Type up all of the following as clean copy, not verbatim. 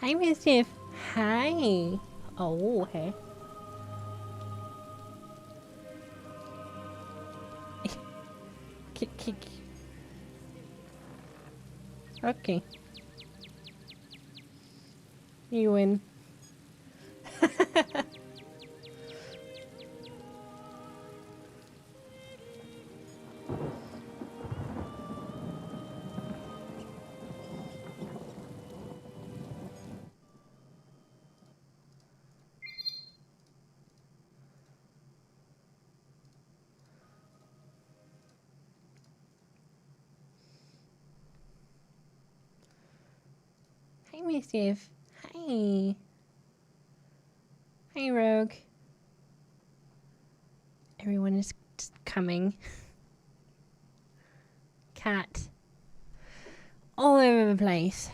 Hi, Mischief. Hi. Oh, okay. Kick. Okay. You win. Hi, Mischief. Hi. Hi, Rogue. Everyone is coming. Cat. All over the place.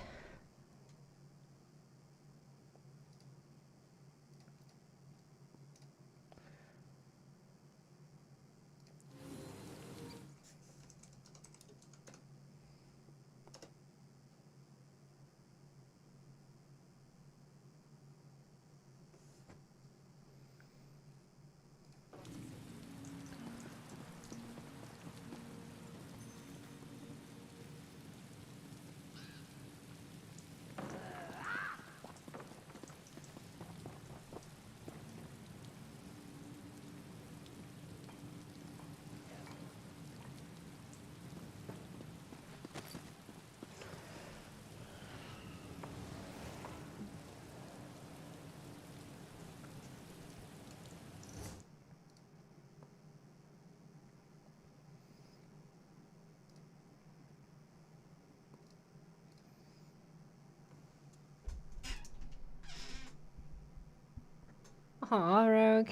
Aw, Rogue.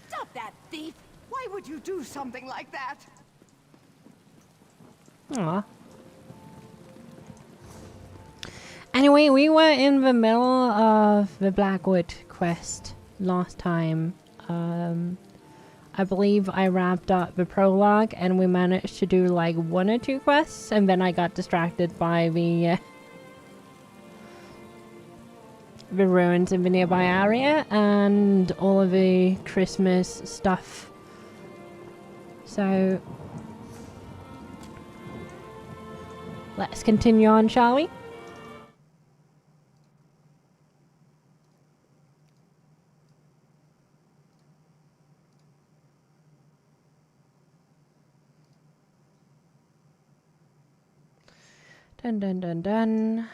Stop that, thief! Why would you do something like that? Aw. Anyway, we were in the middle of the Blackwood quest last time. I believe I wrapped up the prologue and we managed to do like 1 or 2 quests, and then I got distracted by the ruins in the nearby area and all of the Christmas stuff. So let's continue on, shall we? Dun dun dun dun.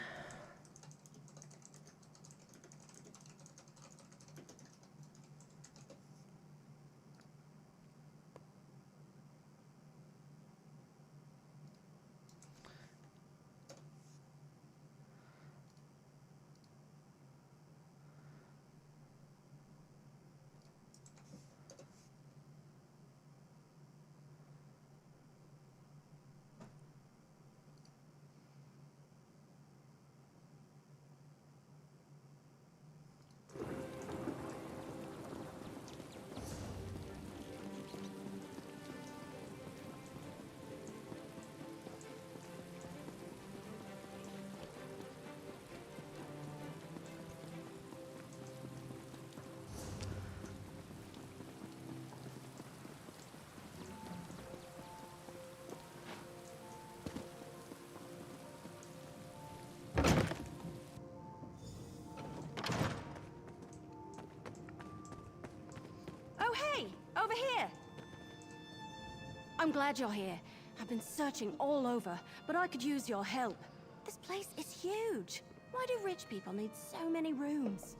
Oh, hey! Over here! I'm glad you're here. I've been searching all over, but I could use your help. This place is huge. Why do rich people need so many rooms?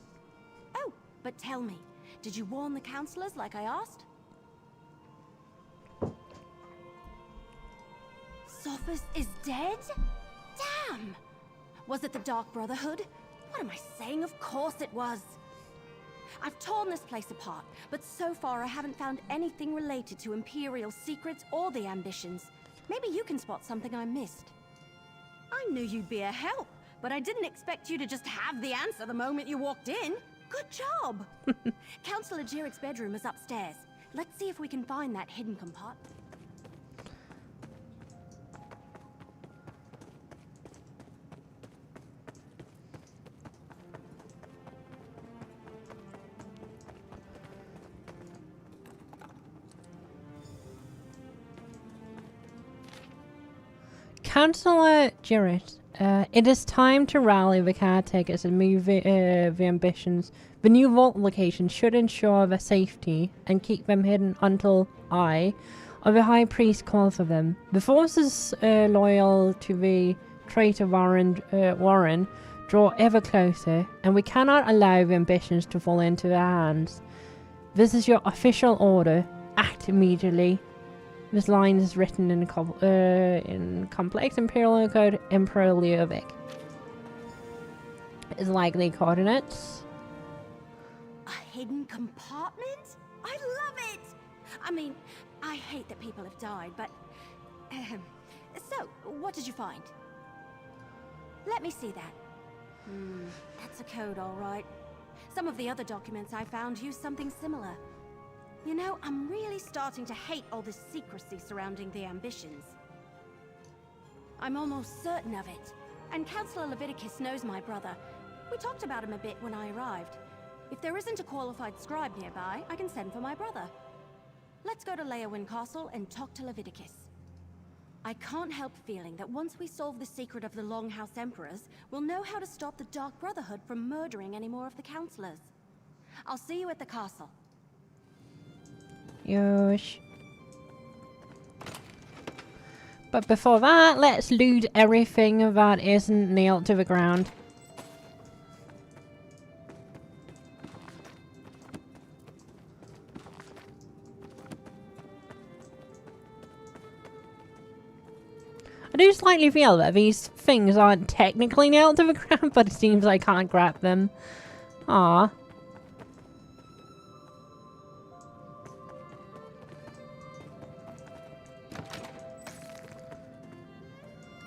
Oh, but tell me, did you warn the counselors like I asked? Sophus is dead? Damn! Was it the Dark Brotherhood? What am I saying? Of course it was! I've torn this place apart, but so far I haven't found anything related to Imperial secrets or the ambitions. Maybe you can spot something I missed. I knew you'd be a help, but I didn't expect you to just have the answer the moment you walked in. Good job! Councillor Jirek's bedroom is upstairs. Let's see if we can find that hidden compartment. Councillor Jirek, it is time to rally the caretakers and move the ambitions. The new vault location should ensure their safety and keep them hidden until I, or the High Priest, call for them. The forces loyal to the traitor Warren draw ever closer, and we cannot allow the ambitions to fall into their hands. This is your official order. Act immediately. This line is written in complex Imperial code, Emperor Leovic. Is likely coordinates. A hidden compartment? I love it! I mean, I hate that people have died, but... So, what did you find? Let me see that. That's a code, all right. Some of the other documents I found use something similar. You know, I'm really starting to hate all this secrecy surrounding the ambitions. I'm almost certain of it. And Councillor Leviticus knows my brother. We talked about him a bit when I arrived. If there isn't a qualified scribe nearby, I can send for my brother. Let's go to Leowyn Castle and talk to Leviticus. I can't help feeling that once we solve the secret of the Longhouse Emperors, we'll know how to stop the Dark Brotherhood from murdering any more of the councillors. I'll see you at the castle. Yosh. But before that, let's loot everything that isn't nailed to the ground. I do slightly feel that these things aren't technically nailed to the ground, but it seems I can't grab them. Ah.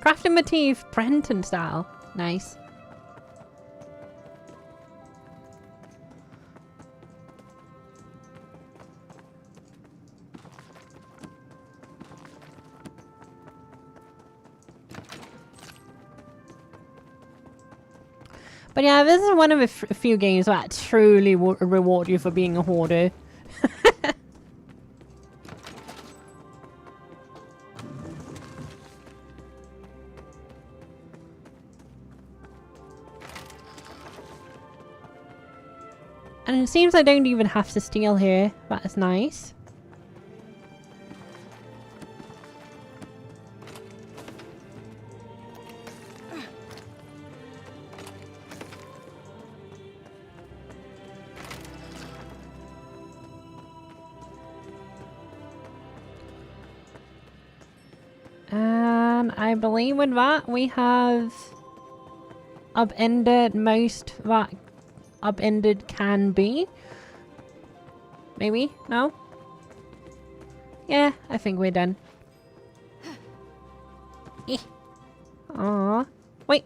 Crafting motif, Brenton style. Nice. But yeah, this is one of the few games that truly reward you for being a hoarder. And it seems I don't even have to steal here. That is nice. And I believe with that we have upended most that upended can be. Maybe? No? Yeah, I think we're done. Aww. Wait.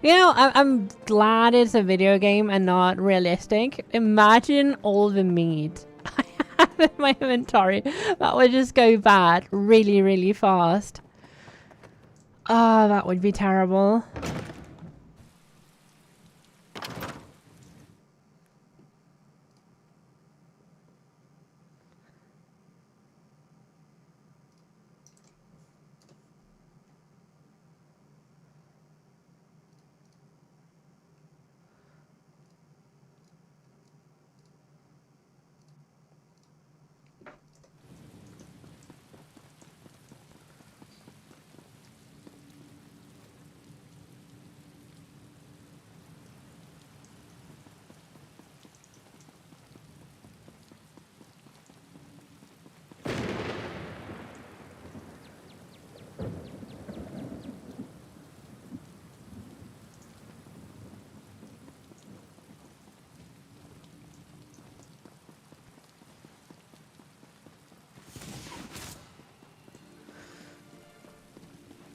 You know, I'm glad it's a video game and not realistic. Imagine all the meat I have in my inventory. That would just go bad really, really fast. Ah, that would be terrible.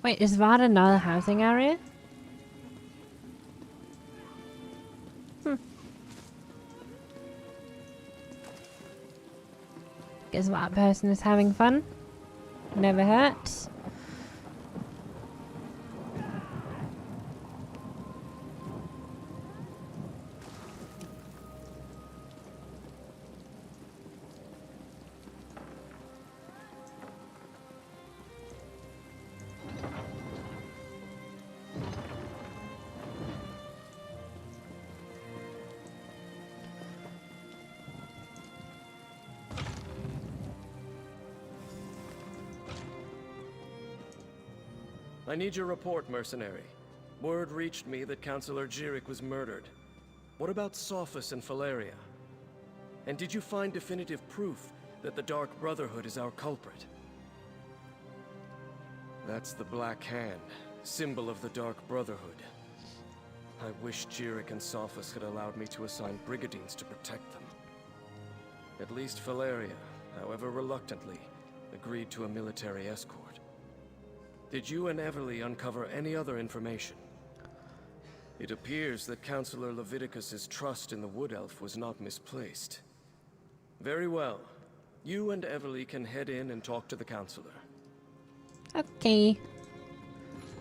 Wait, is that another housing area? Guess that person is having fun. Never hurts. I need your report, mercenary. Word reached me that Councillor Jirik was murdered. What about Sophus and Valeria? And did you find definitive proof that the Dark Brotherhood is our culprit? That's the Black Hand, symbol of the Dark Brotherhood. I wish Jirik and Sophus had allowed me to assign brigadines to protect them. At least Valeria, however reluctantly, agreed to a military escort. Did you and Everly uncover any other information? It appears that Councillor Leviticus's trust in the Wood Elf was not misplaced. Very well. You and Everly can head in and talk to the Councillor. Okay.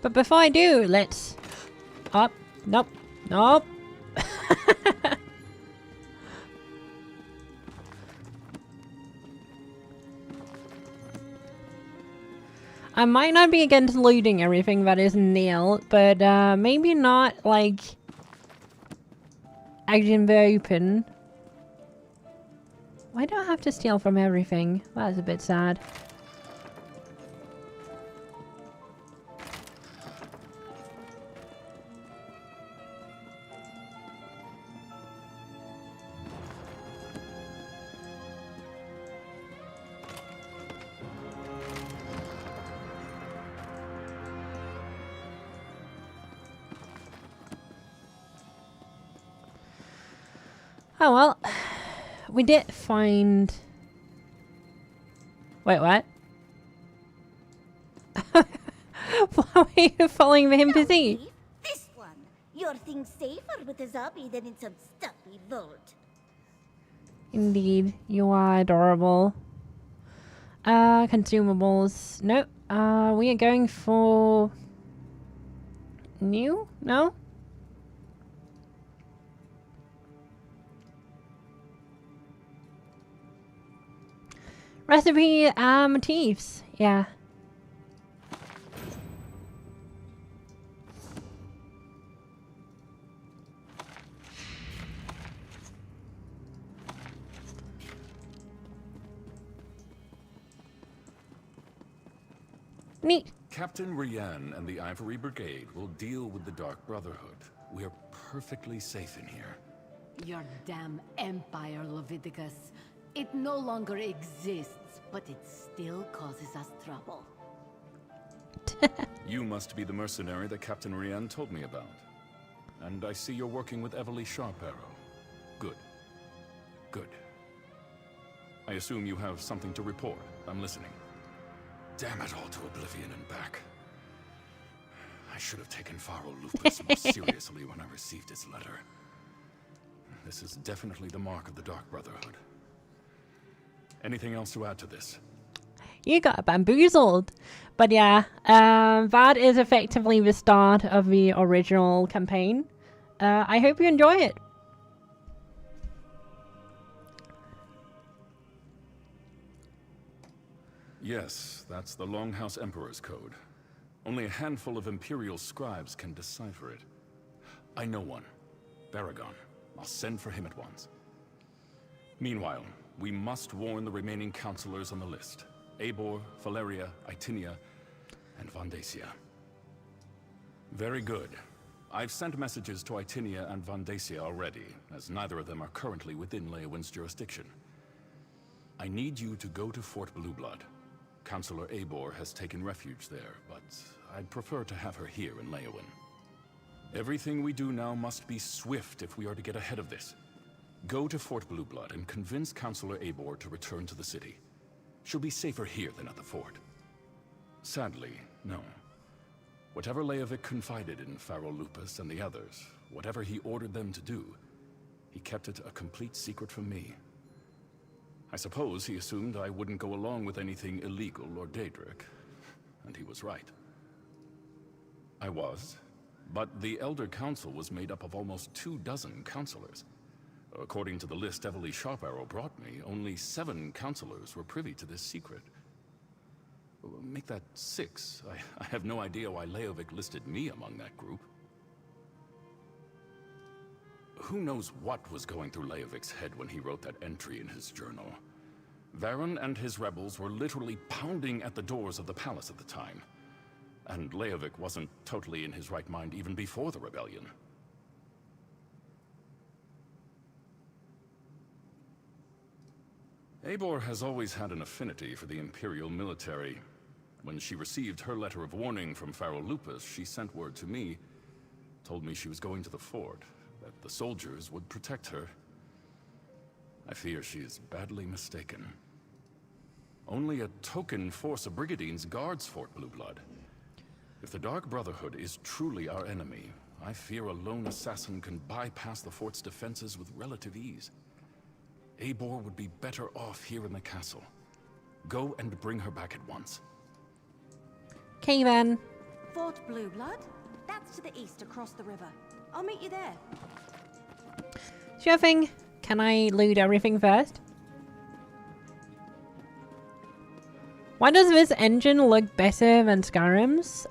But before I do, let's... Up. Nope. Nope. I might not be against looting everything that is nailed, but maybe not, like, acting very open. Why do I have to steal from everything? That's a bit sad. Oh well, we did find... Wait, what? Why were you following him to see? This one. Your thing's safer with a zombie than in some stuffy vault. Indeed, you are adorable. Consumables. Nope. We are going for... New? No? Recipe motifs. Yeah. Neat. Captain Rian and the Ivory Brigade will deal with the Dark Brotherhood. We are perfectly safe in here. Your damn empire, Leviticus. It no longer exists, but it still causes us trouble. You must be the mercenary that Captain Rian told me about. And I see you're working with Everly Sharparrow. Good. Good. I assume you have something to report. I'm listening. Damn it all to oblivion and back. I should have taken Faro Lupus more seriously when I received his letter. This is definitely the mark of the Dark Brotherhood. Anything else to add to this? You got bamboozled. But yeah, that is effectively the start of the original campaign. I hope you enjoy it. Yes, that's the Longhouse Emperor's Code. Only a handful of Imperial scribes can decipher it. I know one. Baragon. I'll send for him at once. Meanwhile, we must warn the remaining counselors on the list. Eivor, Valeria, Itinia, and Vandacia. Very good. I've sent messages to Itinia and Vandacia already, as neither of them are currently within Leowin's jurisdiction. I need you to go to Fort Blueblood. Counselor Eivor has taken refuge there, but I'd prefer to have her here in Leowin. Everything we do now must be swift if we are to get ahead of this. Go to Fort Blueblood and convince Counselor Eivor to return to the city. She'll be safer here than at the fort. Sadly, no. Whatever Leovic confided in Pharaoh Lupus and the others, whatever he ordered them to do, he kept it a complete secret from me. I suppose he assumed I wouldn't go along with anything illegal or Daedric, and he was right. I was, but the Elder Council was made up of almost 24 counselors. According to the list Evely Sharparrow brought me, only 7 counselors were privy to this secret. Make that 6. I have no idea why Leovic listed me among that group. Who knows what was going through Leovic's head when he wrote that entry in his journal? Varen and his rebels were literally pounding at the doors of the palace at the time. And Leovic wasn't totally in his right mind even before the rebellion. Eivor has always had an affinity for the Imperial military. When she received her letter of warning from Pharaoh Lupus, she sent word to me, told me she was going to the fort, that the soldiers would protect her. I fear she is badly mistaken. Only a token force of Brigadines guards Fort Blueblood. If the Dark Brotherhood is truly our enemy, I fear a lone assassin can bypass the fort's defenses with relative ease. Eivor would be better off here in the castle. Go and bring her back at once. Okay then. Fort Blueblood? That's to the east across the river. I'll meet you there. Sure thing. Can I loot everything first? Why does this engine look better than Skyrim's?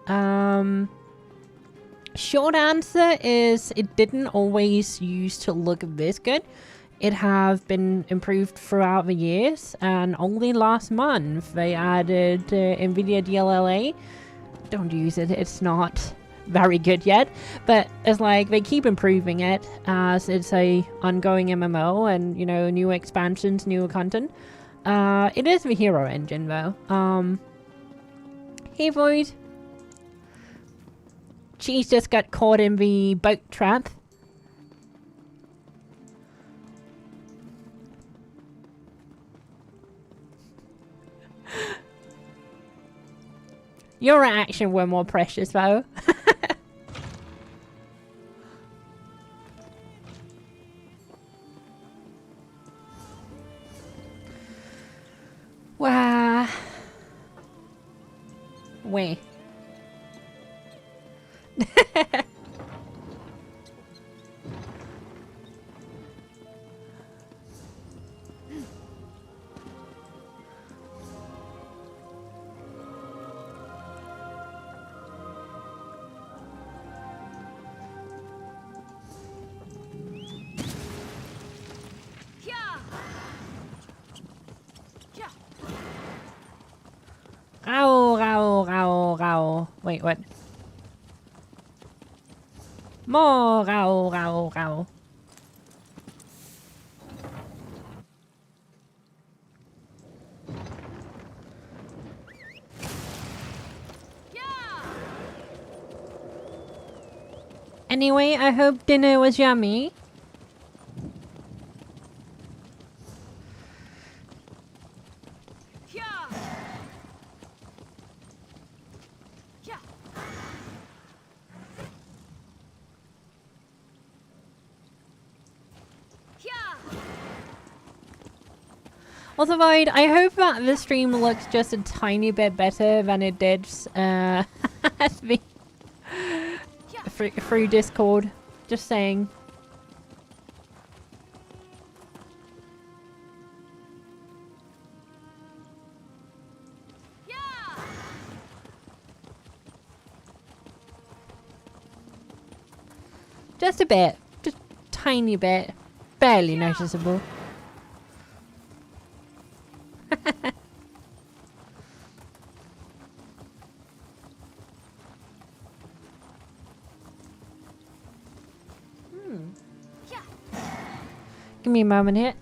Short answer is it didn't always used to look this good. It have been improved throughout the years, and only last month they added NVIDIA DLLA. Don't use it, it's not very good yet, but it's like they keep improving it as it's a ongoing MMO and, you know, new expansions, newer content. It is the hero engine though. Hey Void. Cheese just got caught in the boat trap. Your reaction were more precious though. Wow. Wait. Rao. Wait, what? More rao. Anyway, I hope dinner was yummy. Also, Void, I hope that this stream looks just a tiny bit better than it did through Discord. Just saying. Just a bit. Just a tiny bit. Barely noticeable. Give me a moment here.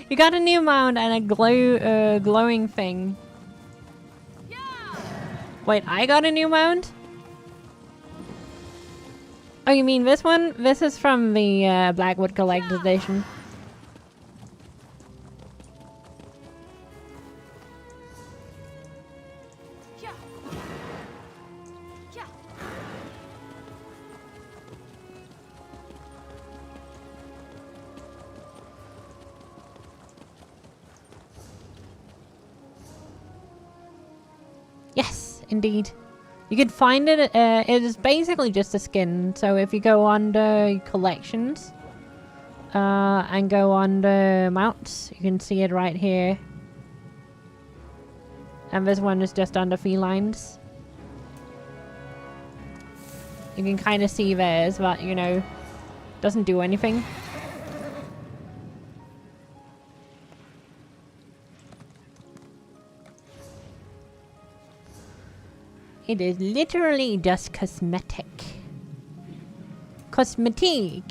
You got a new mount and a glowing thing. Wait, I got a new mount? Oh, you mean this one? This is from the Blackwood Collector's Edition. Yes, indeed. You can find it. It is basically just a skin. So if you go under collections and go under mounts, you can see it right here. And this one is just under felines. You can kind of see theirs, but you know, doesn't do anything. It is literally just cosmetic. Cosmetic.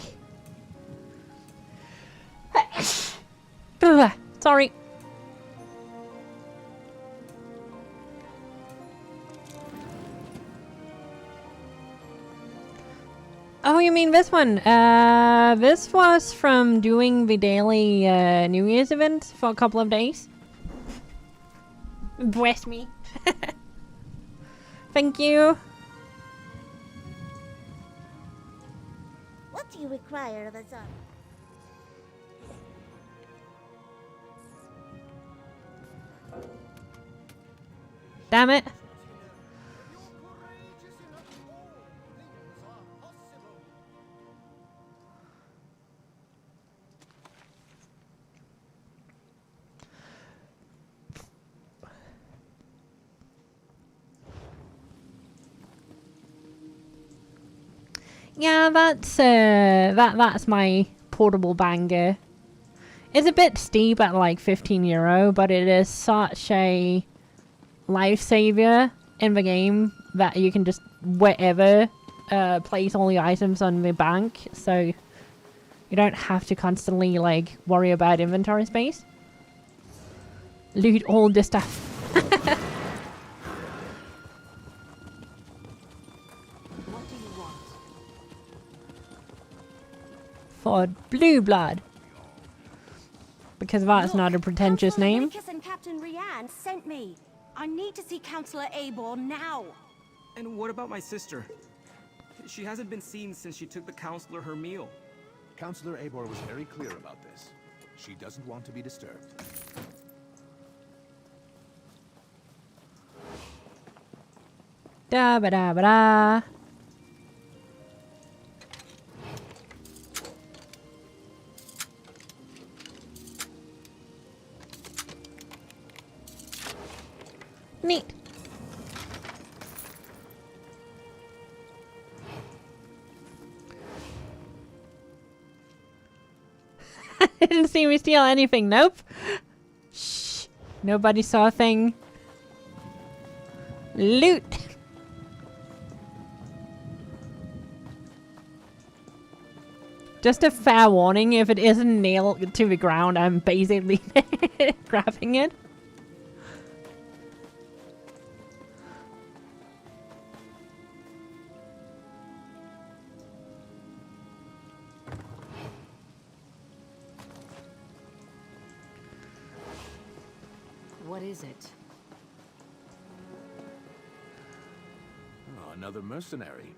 Ugh, sorry. Oh, you mean this one? This was from doing the daily New Year's event for a couple of days. Bless me. Thank you. What do you require of us all? Damn it. Yeah, that's my portable banger. It's a bit steep at like €15, but it is such a lifesaver in the game that you can just wherever place all the items on the bank, so you don't have to constantly like worry about inventory space. Loot all the stuff. For Blue Blood. Because that's not a pretentious name. Nyxies and Captain Rianne sent me. I need to see Counselor Abor now. And what about my sister? She hasn't been seen since she took the counselor her meal. Counselor Abor was very clear about this. She doesn't want to be disturbed. Da ba da ba da. Neat. Didn't see me steal anything. Nope. Shh. Nobody saw a thing. Loot. Just a fair warning, if it isn't nailed to the ground, I'm basically grabbing it. What is it? Oh, another mercenary.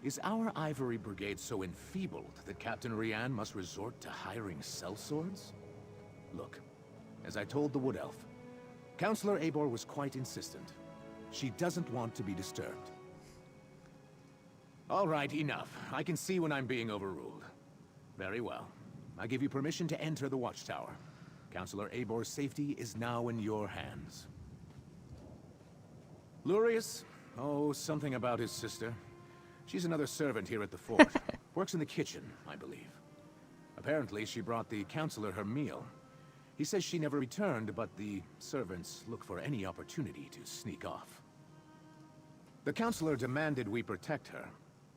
Is our Ivory Brigade so enfeebled that Captain Rianne must resort to hiring sellswords? Look, as I told the Wood Elf, Counselor Abor was quite insistent. She doesn't want to be disturbed. All right, enough. I can see when I'm being overruled. Very well. I give you permission to enter the watchtower. Counselor Abor's safety is now in your hands. Lurius? Oh, something about his sister. She's another servant here at the fort. Works in the kitchen, I believe. Apparently, she brought the counselor her meal. He says she never returned, but the servants look for any opportunity to sneak off. The counselor demanded we protect her.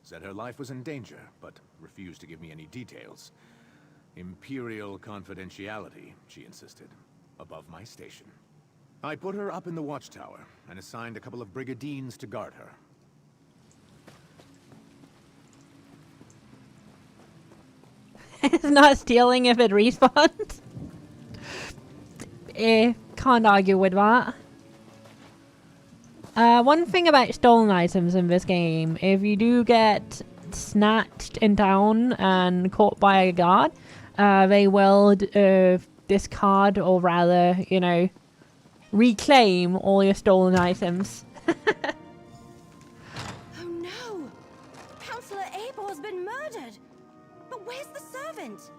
Said her life was in danger, but refused to give me any details. Imperial confidentiality, she insisted, above my station. I put her up in the watchtower and assigned a couple of brigandines to guard her. It's not stealing if it respawns. Can't argue with that. One thing about stolen items in this game, if you do get snatched in town and caught by a guard, they will discard, or rather, you know, reclaim all your stolen items. Oh no! Councillor Abor has been murdered! But where's the servant?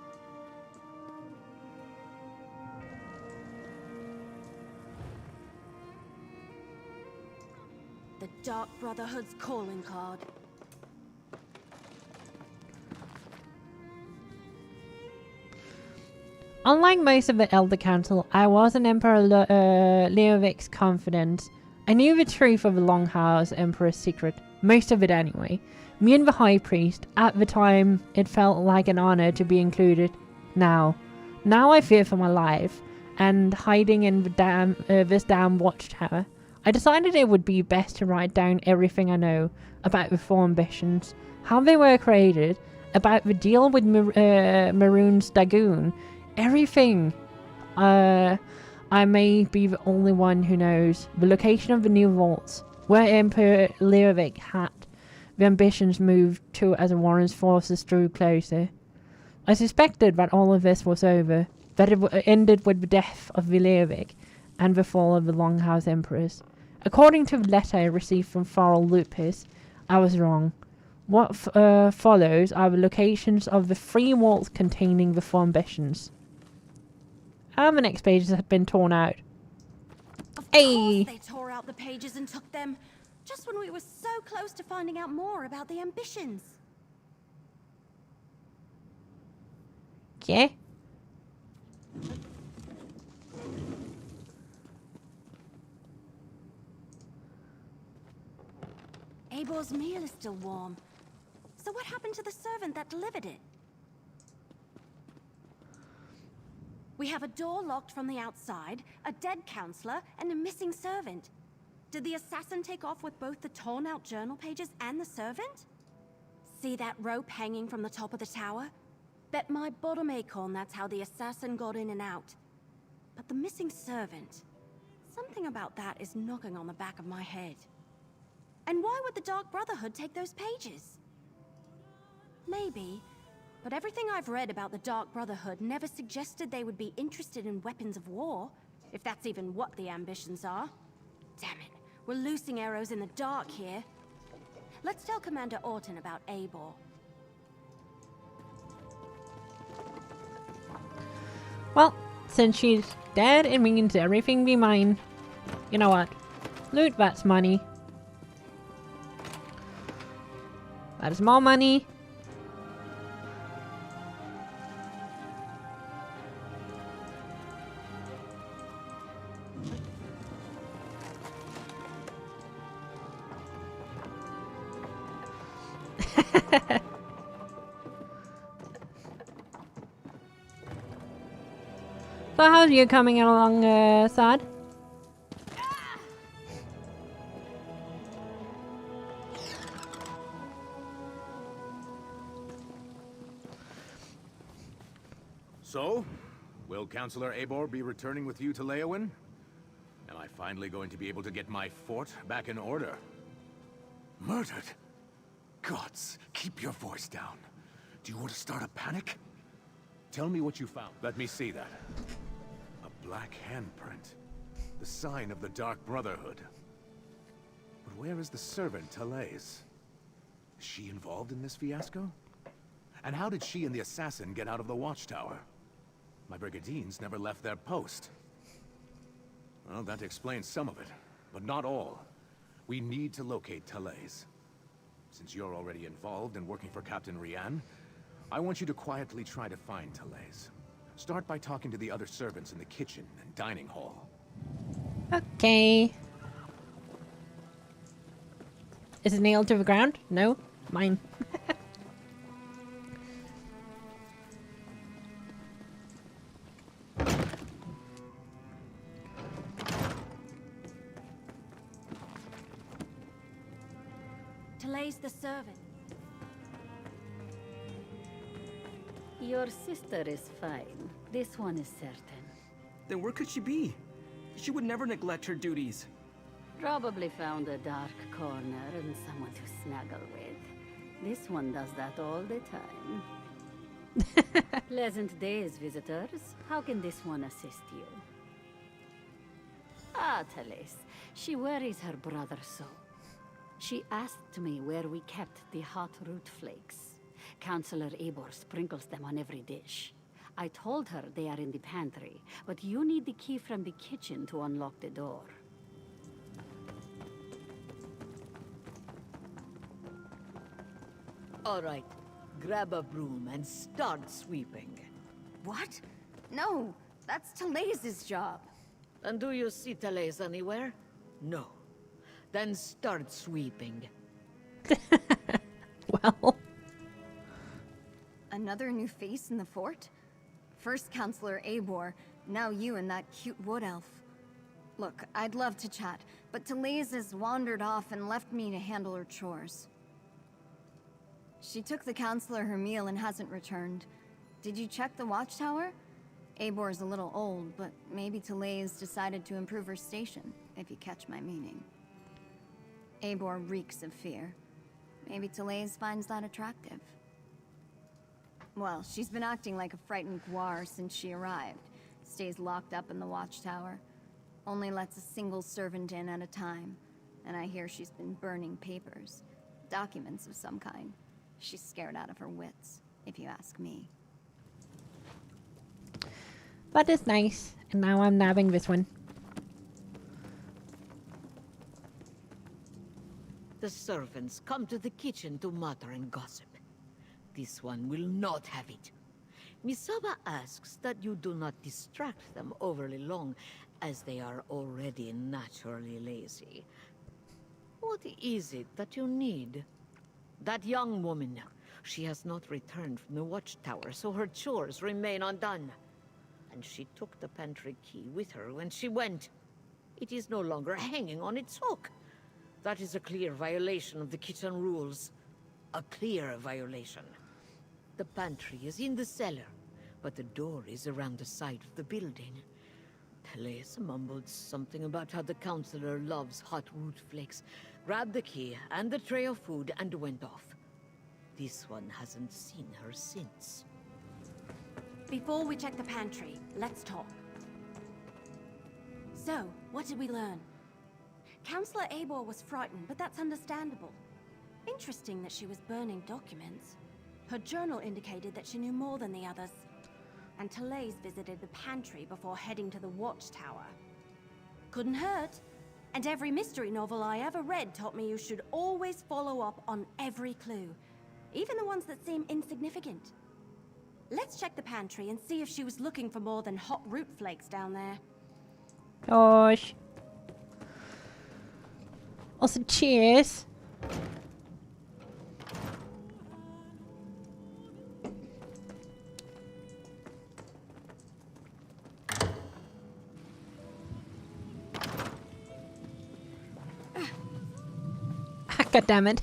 The Dark Brotherhood's calling card. Unlike most of the Elder Council, I wasn't Emperor Leovic's confidant. I knew the truth of the Longhouse Emperor's secret, most of it anyway. Me and the High Priest, at the time, it felt like an honor to be included. Now I fear for my life, and hiding in the this damn watchtower. I decided it would be best to write down everything I know about the four ambitions, how they were created, about the deal with Maroon's Dagoon, everything. I may be the only one who knows the location of the new vaults, where Emperor Leovic had the ambitions moved to as Warren's forces drew closer. I suspected that all of this was over, that it ended with the death of Leovic and the fall of the Longhouse Emperors. According to the letter I received from Farrell Lupus, I was wrong. What follows are the locations of the 3 vaults containing the 4 ambitions. And the next pages have been torn out. Of Hey! course they tore out the pages and took them, just when we were so close to finding out more about the ambitions. Yeah? Abor's meal is still warm. So what happened to the servant that delivered it? We have a door locked from the outside, a dead counselor, and a missing servant. Did the assassin take off with both the torn out journal pages and the servant? See that rope hanging from the top of the tower? Bet my bottom acorn that's how the assassin got in and out. But the missing servant, something about that is knocking on the back of my head. And why would the Dark Brotherhood take those pages? Maybe, but everything I've read about the Dark Brotherhood never suggested they would be interested in weapons of war, if that's even what the ambitions are. Damn it, we're loosing arrows in the dark here. Let's tell Commander Orton about Abor. Well, since she's dead, it means everything be mine. You know what? Loot, that's money. That is more money. So how's you coming along, Sad? So, will Councillor Abor be returning with you to Leowin? Am I finally going to be able to get my fort back in order? Murdered? Gods, keep your voice down. Do you want to start a panic? Tell me what you found. Let me see that. A black handprint. The sign of the Dark Brotherhood. But where is the servant, Talais? Is she involved in this fiasco? And how did she and the assassin get out of the watchtower? My brigandines never left their post. Well, that explains some of it, but not all. We need to locate Talais. Since you're already involved in working for Captain Rian, I want you to quietly try to find Talais. Start by talking to the other servants in the kitchen and dining hall. Okay. Is it nailed to the ground? No? Mine. Therese the servant. Your sister is fine. This one is certain. Then where could she be? She would never neglect her duties. Probably found a dark corner and someone to snuggle with. This one does that all the time. Pleasant days, visitors. How can this one assist you? Ah, Therese. She worries her brother so. She asked me where we kept the hot root flakes. Counselor Eibor sprinkles them on every dish. I told her they are in the pantry, but you need the key from the kitchen to unlock the door. All right, grab a broom and start sweeping. What? No, that's Therese's job. And do you see Therese anywhere? No. Then start sweeping. Well. Another new face in the fort? First Counselor Eibor, now you and that cute wood elf. Look, I'd love to chat, but Therese has wandered off and left me to handle her chores. She took the Counselor her meal and hasn't returned. Did you check the watchtower? Eibor's a little old, but maybe Therese decided to improve her station, if you catch my meaning. Eibor reeks of fear. Maybe Therese finds that attractive. Well, she's been acting like a frightened guar since she arrived. Stays locked up in the watchtower. Only lets a single servant in at a time. And I hear she's been burning papers. Documents of some kind. She's scared out of her wits, if you ask me. That is nice. And now I'm nabbing this one. The servants come to the kitchen to mutter and gossip. This one will not have it. Misaba asks that you do not distract them overly long, as they are already naturally lazy. What is it that you need? That young woman. She has not returned from the watchtower, so her chores remain undone. And she took the pantry key with her when she went. It is no longer hanging on its hook. That is a clear violation of the kitchen rules. A clear violation. The pantry is in the cellar, but the door is around the side of the building. Therese mumbled something about how the counselor loves hot root flakes, grabbed the key and the tray of food and went off. This one hasn't seen her since. Before we check the pantry, let's talk. So, what did we learn? Counselor Eibor was frightened, but that's understandable. Interesting that she was burning documents. Her journal indicated that she knew more than the others. And Therese visited the pantry before heading to the watchtower. Couldn't hurt. And every mystery novel I ever read taught me you should always follow up on every clue. Even the ones that seem insignificant. Let's check the pantry and see if she was looking for more than hot root flakes down there. Gosh. Also, cheers. God damn it.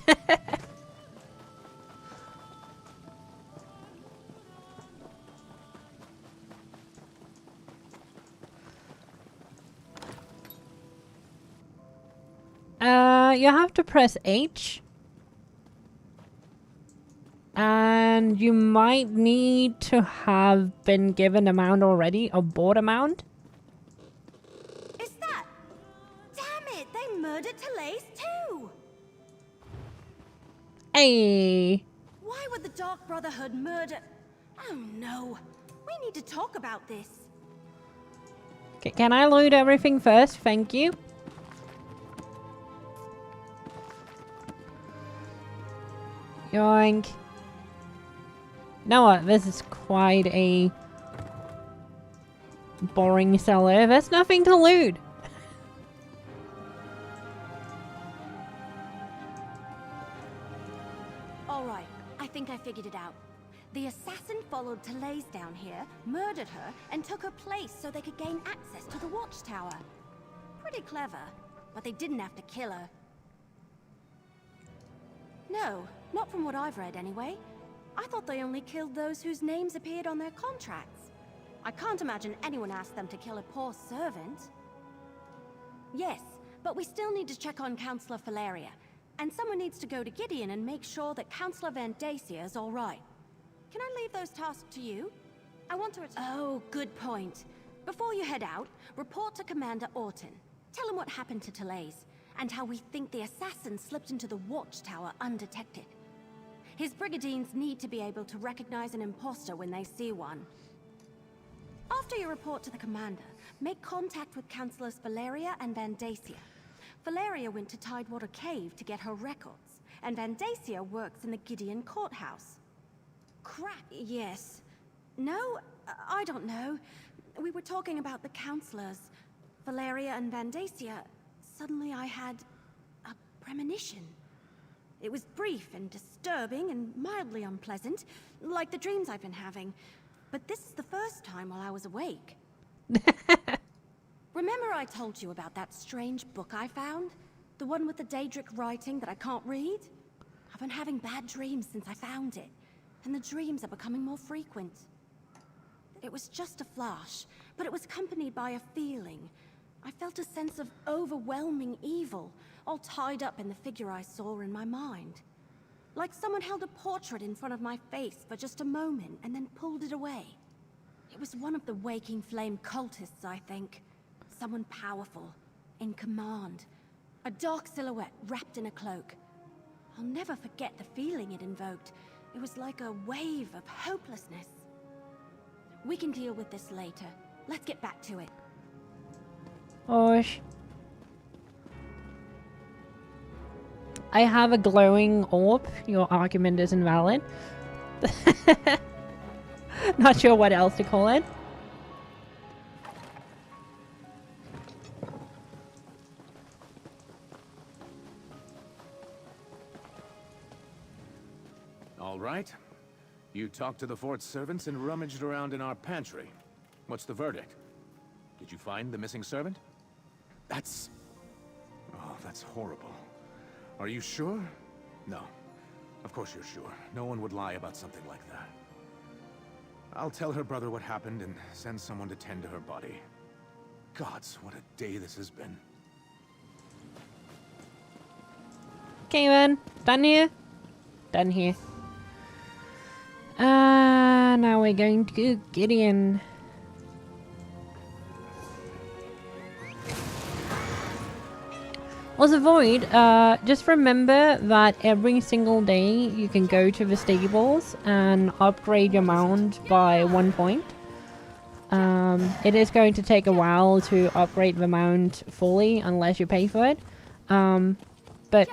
You have to press H. And you might need to have been given a mount already, a board amount. Is that... Damn it! They murdered Therese too! Hey. Why would the Dark Brotherhood murder... Oh no. We need to talk about this. Okay, can I loot everything first? Thank you. Yoink. You know what? This is quite a boring cellar. There's nothing to loot. Alright, I think I figured it out. The assassin followed Therese down here, murdered her, and took her place so they could gain access to the watchtower. Pretty clever, but they didn't have to kill her. No, not from what I've read anyway. I thought they only killed those whose names appeared on their contracts. I can't imagine anyone asked them to kill a poor servant. Yes, but we still need to check on Councillor Valeria. And someone needs to go to Gideon and make sure that Councillor Van Dacia is all right. Can I leave those tasks to you? I want to return. Oh, good point. Before you head out, report to Commander Orton. Tell him what happened to Therese, and how we think the assassin slipped into the watchtower undetected. His brigandines need to be able to recognize an imposter when they see one. After you report to the commander, make contact with Councillors Valeria and Van Dacia. Valeria went to Tidewater Cave to get her records, and Van Dacia works in the Gideon courthouse. Crap, yes. No, I don't know. We were talking about the counselors, Valeria and Van Dacia. Suddenly I had a premonition. It was brief and disturbing and mildly unpleasant, like the dreams I've been having. But this is the first time while I was awake. Remember I told you about that strange book I found? The one with the Daedric writing that I can't read? I've been having bad dreams since I found it, and the dreams are becoming more frequent. It was just a flash, but it was accompanied by a feeling. I felt a sense of overwhelming evil, all tied up in the figure I saw in my mind. Like someone held a portrait in front of my face for just a moment and then pulled it away. It was one of the Waking Flame cultists, I think. Someone powerful, in command. A dark silhouette wrapped in a cloak. I'll never forget the feeling it invoked. It was like a wave of hopelessness. We can deal with this later. Let's get back to it. Osh. I have a glowing orb. Your argument is invalid. Not sure what else to call it. All right. You talked to the fort's servants and rummaged around in our pantry. What's the verdict? Did you find the missing servant? That's... oh, that's horrible. Are you sure? No. Of course you're sure. No one would lie about something like that. I'll tell her brother what happened and send someone to tend to her body. Gods, what a day this has been. Okay, man. Done here? Done here. Now we're going to Gideon. Also, Void, just remember that every single day you can go to the stables and upgrade your mount by 1 point. It is going to take a while to upgrade the mount fully unless you pay for it. But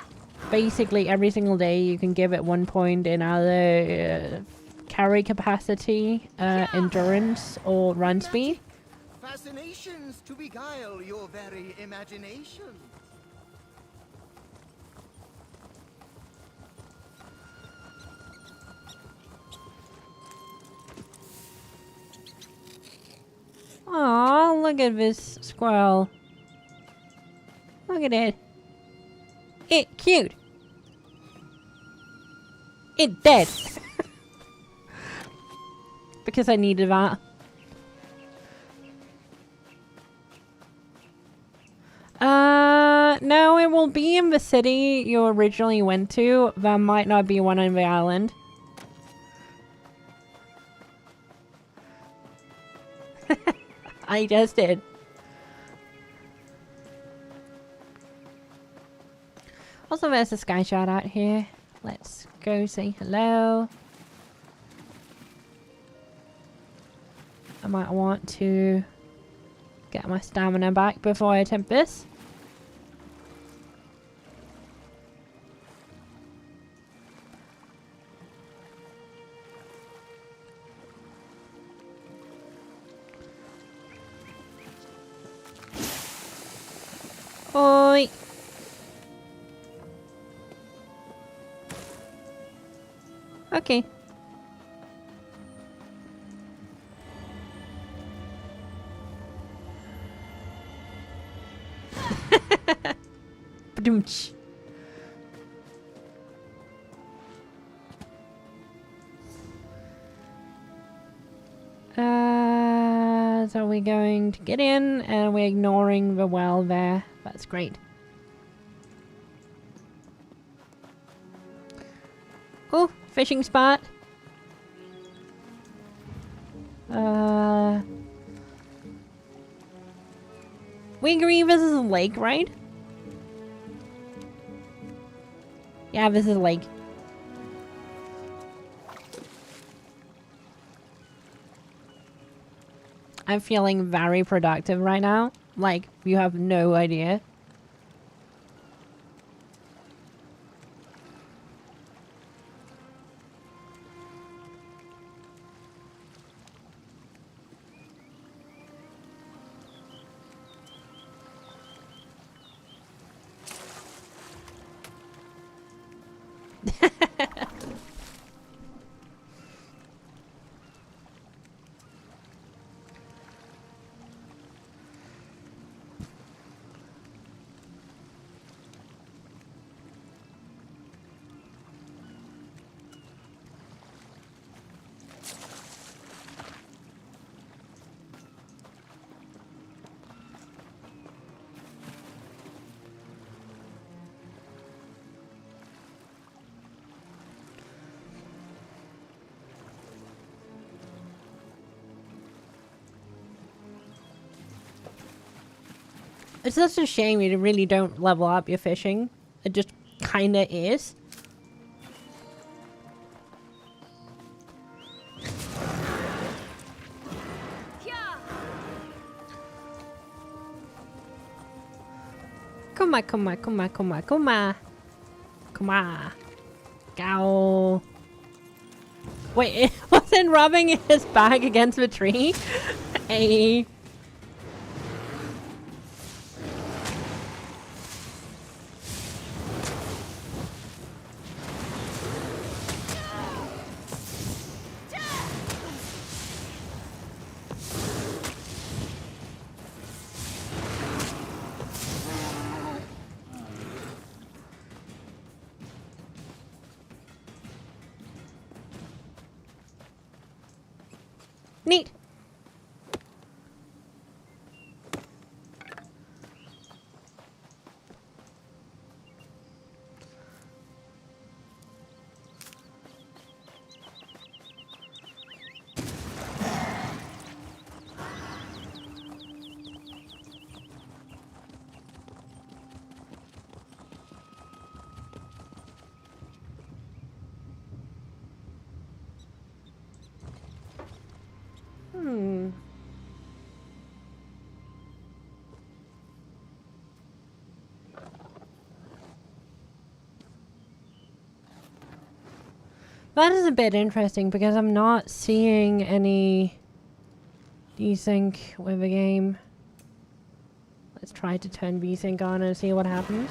basically every single day you can give it 1 point in either carry capacity, endurance, or run speed. Fascinations to beguile your very imagination. Aw, look at this squirrel. Look at it. It cute. It dead. Because I needed that. No, it will be in the city you originally went to. There might not be one on the island. I just did. Also, there's a sky shot out here. Let's go say hello. I might want to get my stamina back before I attempt this. Oi! Okay. Ba-doom-tsh. So we're going to get in and we're ignoring the well there. That's great. Oh, fishing spot. We agree this is a lake, right? Yeah, this is a lake. I'm feeling very productive right now. Like, you have no idea. It's such a shame you really don't level up your fishing. It just kinda is. Come on, come on, come on, come on, come on. Come on. Go. Wait, it wasn't rubbing his back against the tree? Hey. Neat. That is a bit interesting because I'm not seeing any desync with the game. Let's try to turn VSync on and see what happens.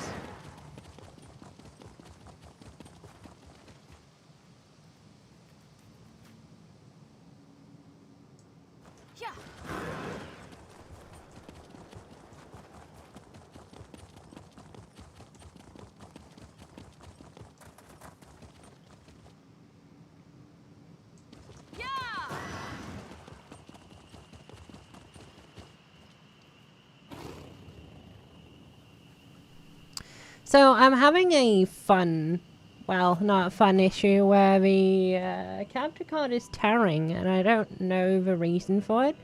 So I'm having a fun, well, not fun issue where the capture card is tearing and I don't know the reason for it.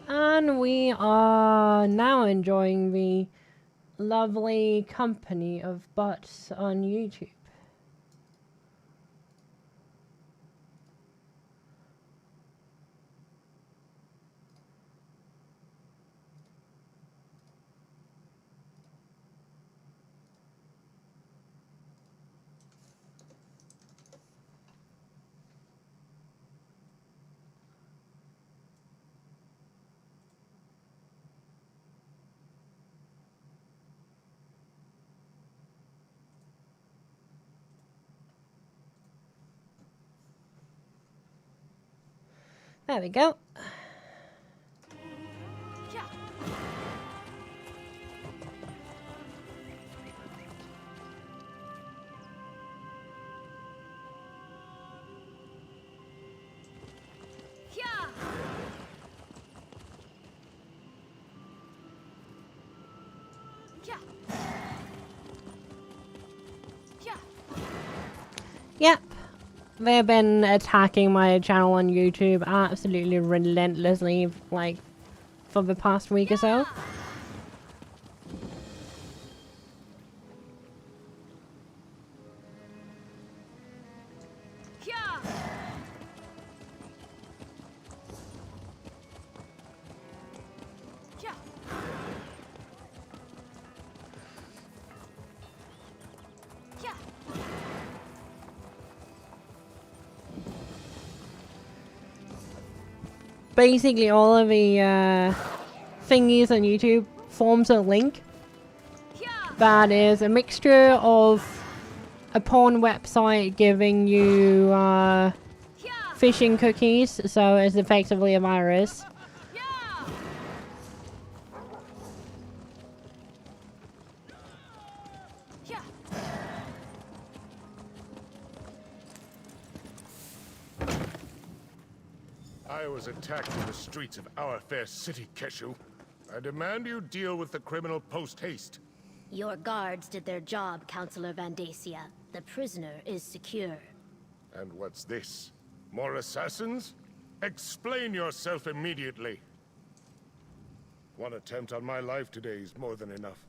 And we are now enjoying the lovely company of bots on YouTube. There we go. Yep. They've been attacking my channel on YouTube absolutely relentlessly, like, for the past week or so. Basically, all of the thingies on YouTube forms a link that is a mixture of a porn website giving you phishing cookies, so it's effectively a virus. I was attacked in the streets of our fair city, Keshu. I demand you deal with the criminal post-haste. Your guards did their job, Counselor Vandacia. The prisoner is secure. And what's this? More assassins? Explain yourself immediately. One attempt on my life today is more than enough.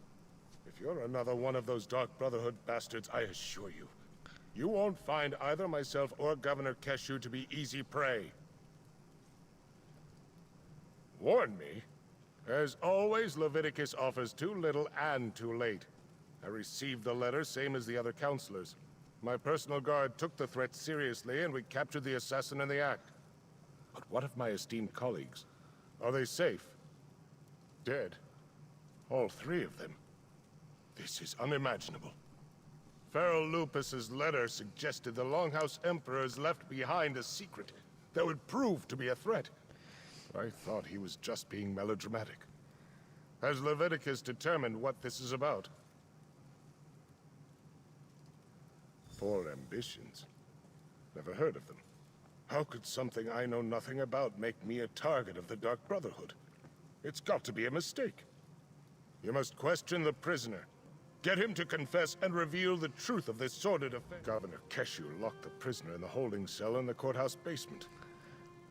If you're another one of those Dark Brotherhood bastards, I assure you, you won't find either myself or Governor Keshu to be easy prey. Warn me? As always, Leviticus offers too little and too late. I received the letter, same as the other counselors. My personal guard took the threat seriously, and we captured the assassin in the act. But what of my esteemed colleagues? Are they safe? Dead? All three of them? This is unimaginable. Pharaoh Lupus's letter suggested the Longhouse Emperors left behind a secret that would prove to be a threat. I thought he was just being melodramatic. Has Leviticus determined what this is about? Poor ambitions. Never heard of them. How could something I know nothing about make me a target of the Dark Brotherhood? It's got to be a mistake. You must question the prisoner. Get him to confess and reveal the truth of this sordid affair. Governor Keshu locked the prisoner in the holding cell in the courthouse basement.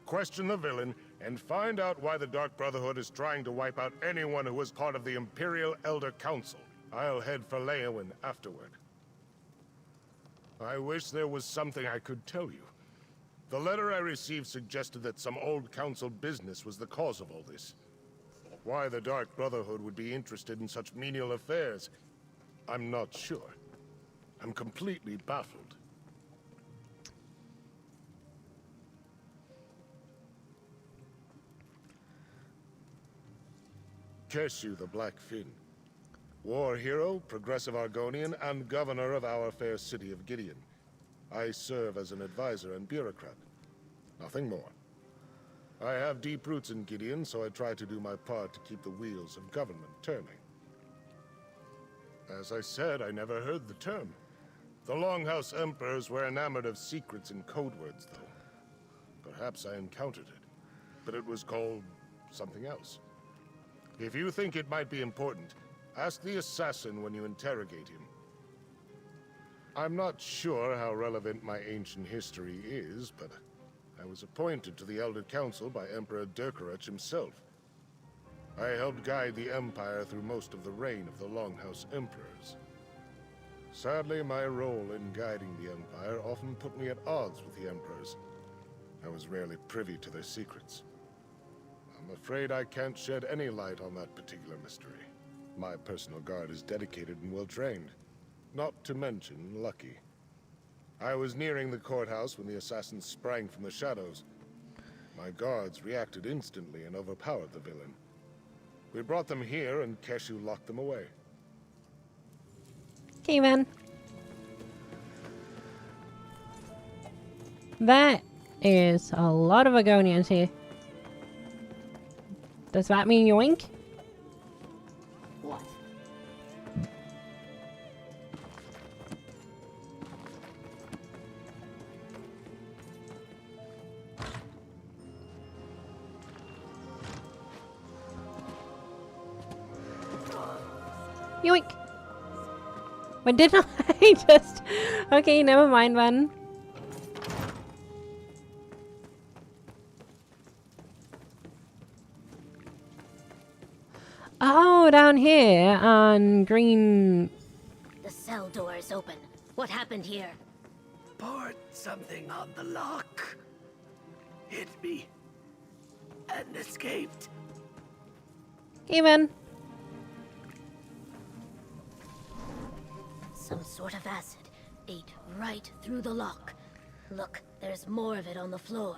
Question the villain, and find out why the Dark Brotherhood is trying to wipe out anyone who was part of the Imperial Elder Council. I'll head for Leowin afterward. I wish there was something I could tell you. The letter I received suggested that some old council business was the cause of all this. Why the Dark Brotherhood would be interested in such menial affairs, I'm not sure. I'm completely baffled. Keshu the Black Fin. War hero, progressive Argonian, and governor of our fair city of Gideon. I serve as an advisor and bureaucrat. Nothing more. I have deep roots in Gideon, so I try to do my part to keep the wheels of government turning. As I said, I never heard the term. The Longhouse Emperors were enamored of secrets and code words, though. Perhaps I encountered it, but it was called something else. If you think it might be important, ask the assassin when you interrogate him. I'm not sure how relevant my ancient history is, but I was appointed to the Elder Council by Emperor Derps himself. I helped guide the Empire through most of the reign of the Longhouse Emperors. Sadly, my role in guiding the Empire often put me at odds with the Emperors. I was rarely privy to their secrets. I'm afraid I can't shed any light on that particular mystery. My personal guard is dedicated and well-trained. Not to mention lucky. I was nearing the courthouse when the assassins sprang from the shadows. My guards reacted instantly and overpowered the villain. We brought them here, and Keshu locked them away. Okay, man. That is a lot of Agonians here. Does that mean yoink? What? Yoink! When did I just... Okay, never mind then. Oh, down here on green... The cell door is open. What happened here? Poured something on the lock. Hit me. And escaped. Even. Some sort of acid ate right through the lock. Look, there's more of it on the floor.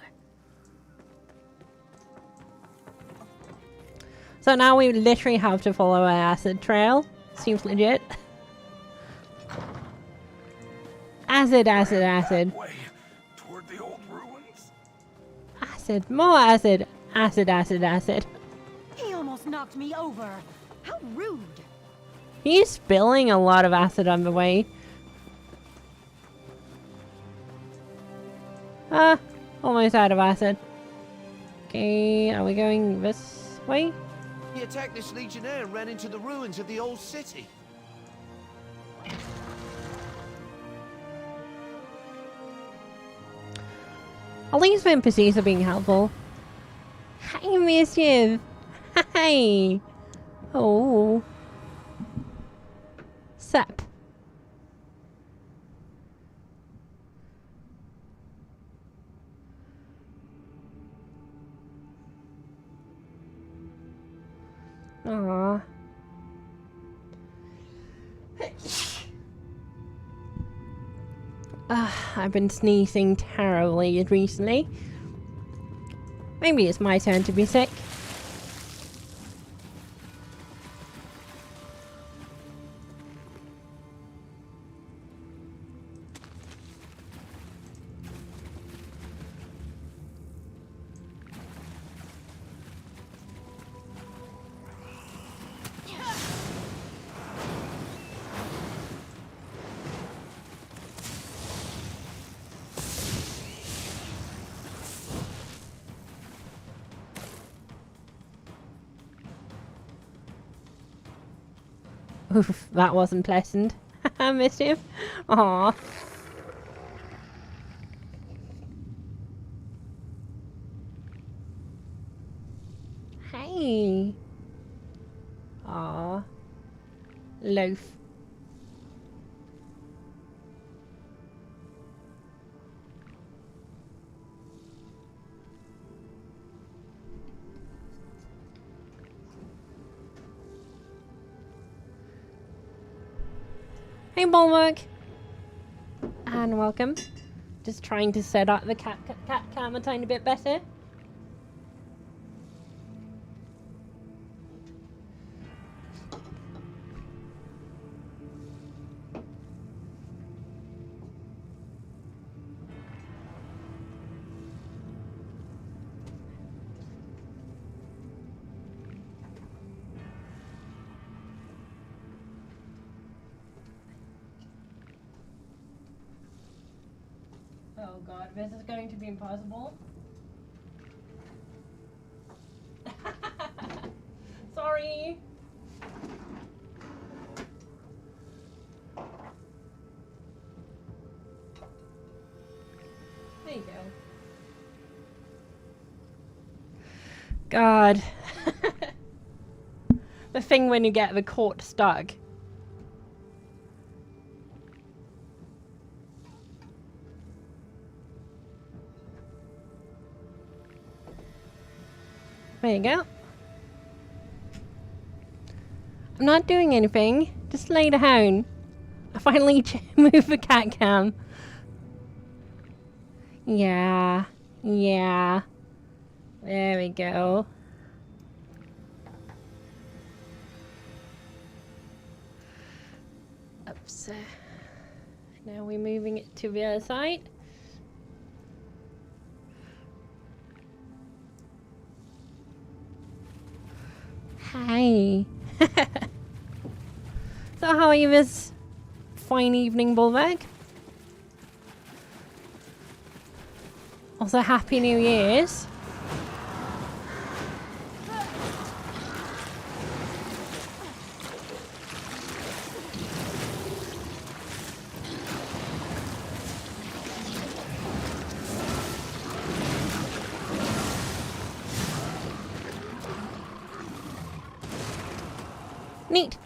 So now we literally have to follow an acid trail. Seems legit. Acid, acid, acid. Way toward the old ruins. Acid, more acid. Acid, acid, acid. He almost knocked me over. How rude. He's spilling a lot of acid on the way. Ah, almost out of acid. Okay, are we going this way? He attacked this legionnaire and ran into the ruins of the old city. At least the NPCs are being helpful. Hi, Mischief. Hi. Oh. Sup. Aww. I've been sneezing terribly recently. Maybe it's my turn to be sick. Oof, that wasn't pleasant. Mischief. Aww. Hey. Aww. Loaf. Hey, Bulwark. And welcome. Just trying to set up the cat cam a tiny bit better. Oh god, this is going to be impossible. Sorry. There you go. God. The thing when you get the court stuck. There you go. I'm not doing anything. Just lay down. I finally moved the cat cam. Yeah. Yeah. There we go. Oops. Now we're moving it to the other side. Hi. So how are you this fine evening, Bulwark? Also, Happy New Year's. Neat.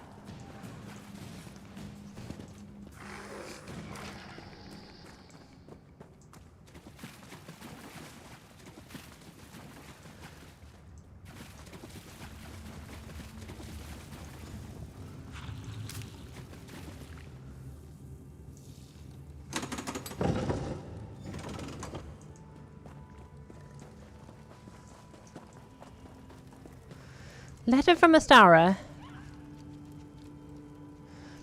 Letter from Astara.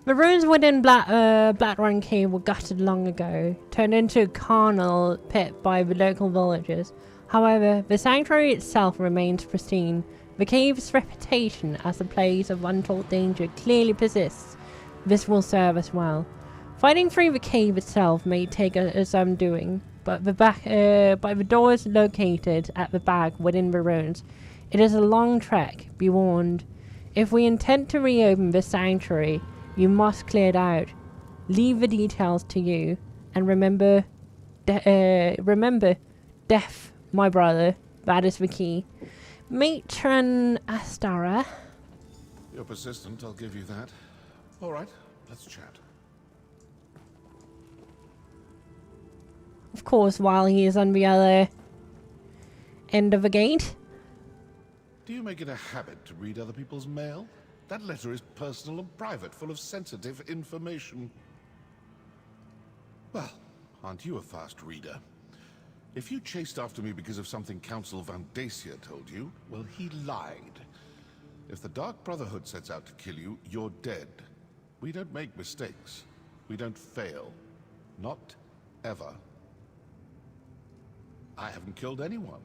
The ruins within Blackthorn Cave were gutted long ago, turned into a carnal pit by the local villagers. However, the sanctuary itself remains pristine. The cave's reputation as a place of untold danger clearly persists. This will serve us well. Fighting through the cave itself may take some doing, but the door is located at the back within the ruins. It is a long trek, be warned. If we intend to reopen the sanctuary, you must clear it out. Leave the details to you, and remember, death, my brother. That is the key. Matron Astara. You're persistent, I'll give you that. All right, let's chat. Of course, while he is on the other end of the gate. Do you make it a habit to read other people's mail? That letter is personal and private, full of sensitive information. Well, aren't you a fast reader? If you chased after me because of something Council Van Dacia told you, well, he lied. If the Dark Brotherhood sets out to kill you, you're dead. We don't make mistakes. We don't fail. Not ever. I haven't killed anyone.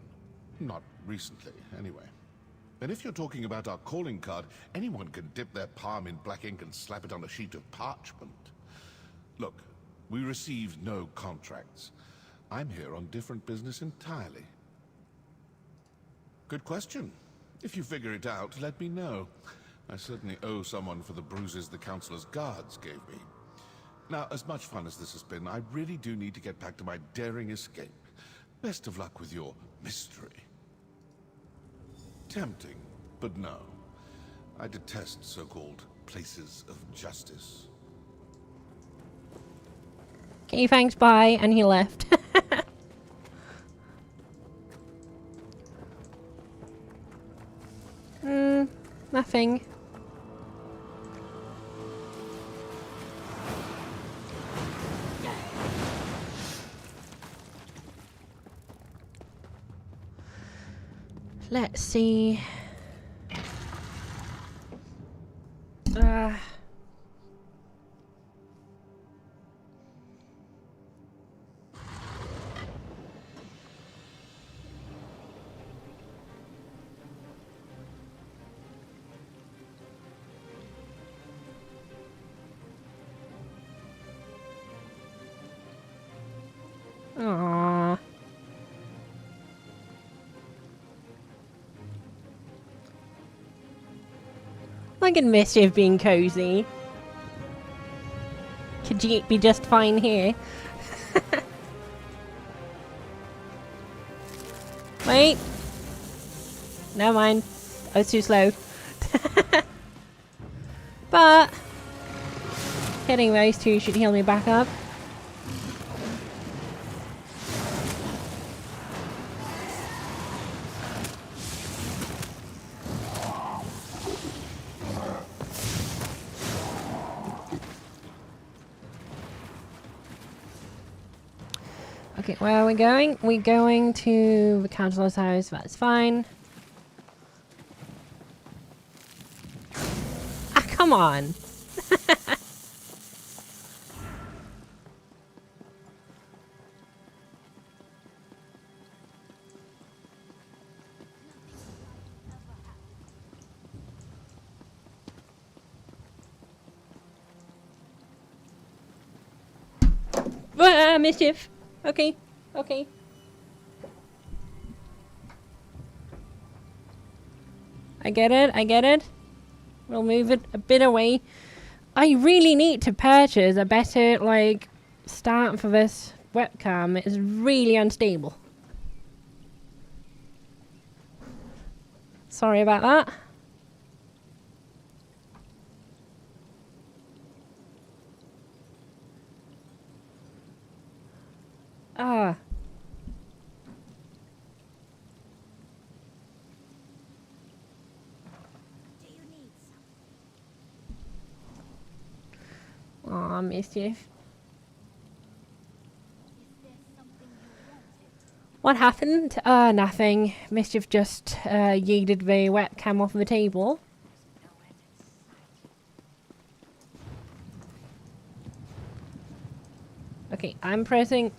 Not recently, anyway. And if you're talking about our calling card, anyone can dip their palm in black ink and slap it on a sheet of parchment. Look, we received no contracts. I'm here on different business entirely. Good question. If you figure it out, let me know. I certainly owe someone for the bruises the Councilor's guards gave me. Now, as much fun as this has been, I really do need to get back to my daring escape. Best of luck with your mystery. Tempting, but no. I detest so-called places of justice. Okay, thanks, bye, and he left. Nothing. Let's see. Aww. Look at Mischief being cozy. Could you be just fine here? Wait. Never mind. I was too slow. But hitting those two should heal me back up. Okay, where are we going? We're going to the councilor's house. That's fine. Ah, come on. Mischief. Okay, okay. I get it, I get it. We'll move it a bit away. I really need to purchase a better, like, stand for this webcam. It's really unstable. Sorry about that. Ah. Do you need something? Aw, Mischief. Is there something you wanted? What happened? Nothing. Mischief just yeeted the webcam off the table. Okay, I'm pressing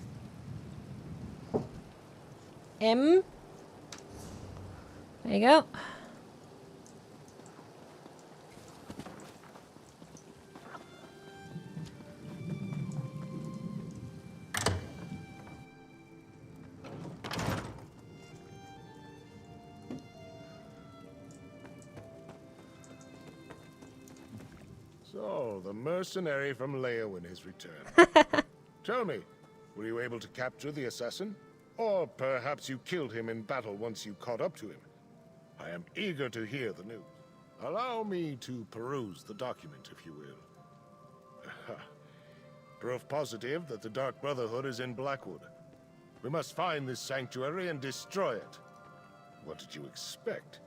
M. There you go. So, the mercenary from Leowin has returned. Tell me, were you able to capture the assassin? Or perhaps you killed him in battle once you caught up to him? I am eager to hear the news. Allow me to peruse the document, if you will. Aha. Proof positive that the Dark Brotherhood is in Blackwood. We must find this sanctuary and destroy it. What did you expect?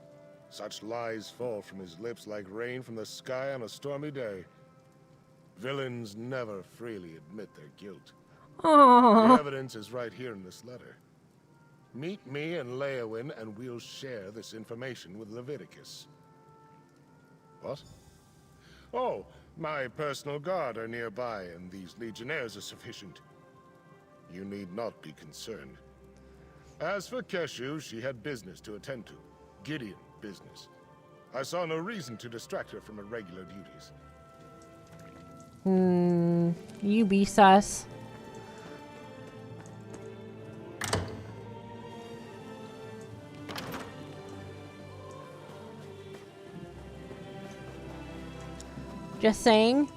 Such lies fall from his lips like rain from the sky on a stormy day. Villains never freely admit their guilt. Aww. The evidence is right here in this letter. Meet me in Leowin and we'll share this information with Leviticus. What? Oh, my personal guard are nearby and these legionnaires are sufficient. You need not be concerned. As for Keshu, she had business to attend to. Gideon business. I saw no reason to distract her from her regular duties. You be sus. Just saying.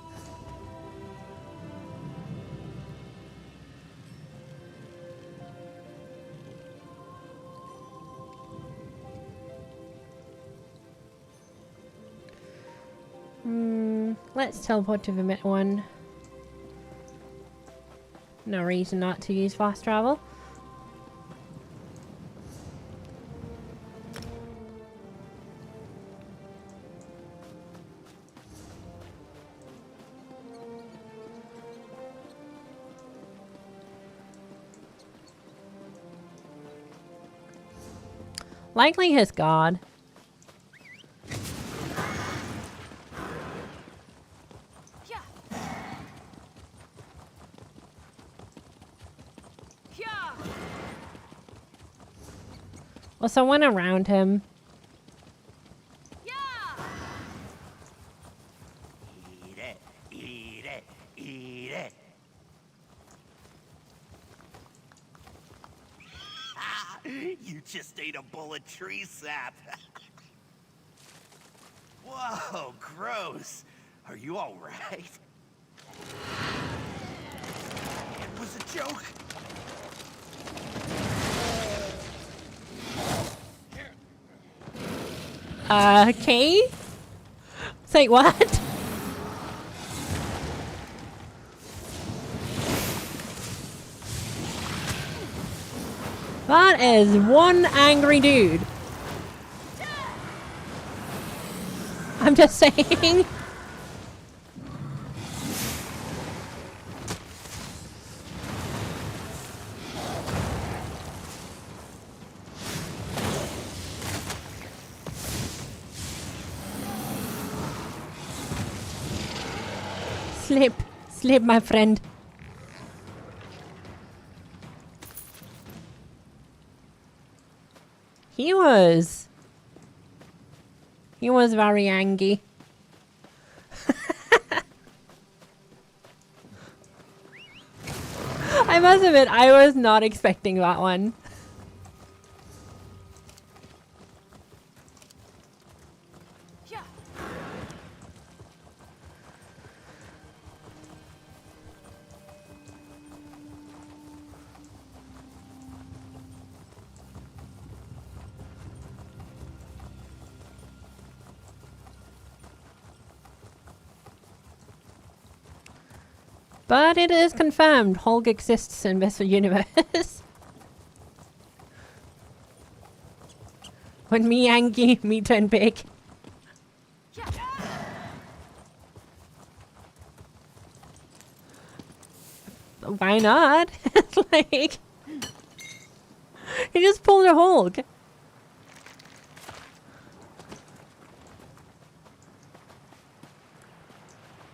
Let's teleport to the mid one. No reason not to use fast travel. Likely his god. Well, someone around him. Eat it, eat it, eat it. You just ate a bowl of tree sap. Whoa, gross. Are you all right? It was a joke. Okay. Say what? That is one angry dude. I'm just saying. Sleep, my friend. He was very angry. I must admit, I was not expecting that one. But it is confirmed Hulk exists in this universe. When me angry, me turn big. Why not? Like, he just pulled a Hulk.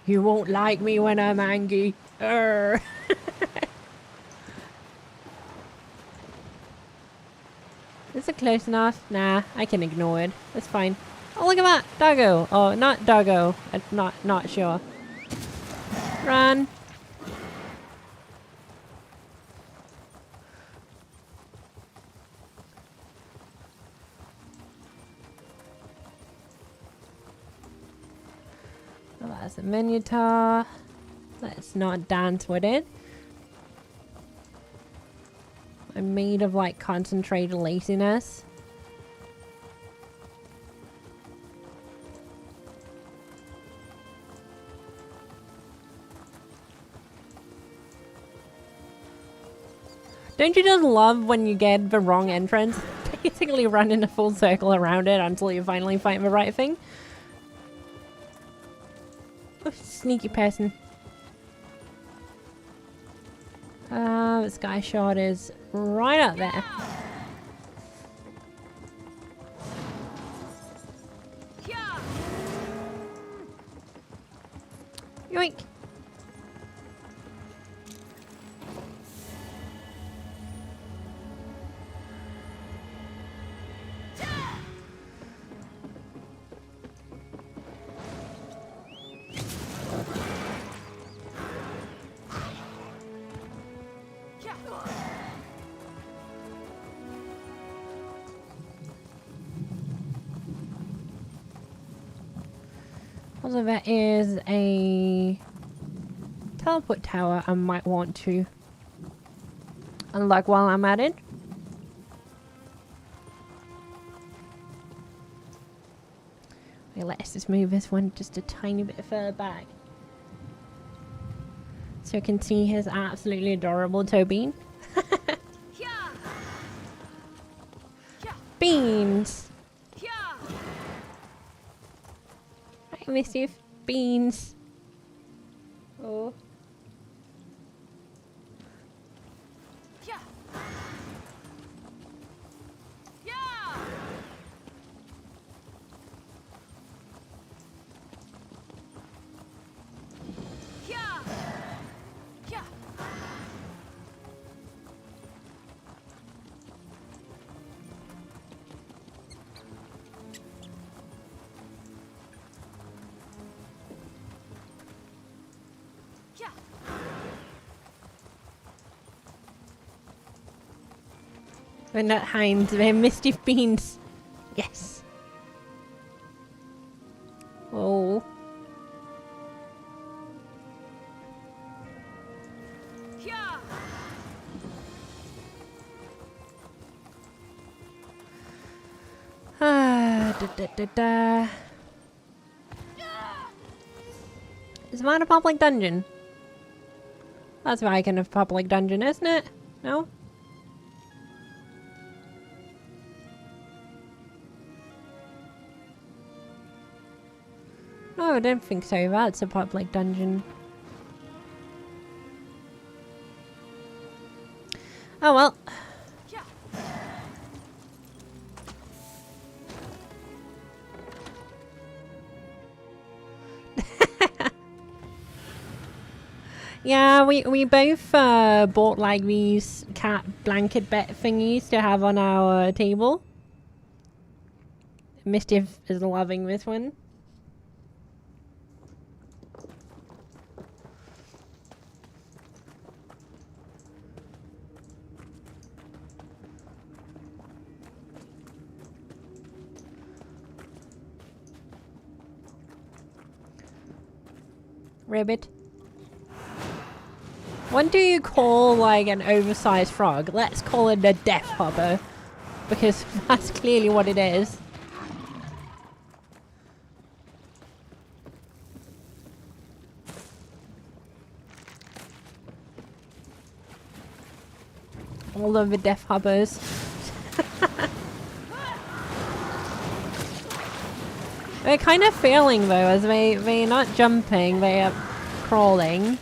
You won't like me when I'm angry. Arr. Is it close enough? Nah, I can ignore it. It's fine. Oh, look at that! Doggo! Oh, not doggo. I'm not sure. Run! Oh, that's a minotaur. Let's not dance with it. I'm made of like concentrated laziness. Don't you just love when you get the wrong entrance? Basically run in a full circle around it until you finally find the right thing. Oh, sneaky person. The sky shot is right up there. Yoink! Also, there is a teleport tower I might want to unlock while I'm at it. Okay, let's just move this one just a tiny bit further back. So you can see his absolutely adorable toe bean. Beans! Mischief beans. Oh. They're not hinds, they're mischief beans. Yes. Oh. Ah, da. Is mine a public dungeon? That's my kind of public dungeon, isn't it? No? No, I don't think so. That's a public dungeon. Oh well. Yeah, we both bought like these cat blanket bed thingies to have on our table. Mischief is loving this one. Ribbit. What do you call like an oversized frog? Let's call it a death hopper, because that's clearly what it is. all of the death hoppers. They're kind of failing though, as they're not jumping, they are crawling.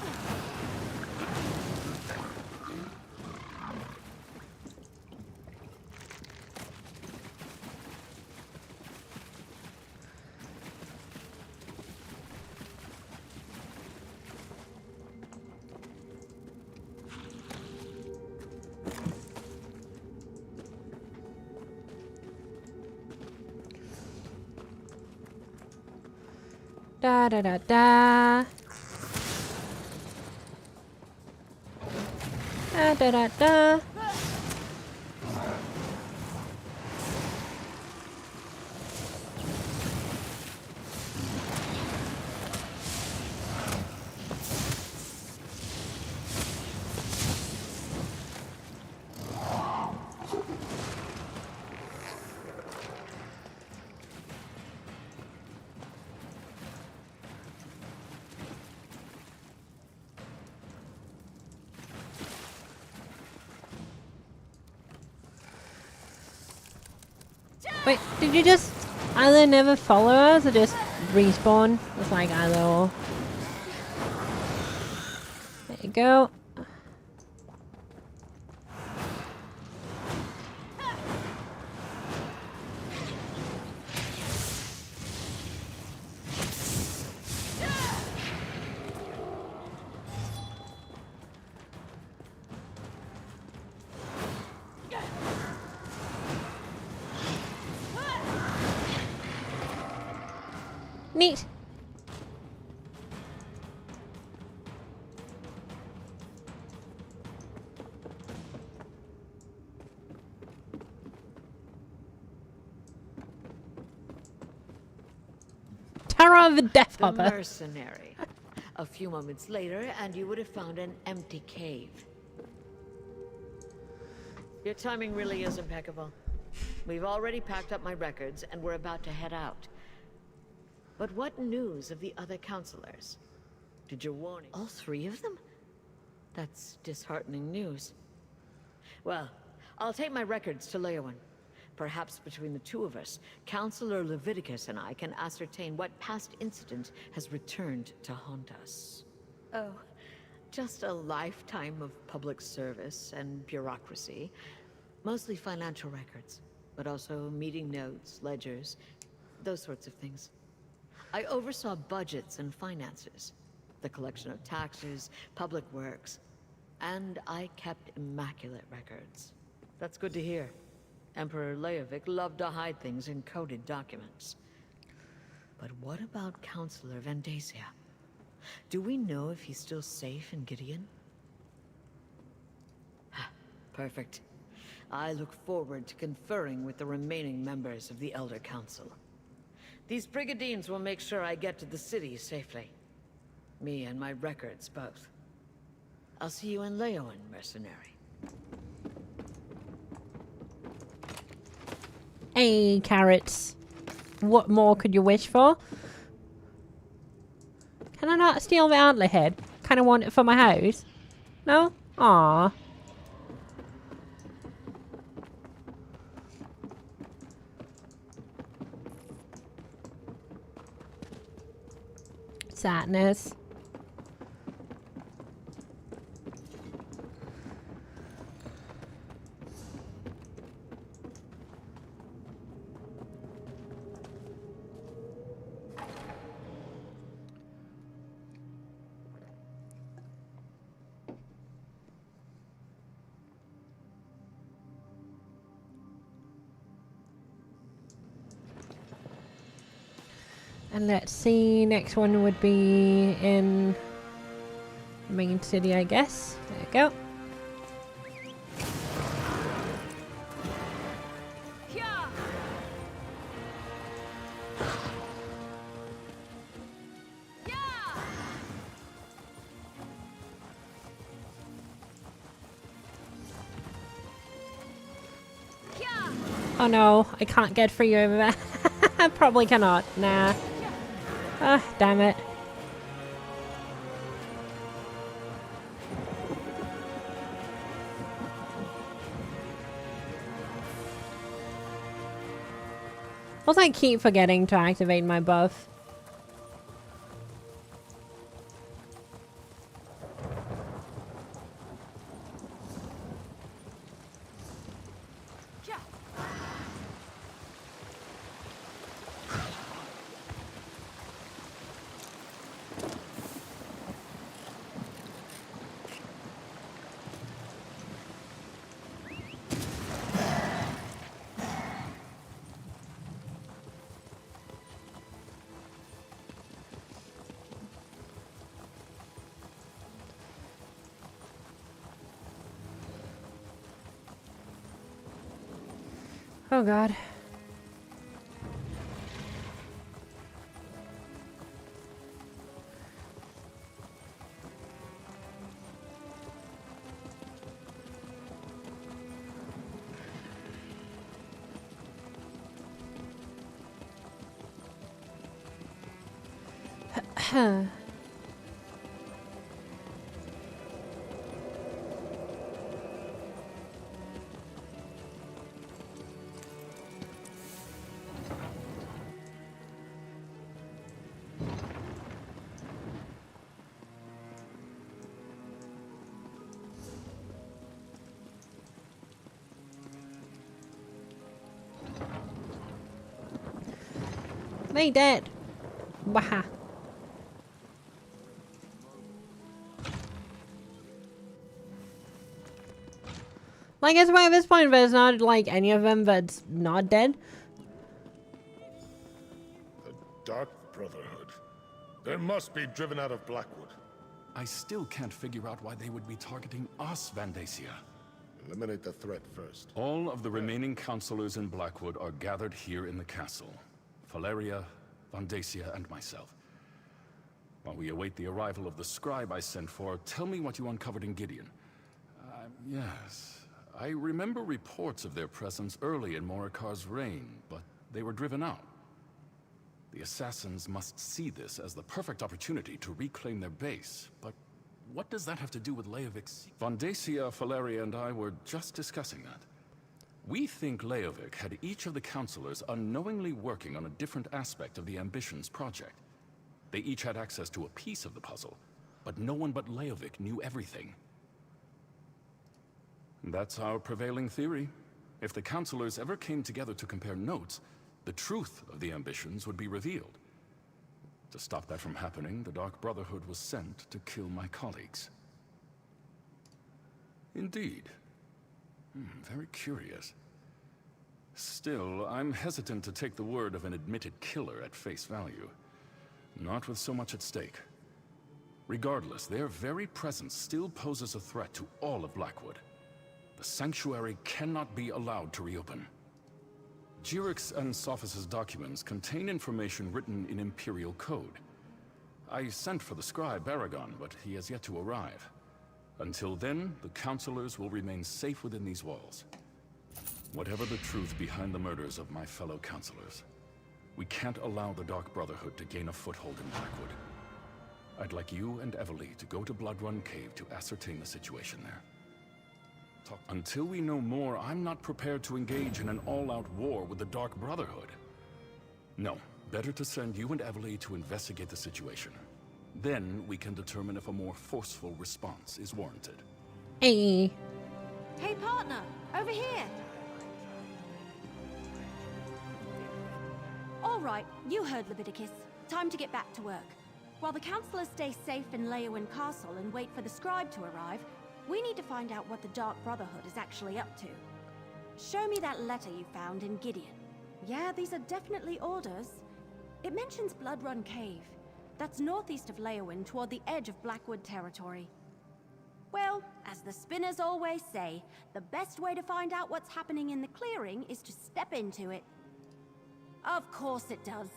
Da da da da. Da da da da. Wait, did you just either never follow us or just respawn? It's like either or. There you go. Neat. Terror of the Death Hopper. The mercenary. A few moments later, and you would have found an empty cave. Your timing really is impeccable. We've already packed up my records, and we're about to head out. But what news of the other counselors? Did your warning... All three of them? That's disheartening news. Well, I'll take my records to Leowen. Perhaps between the two of us, Counselor Leviticus and I can ascertain what past incident has returned to haunt us. Oh, just a lifetime of public service and bureaucracy. Mostly financial records, but also meeting notes, ledgers, those sorts of things. I oversaw budgets and finances, the collection of taxes, public works, and I kept immaculate records. That's good to hear. Emperor Leovic loved to hide things in coded documents. But what about Counselor Vandacia? Do we know if he's still safe in Gideon? Perfect. I look forward to conferring with the remaining members of the Elder Council. These brigadines will make sure I get to the city safely. Me and my records both. I'll see you in Leowen, mercenary. Hey, carrots. What more could you wish for? Can I not steal the antler head? Kinda want it for my house. No? Aww. Sadness. And let's see, next one would be in the main city, I guess. There you go. Oh no, I can't get free over there. I probably cannot. Nah. Ah, damn it. Also, I keep forgetting to activate my buff. Oh god. They dead. Waha. Like, it's why at this point there's not like any of them that's not dead. The Dark Brotherhood. They must be driven out of Blackwood. I still can't figure out why they would be targeting us, Vandacia. Eliminate the threat first. All of the remaining counselors in Blackwood are gathered here in the castle. Valeria, Vandacia, and myself. While we await the arrival of the scribe I sent for, tell me what you uncovered in Gideon. Yes. I remember reports of their presence early in Morikar's reign, but they were driven out. The assassins must see this as the perfect opportunity to reclaim their base, but what does that have to do with Leovic's? Vandacia, Valeria, and I were just discussing that. We think Leovic had each of the counselors unknowingly working on a different aspect of the Ambitions project. They each had access to a piece of the puzzle, but no one but Leovic knew everything. That's our prevailing theory. If the counselors ever came together to compare notes, the truth of the Ambitions would be revealed. To stop that from happening, the Dark Brotherhood was sent to kill my colleagues. Indeed. Very curious. Still, I'm hesitant to take the word of an admitted killer at face value. Not with so much at stake. Regardless, their very presence still poses a threat to all of Blackwood. The Sanctuary cannot be allowed to reopen. Jirik's and Sophis' documents contain information written in Imperial code. I sent for the scribe, Aragon, but he has yet to arrive. Until then, the counselors will remain safe within these walls. Whatever the truth behind the murders of my fellow counselors, we can't allow the Dark Brotherhood to gain a foothold in Blackwood. I'd like you and Evely to go to Bloodrun Cave to ascertain the situation there. Until we know more, I'm not prepared to engage in an all-out war with the Dark Brotherhood. No, better to send you and Evely to investigate the situation. Then we can determine if a more forceful response is warranted. Hey. Hey, partner, over here. All right, you heard Leviticus. Time to get back to work. While the counselors stay safe in Leowyn Castle and wait for the scribe to arrive, we need to find out what the Dark Brotherhood is actually up to. Show me that letter you found in Gideon. Yeah, these are definitely orders. It mentions Bloodrun Cave. That's northeast of Leowyn, toward the edge of Blackwood territory. Well, as the spinners always say, the best way to find out what's happening in the clearing is to step into it. Of course it does.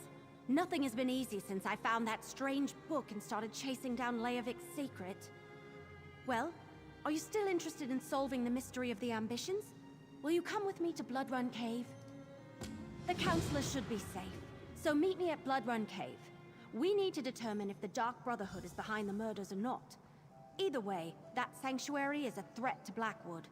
Nothing has been easy since I found that strange book and started chasing down Leovic's secret. Well, are you still interested in solving the mystery of the Ambitions? Will you come with me to Bloodrun Cave? The counselors should be safe, so meet me at Bloodrun Cave. We need to determine if the Dark Brotherhood is behind the murders or not. Either way, that sanctuary is a threat to Blackwood.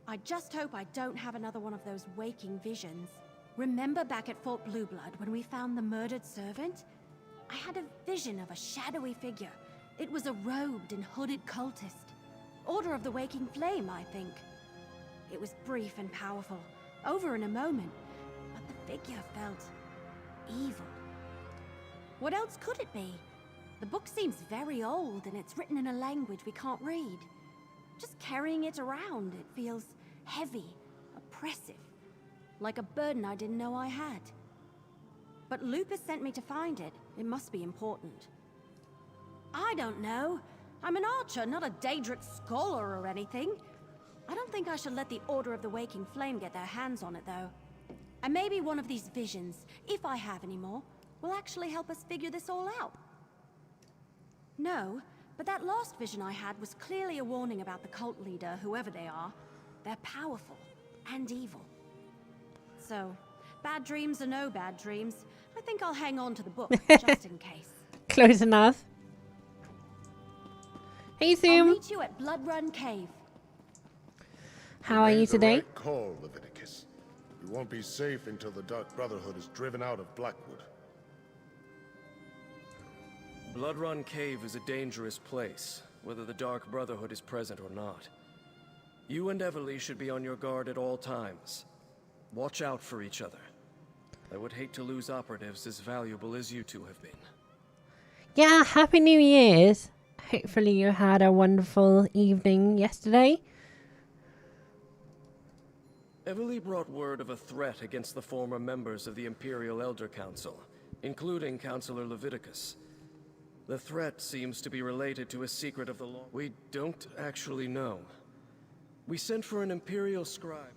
I just hope I don't have another one of those waking visions. Remember back at Fort Blueblood when we found the murdered servant? I had a vision of a shadowy figure. It was a robed and hooded cultist. Order of the Waking Flame, I think. It was brief and powerful, over in a moment, but the figure felt evil. What else could it be? The book seems very old and it's written in a language we can't read. Just carrying it around, it feels heavy, oppressive, like a burden I didn't know I had. But Lupus sent me to find it. It must be important. I don't know. I'm an archer, not a Daedric scholar or anything. I don't think I should let the Order of the Waking Flame get their hands on it, though. And maybe one of these visions, if I have any more, will actually help us figure this all out. No, but that last vision I had was clearly a warning about the cult leader, whoever they are. They're powerful and evil. So, bad dreams or no bad dreams, I think I'll hang on to the book, just in case. Close enough. Hey, Zoom. I'll meet you at Blood Run Cave. How are you today? Right call, Leviticus. You won't be safe until the Dark Brotherhood is driven out of Blackwood. Blood Run Cave is a dangerous place, whether the Dark Brotherhood is present or not. You and Everly should be on your guard at all times. Watch out for each other. I would hate to lose operatives as valuable as you two have been. Yeah, Happy New Year's. Hopefully you had a wonderful evening yesterday. Everly brought word of a threat against the former members of the Imperial Elder Council, including Councilor Leviticus. The threat seems to be related to a secret of the law. We don't actually know. We sent for an Imperial scribe.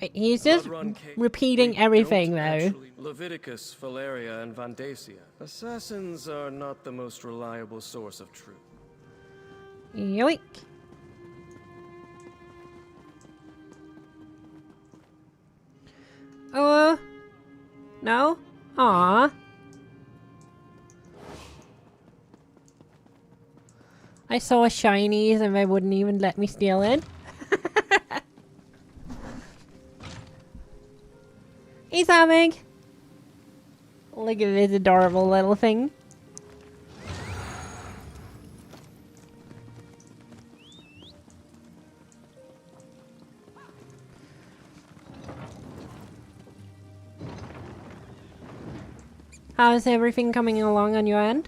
Wait, he's just repeating everything, though. Leviticus, Valeria, and Vandacia. Assassins are not the most reliable source of truth. Yoink. Oh, no? Aww. I saw shinies and they wouldn't even let me steal it. Hey, Samig. Look at this adorable little thing. How's everything coming along on your end?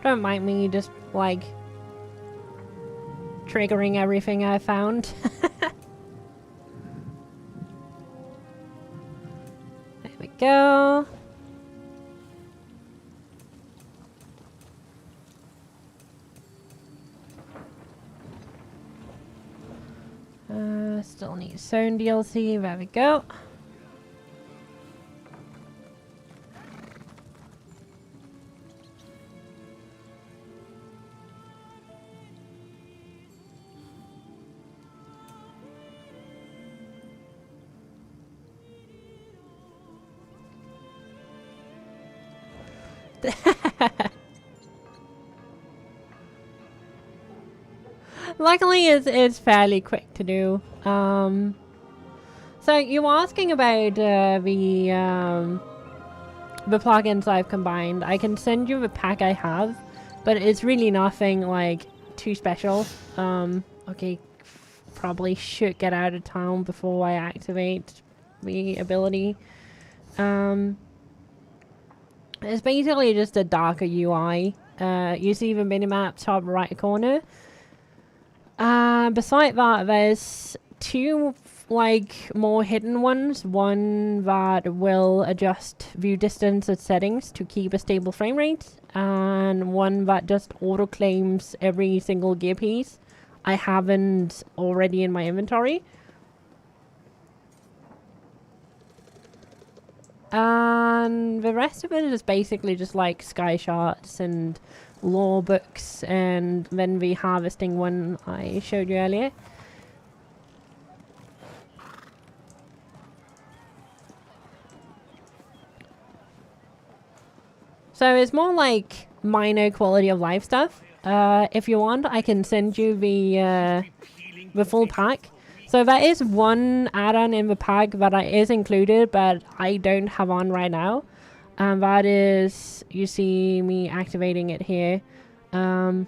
Don't mind me just, like, triggering everything I found. There we go. Still need Zone DLC. There we go. Luckily, it's fairly quick to do. So you were asking about the plugins I've combined. I can send you the pack I have, but it's really nothing like too special. Okay, probably should get out of town before I activate the ability. It's basically just a darker UI. You see the minimap top right corner. Beside that, there's two like more hidden ones. One that will adjust view distance and settings to keep a stable frame rate, and one that just auto claims every single gear piece I haven't already in my inventory. And the rest of it is basically just like sky shots and lore books, and then the harvesting one I showed you earlier. So it's more like minor quality of life stuff. If you want, I can send you the full pack. So there is one add-on in the pack that is included, but I don't have on right now. And that is, you see me activating it here. Oh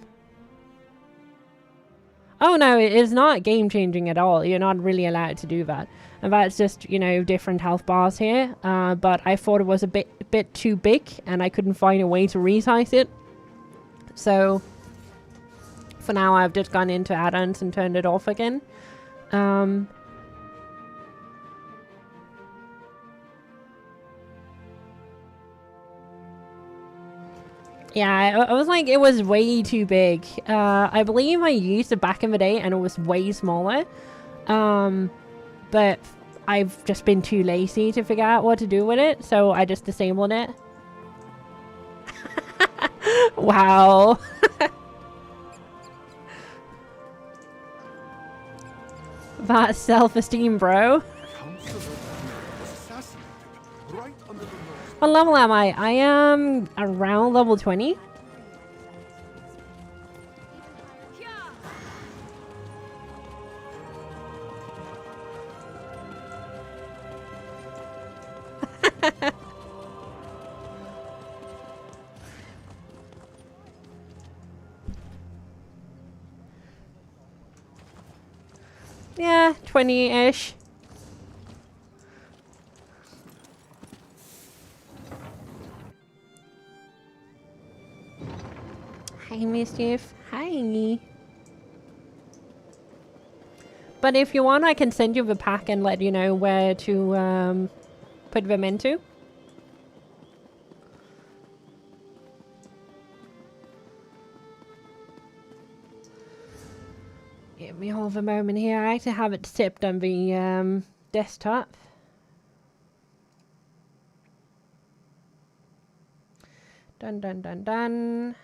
no, it is not game-changing at all. You're not really allowed to do that. And that's just, you know, different health bars here. But I thought it was a bit too big, and I couldn't find a way to resize it. So for now, I've just gone into add-ons and turned it off again. Yeah, I was like, it was way too big. I believe I used it back in the day and it was way smaller. But I've just been too lazy to figure out what to do with it, so I just disabled it. Wow. That's self-esteem, bro. What level am I? I am around level 20. Yeah, 20-ish. Hi, Mischief. Hi. But if you want, I can send you the pack and let you know where to put them into. Give me half a moment here. I actually have it sipped on the desktop. Dun dun dun dun.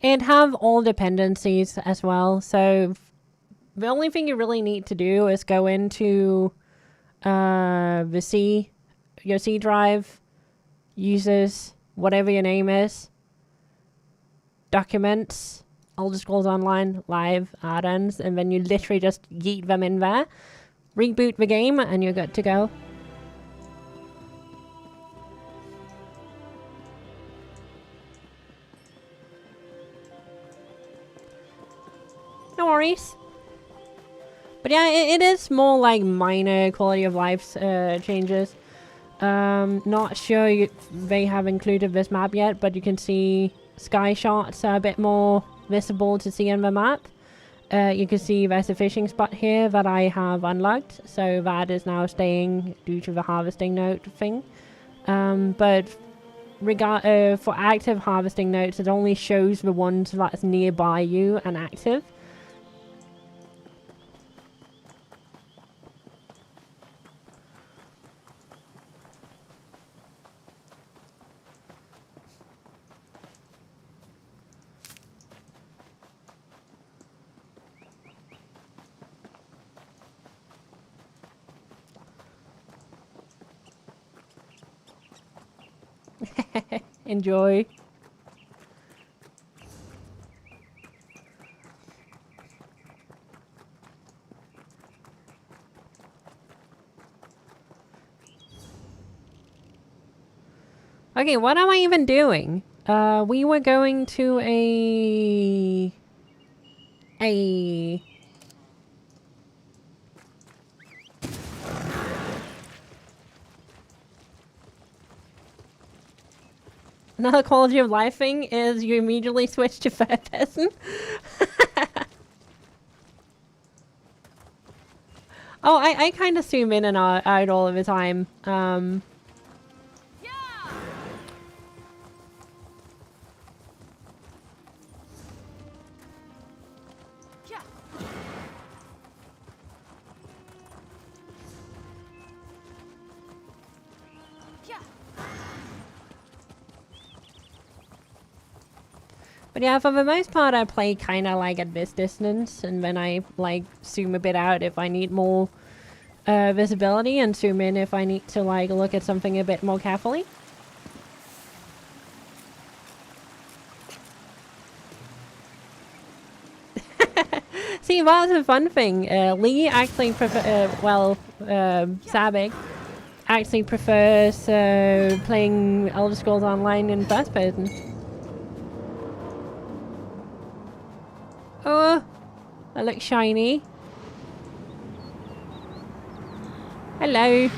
And have all dependencies as well. So the only thing you really need to do is go into the C, your C drive, users, whatever your name is, documents, Elder Scrolls Online, live, add-ons, and then you literally just yeet them in there, reboot the game, and you're good to go. No worries. But yeah, it is more like minor quality of life changes. Not sure they have included this map yet, but you can see sky shots are a bit more visible to see on the map. You can see there's a fishing spot here that I have unlocked, so that is now staying due to the harvesting note thing. But for active harvesting notes, it only shows the ones that's nearby you and active. Enjoy. Okay, what am I even doing? We were going to another quality of life thing is you immediately switch to third person. Oh, I kind of zoom in and out all of the time. But yeah, for the most part, I play kind of like at this distance, and then I like zoom a bit out if I need more visibility, and zoom in if I need to like look at something a bit more carefully. See, that's a fun thing. Lee actually Sabik actually prefers playing Elder Scrolls Online in first person. Oh, that looks shiny. Hello.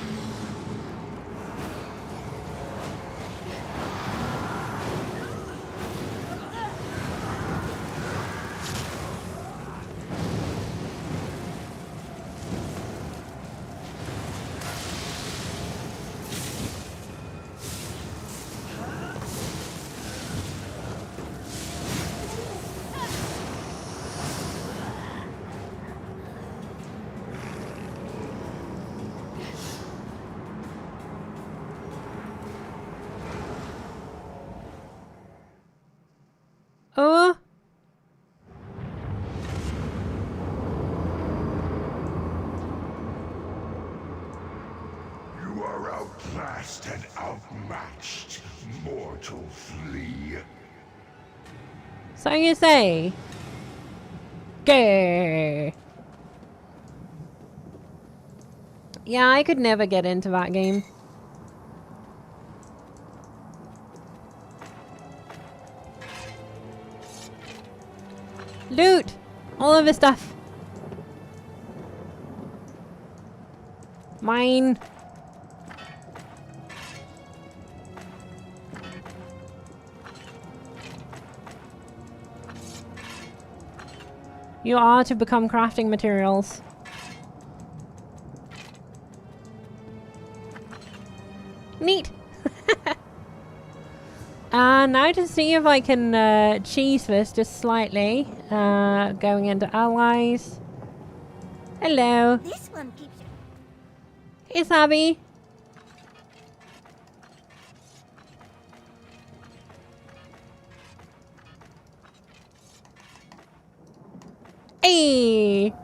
Oh. You are outclassed and outmatched, mortal flea. So you say? Gay. Yeah, I could never get into that game. Loot! All of this stuff. Mine. You are to become crafting materials. Neat! Now to see if I can cheese this just slightly. Going into allies. Hello. This one keeps. Hey, Abby. Hey.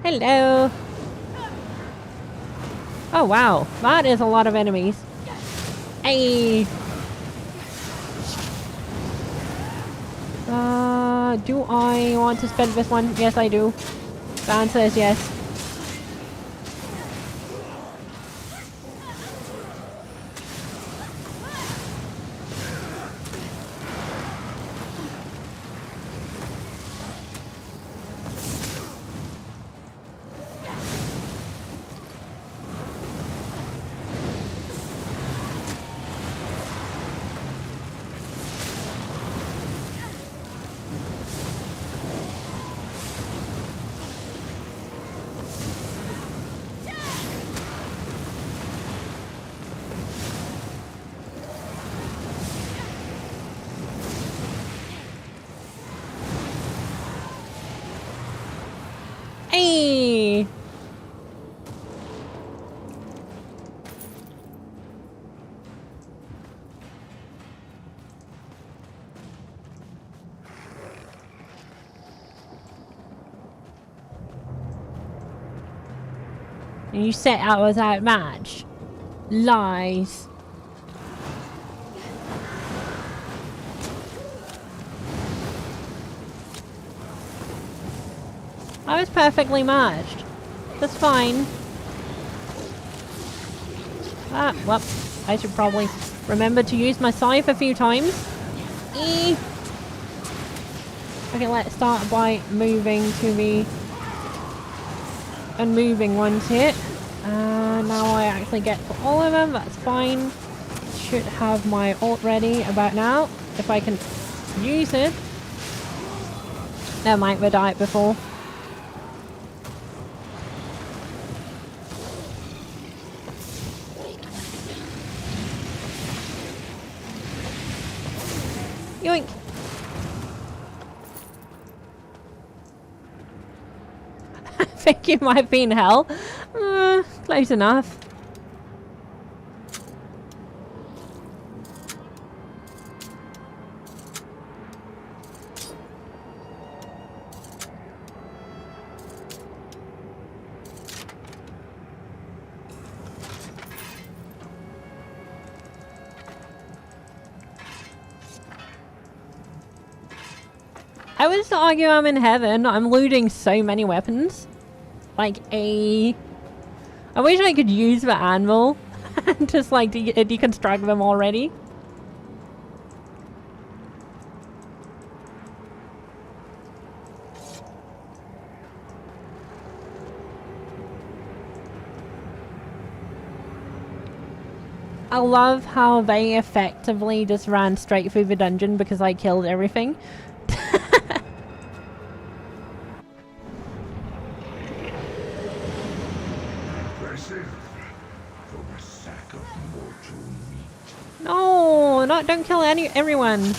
Hello. Oh wow, that is a lot of enemies. Hey. Do I want to spend this one? Yes, I do. The answer is yes. Hey! And you said I was outmatched. Lies. I was perfectly matched. That's fine. Ah, well, I should probably remember to use my scythe a few times. Eee. Okay, let's start by moving to the unmoving ones here. Now I actually get to all of them, that's fine. Should have my ult ready about now, if I can use it. There might have died before. Yoink! I think it might be in hell. Close enough. I would just argue I'm in heaven. I'm looting so many weapons. Like I wish I could use the anvil and just like deconstruct them already. I love how they effectively just ran straight through the dungeon because I killed everything. No, don't kill everyone.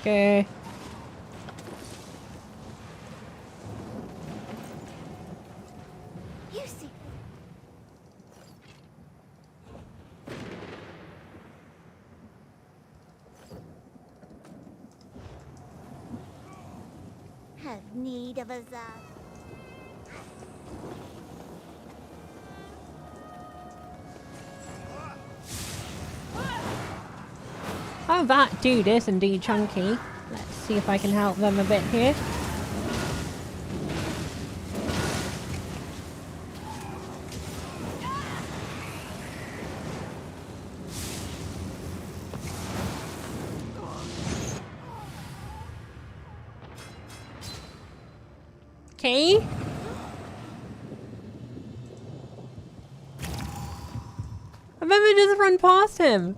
Okay. You see. Have need of a zap. Oh, that dude is indeed chunky. Let's see if I can help them a bit here. Okay. I remember just run past him.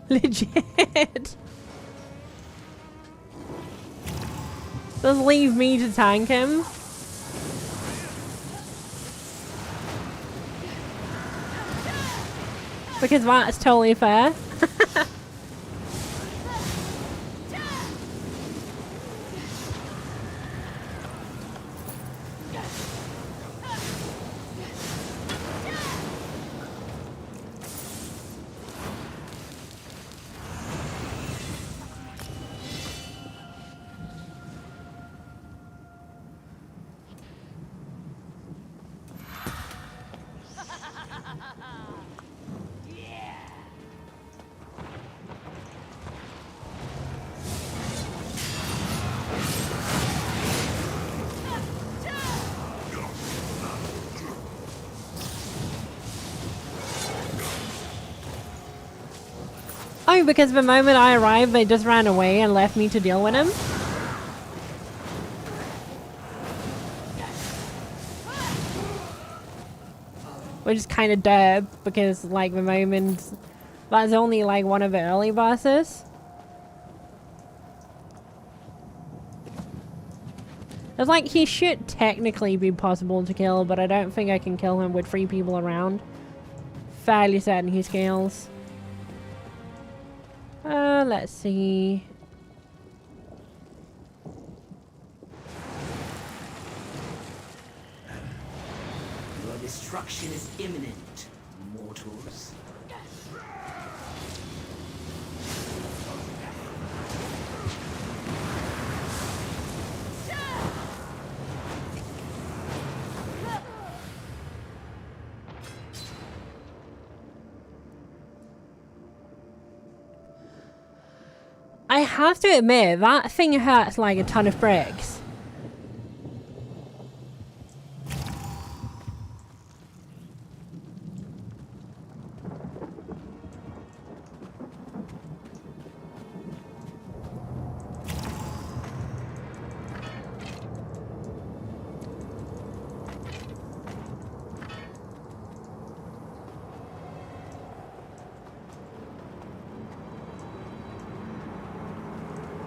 Legit. Just leave me to tank him. Because that's totally fair. Oh, because the moment I arrived, they just ran away and left me to deal with him. Which is kind of derp, because like the moment that's only like one of the early bosses. It's like he should technically be possible to kill, but I don't think I can kill him with 3 people around. Fairly certain he scales. Let's see. Your destruction is imminent, mortals. have to admit, that thing hurts like a ton of bricks.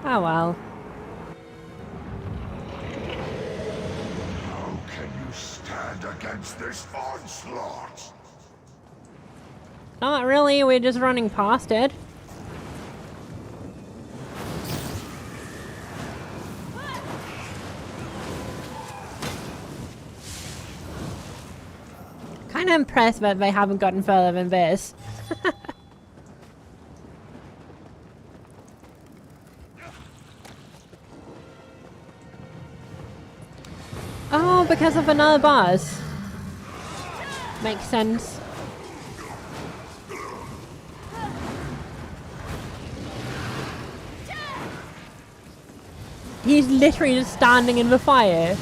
Oh well. How can you stand against this onslaught? Not really, we're just running past it. Kinda impressed that they haven't gotten further than this. Oh, because of another boss. Makes sense. He's literally just standing in the fire.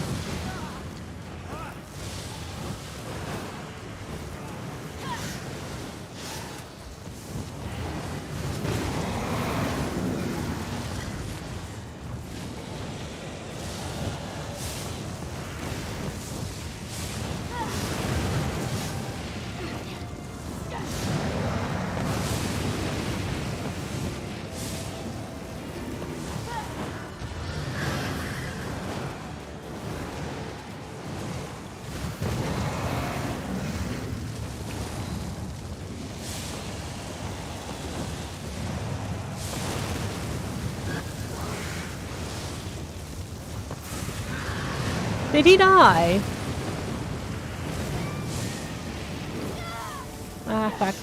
Did he die? Ah, fuck.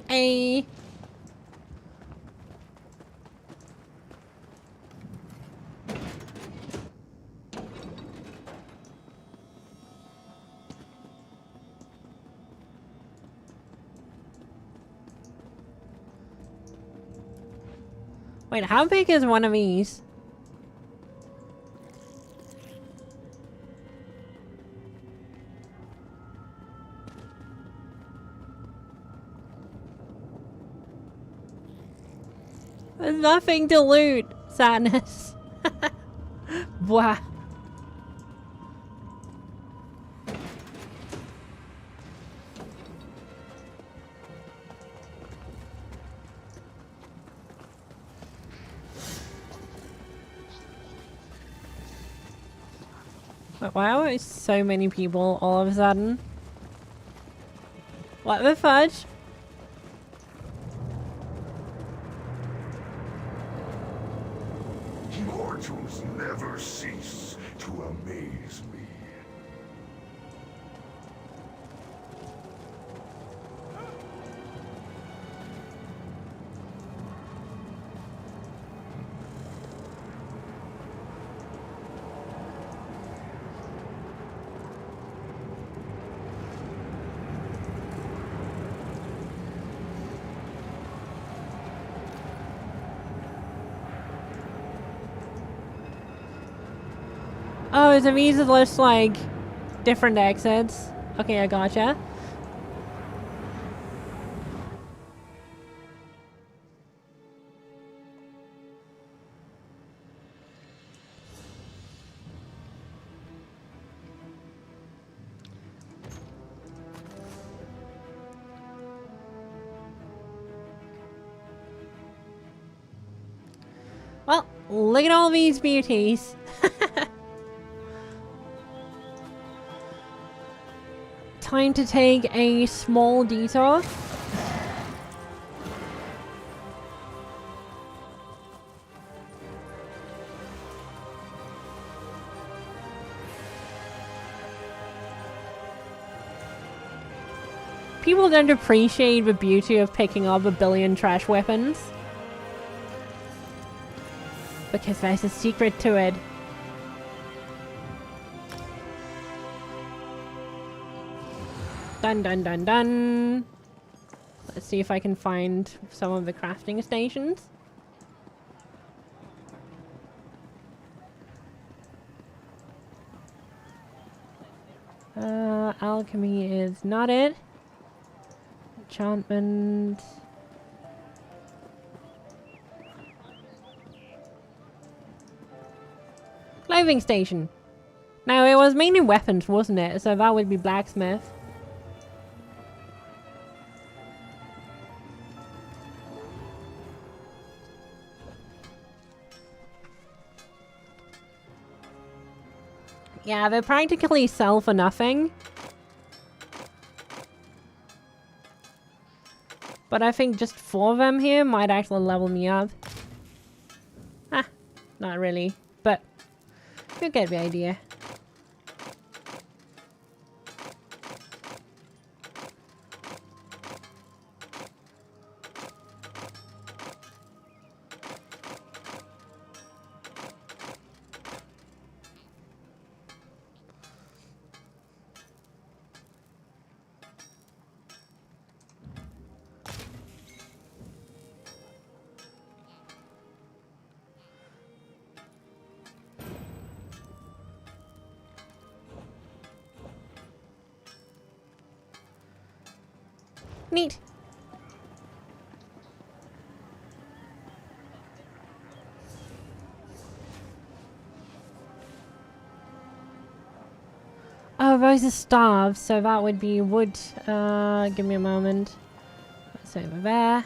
Hey. Wait, how big is one of these? There's nothing to loot. Sadness. Wow. Why are there so many people all of a sudden? What the fudge? Mortals never cease to amaze me. Oh, so these are just like different exits. Okay, I gotcha. Well, look at all these beauties. Time to take a small detour. People don't appreciate the beauty of picking up a billion trash weapons. Because there's a secret to it. Dun dun dun dun. Let's see if I can find some of the crafting stations. Alchemy is not it. Enchantment. Clothing station. No, it was mainly weapons, wasn't it? So that would be blacksmith. Yeah, they practically sell for nothing. But I think just 4 of them here might actually level me up. Ah, not really, but you get the idea. Neat. Oh, those are staves, so that would be wood. Give me a moment. That's over there.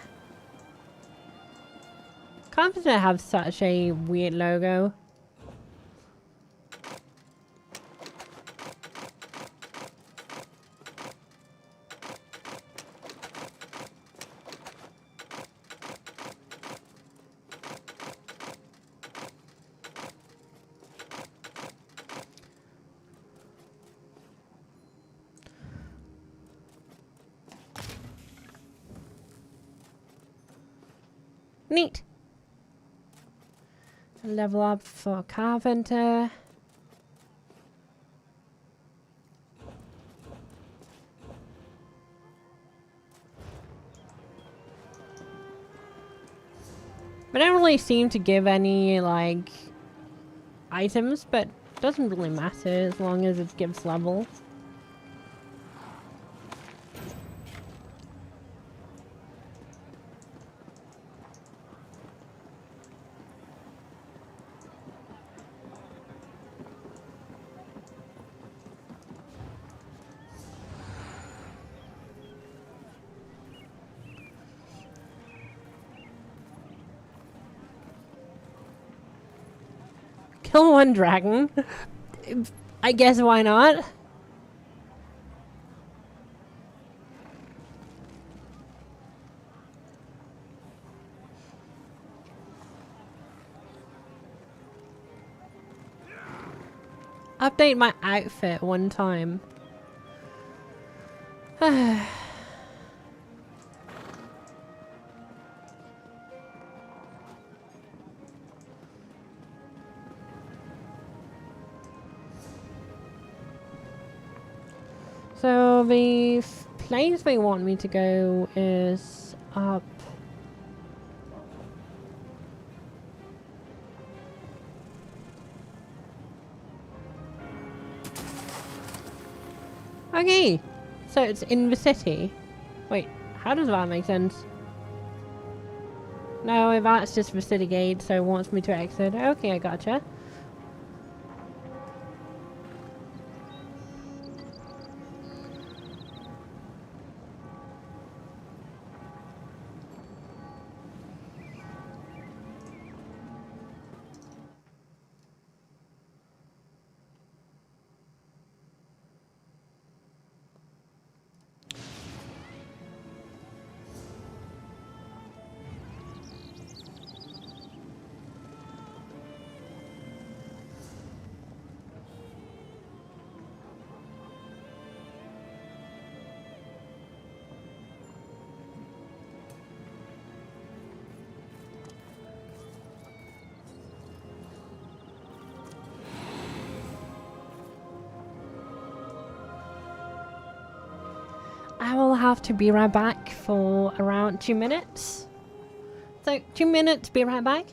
Can't believe they have such a weird logo. Neat. Level up for carpenter. They don't really seem to give any, like, items, but it doesn't really matter as long as it gives level. Kill one dragon. I guess why not? Update my outfit one time. So the place they want me to go is up. Okay, so it's in the city. Wait, how does that make sense? No, that's just the city gate, so it wants me to exit. Okay, I gotcha. have to be right back for around 2 minutes. So 2 minutes, be right back.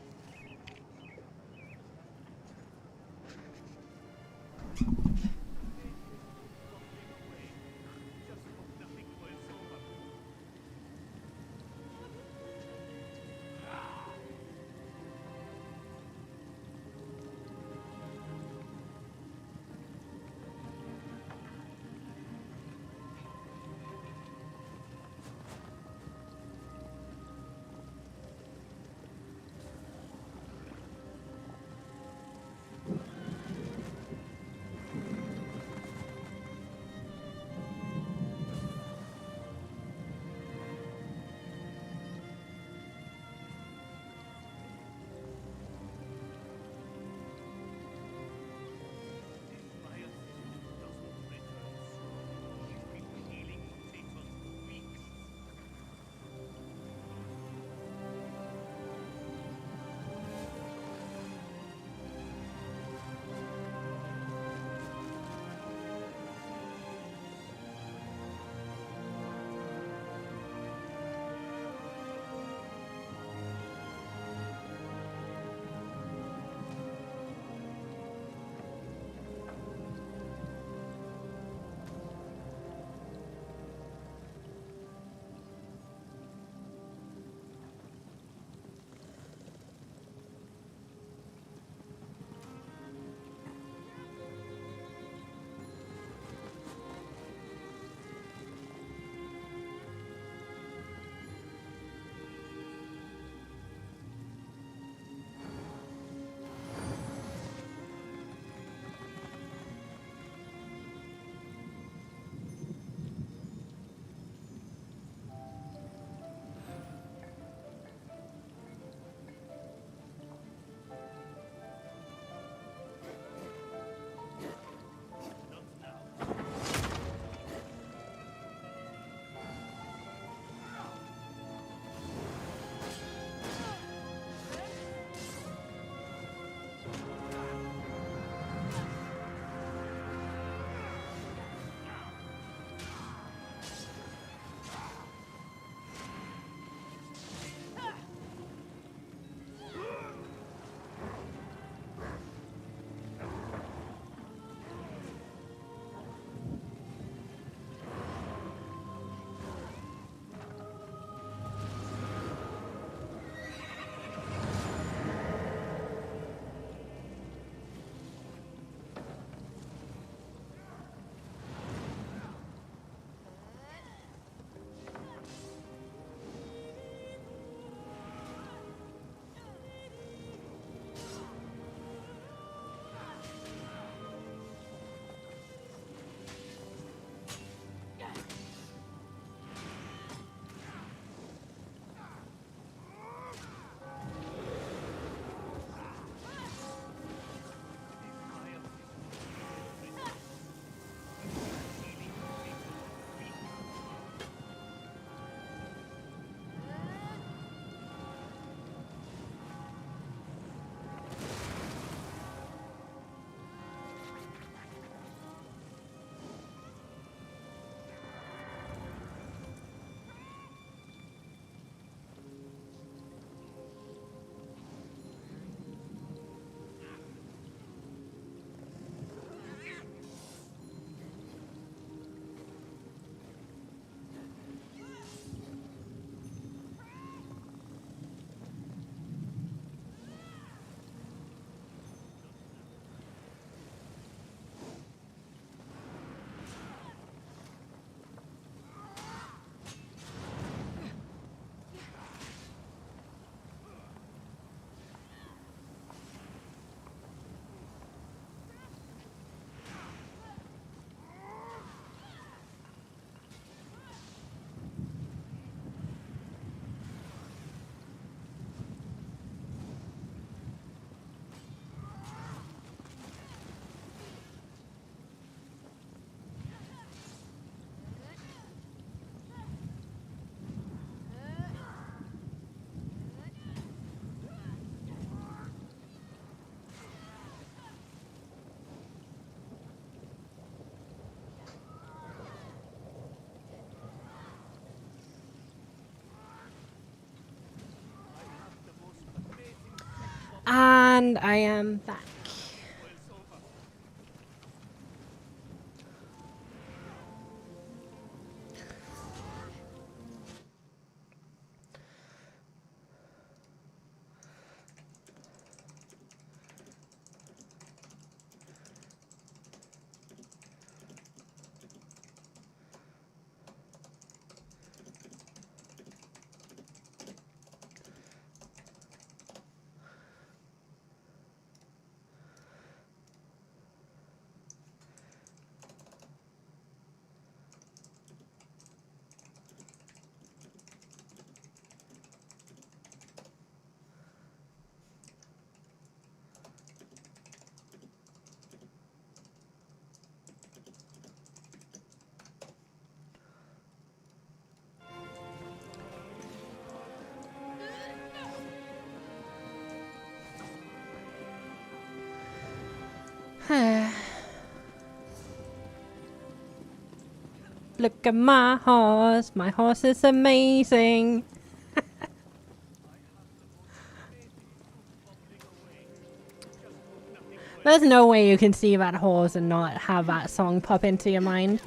And I am back. Look at my horse. My horse is amazing. There's no way you can see that horse and not have that song pop into your mind.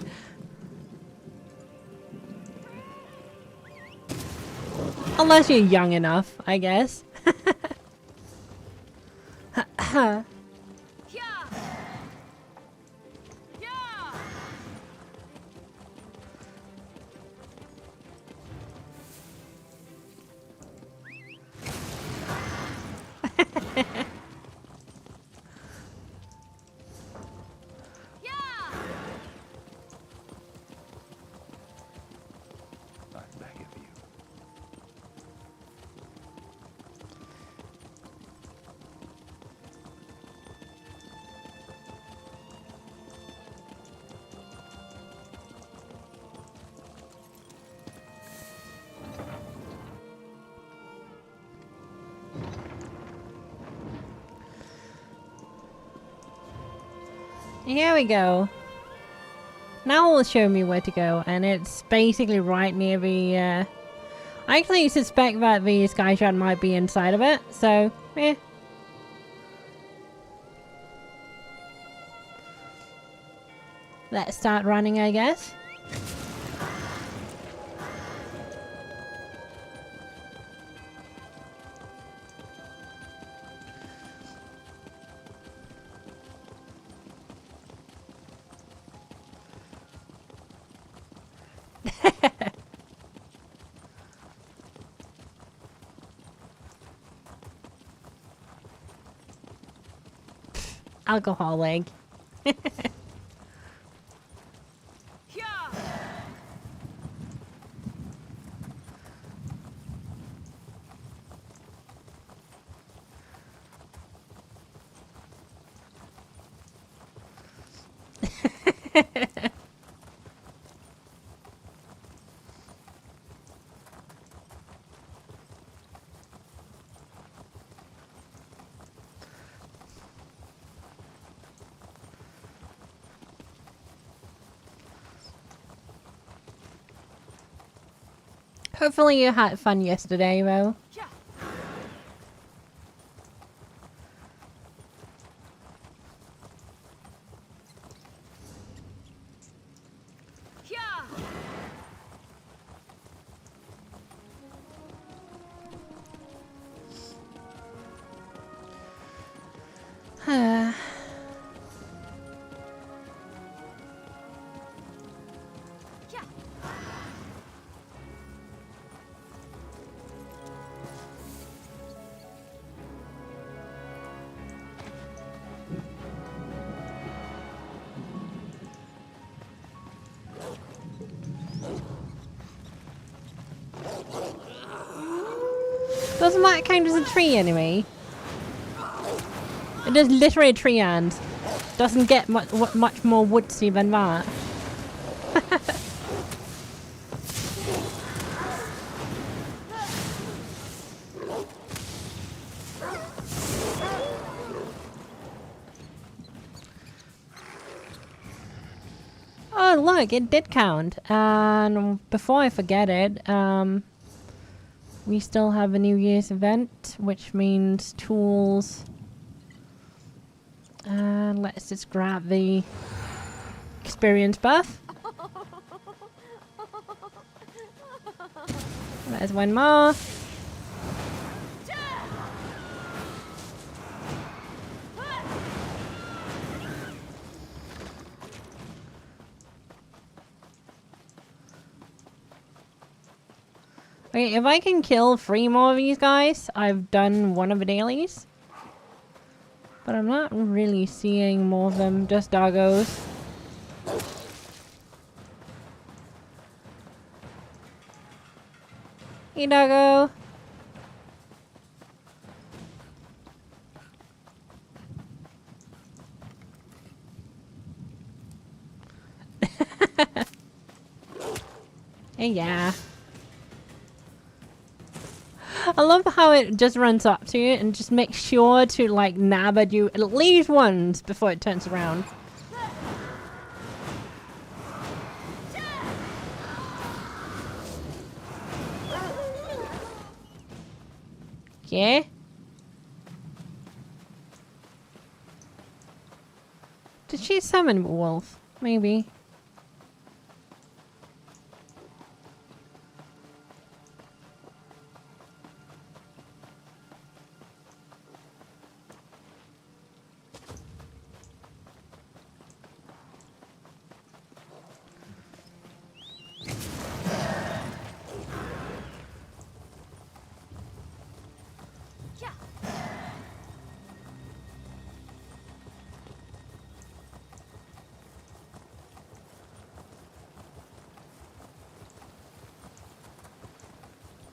Unless you're young enough, I guess. Here we go. Now it'll show me where to go, and it's basically right near the, I actually suspect that the sky shard might be inside of it, so, eh. Let's start running, I guess. Alcoholic. Hopefully you had fun yesterday, though. Doesn't that count as a tree anyway? It is literally a tree and doesn't get much more woodsy than that. Oh look, it did count. And before I forget it, We still have a New Year's event, which means tools. And let's just grab the experience buff. There's one more. Okay, if I can kill 3 more of these guys, I've done one of the dailies. But I'm not really seeing more of them, just doggos. Hey, doggo. Hey, yeah. I love how it just runs up to you and just makes sure to like nab at you at least once before it turns around. Yeah. Did she summon a wolf? Maybe.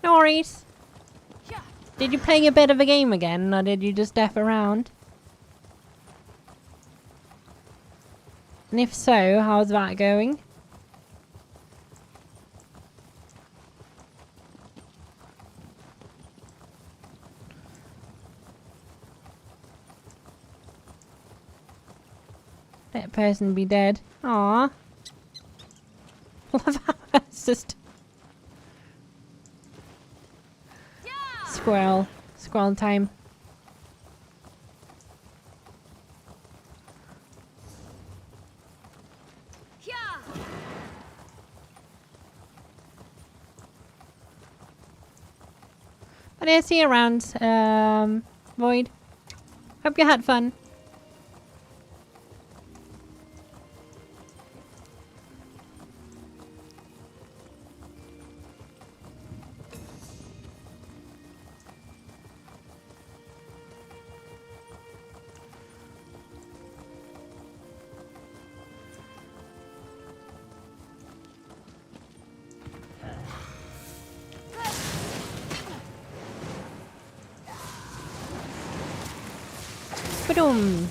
No worries. Did you play a bit of a game again, or did you just step around? And if so, how's that going? That person be dead. Aww. Love how it's just... Squirrel. Squirrel time. But I see you around, Void. Hope you had fun. Ba-dum.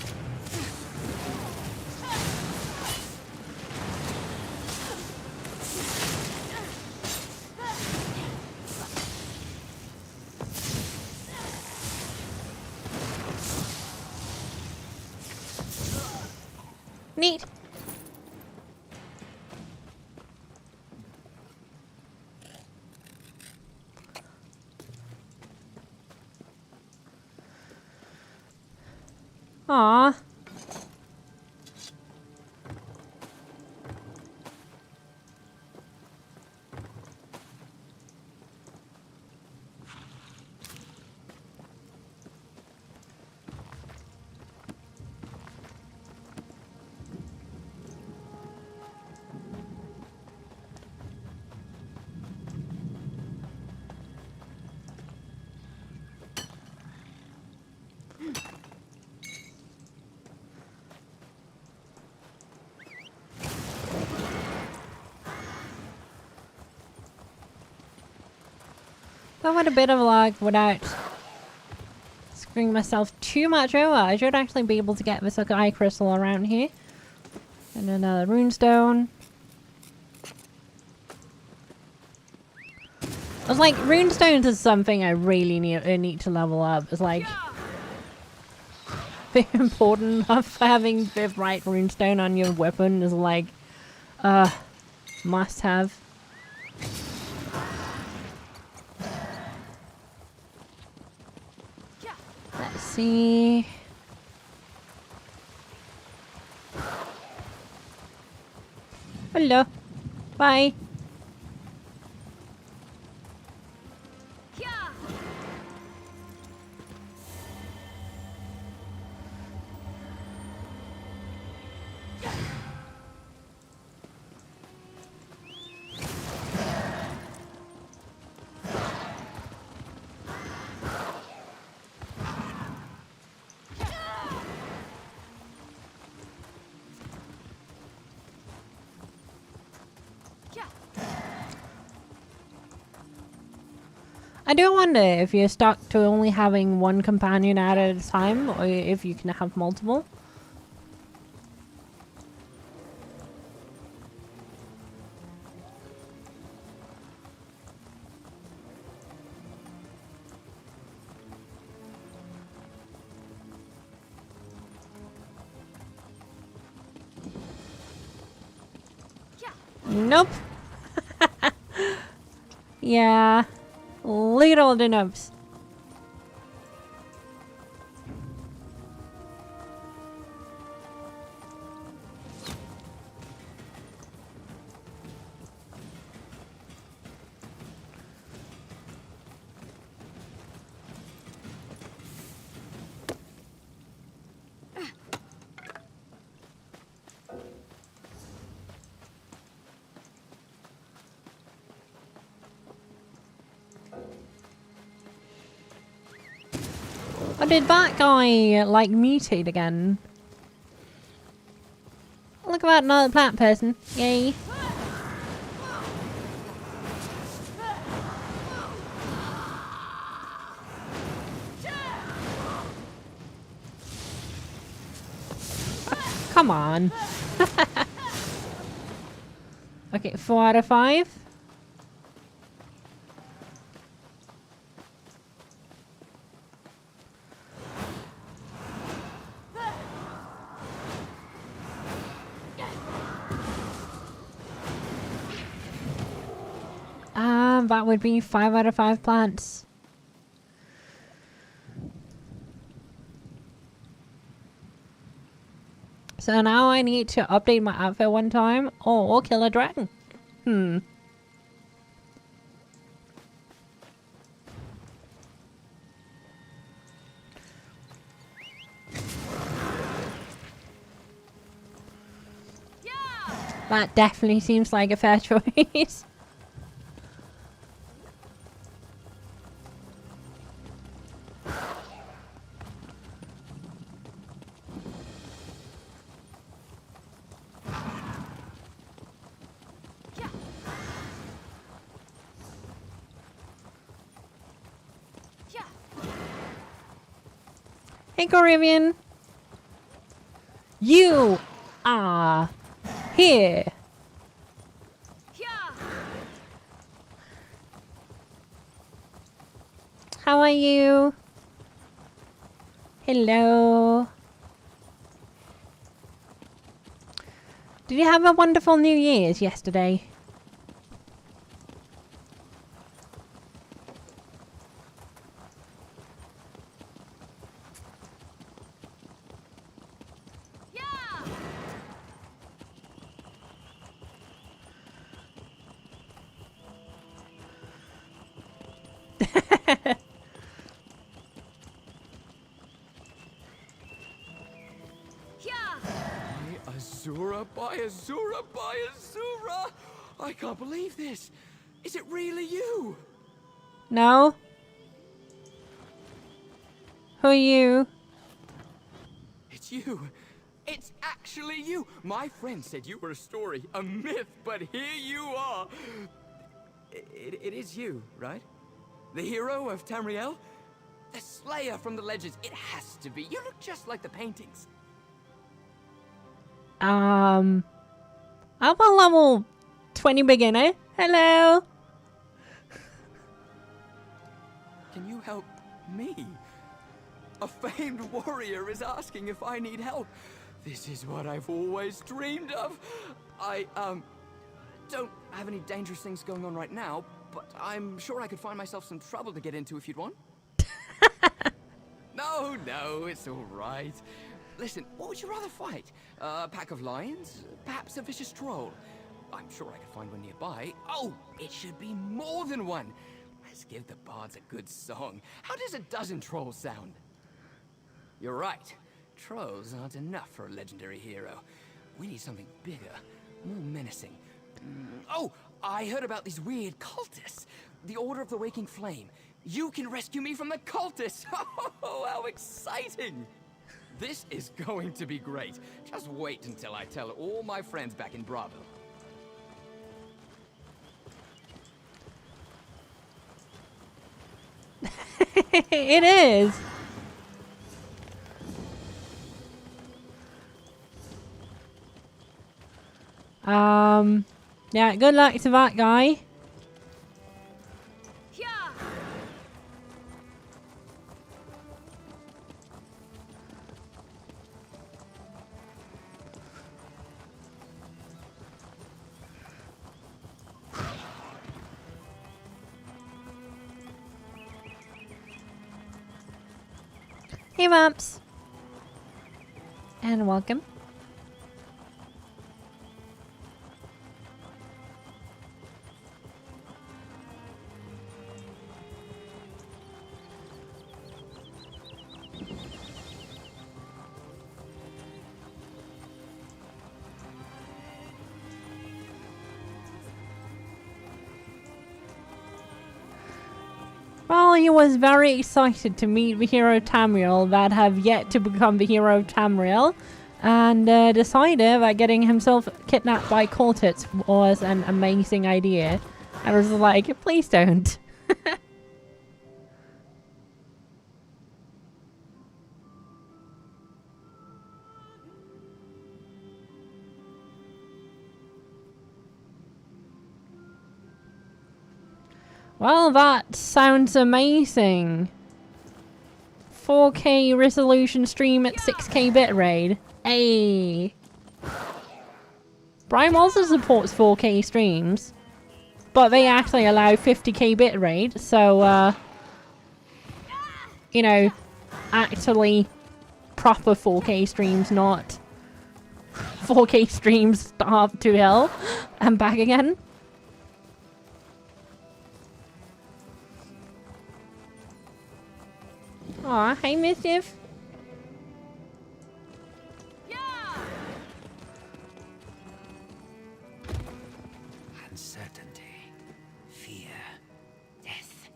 Neat. Aww. I went a bit of lag without screwing myself too much over. I should actually be able to get this eye crystal around here. And another runestone. I was like, runestones is something I really need to level up. It's like very important of having the right runestone on your weapon is like must have. see. Hello. Bye. I do wonder if you're stuck to only having one companion at a time, or if you can have multiple. Nope. Yeah. Look at all the nubs. Oh, did that guy, like, mutate again? Look at that, another plant person. Yay. Come on. Okay, 4 out of 5. That would be 5 out of 5 plants. So now I need to update my outfit one time or kill a dragon. That definitely seems like a fair choice. Hey, Caribbean. You are here. How are you? Hello. Did you have a wonderful New Year's yesterday? Azura by Azura by Azura! I can't believe this. Is it really you? No? Who are you? It's you. It's actually you. My friend said you were a story, a myth, but here you are. It is you, right? The hero of Tamriel? The Slayer from the legends. It has to be. You look just like the paintings. I'm a level 20 beginner. Hello. Can you help me? A famed warrior is asking if I need help. This is what I've always dreamed of. I, don't have any dangerous things going on right now, but I'm sure I could find myself some trouble to get into if you'd want. No, Oh, no, it's all right. Listen, what would you rather fight? A pack of lions? Perhaps a vicious troll? I'm sure I could find one nearby. Oh, it should be more than one. Let's give the bards a good song. How does a dozen trolls sound? You're right. Trolls aren't enough for a legendary hero. We need something bigger, more menacing. Oh, I heard about these weird cultists. The Order of the Waking Flame. You can rescue me from the cultists! Oh, how exciting! This is going to be great. Just wait until I tell all my friends back in Bravo. It is. Yeah, good luck to that guy. Hey, Vamps. And welcome. Well, he was very excited to meet the hero Tamriel that have yet to become the hero Tamriel, and decided that getting himself kidnapped by cultists was an amazing idea. I was like, please don't. Well, that sounds amazing. 4K resolution stream at 6K bitrate. Hey. Prime also supports 4K streams, but they actually allow 50K bitrate, so you know, actually proper 4K streams, not 4K streams up to hell and back again. Aw, hey Mischief. Uncertainty, fear, death.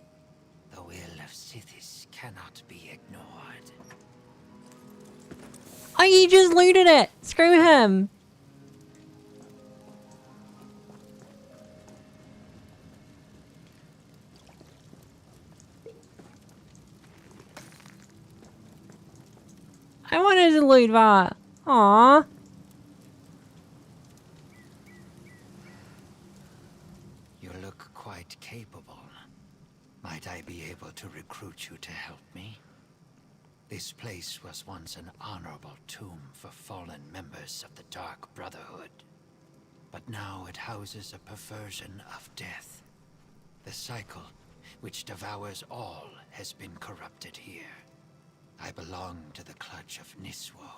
The will of Sithis cannot be ignored. Oh, you just looted it! Screw him! I wanted to loot that. Aww. You look quite capable. Might I be able to recruit you to help me? This place was once an honorable tomb for fallen members of the Dark Brotherhood. But now it houses a perversion of death. The cycle, which devours all, has been corrupted here. I belong to the clutch of Niswo.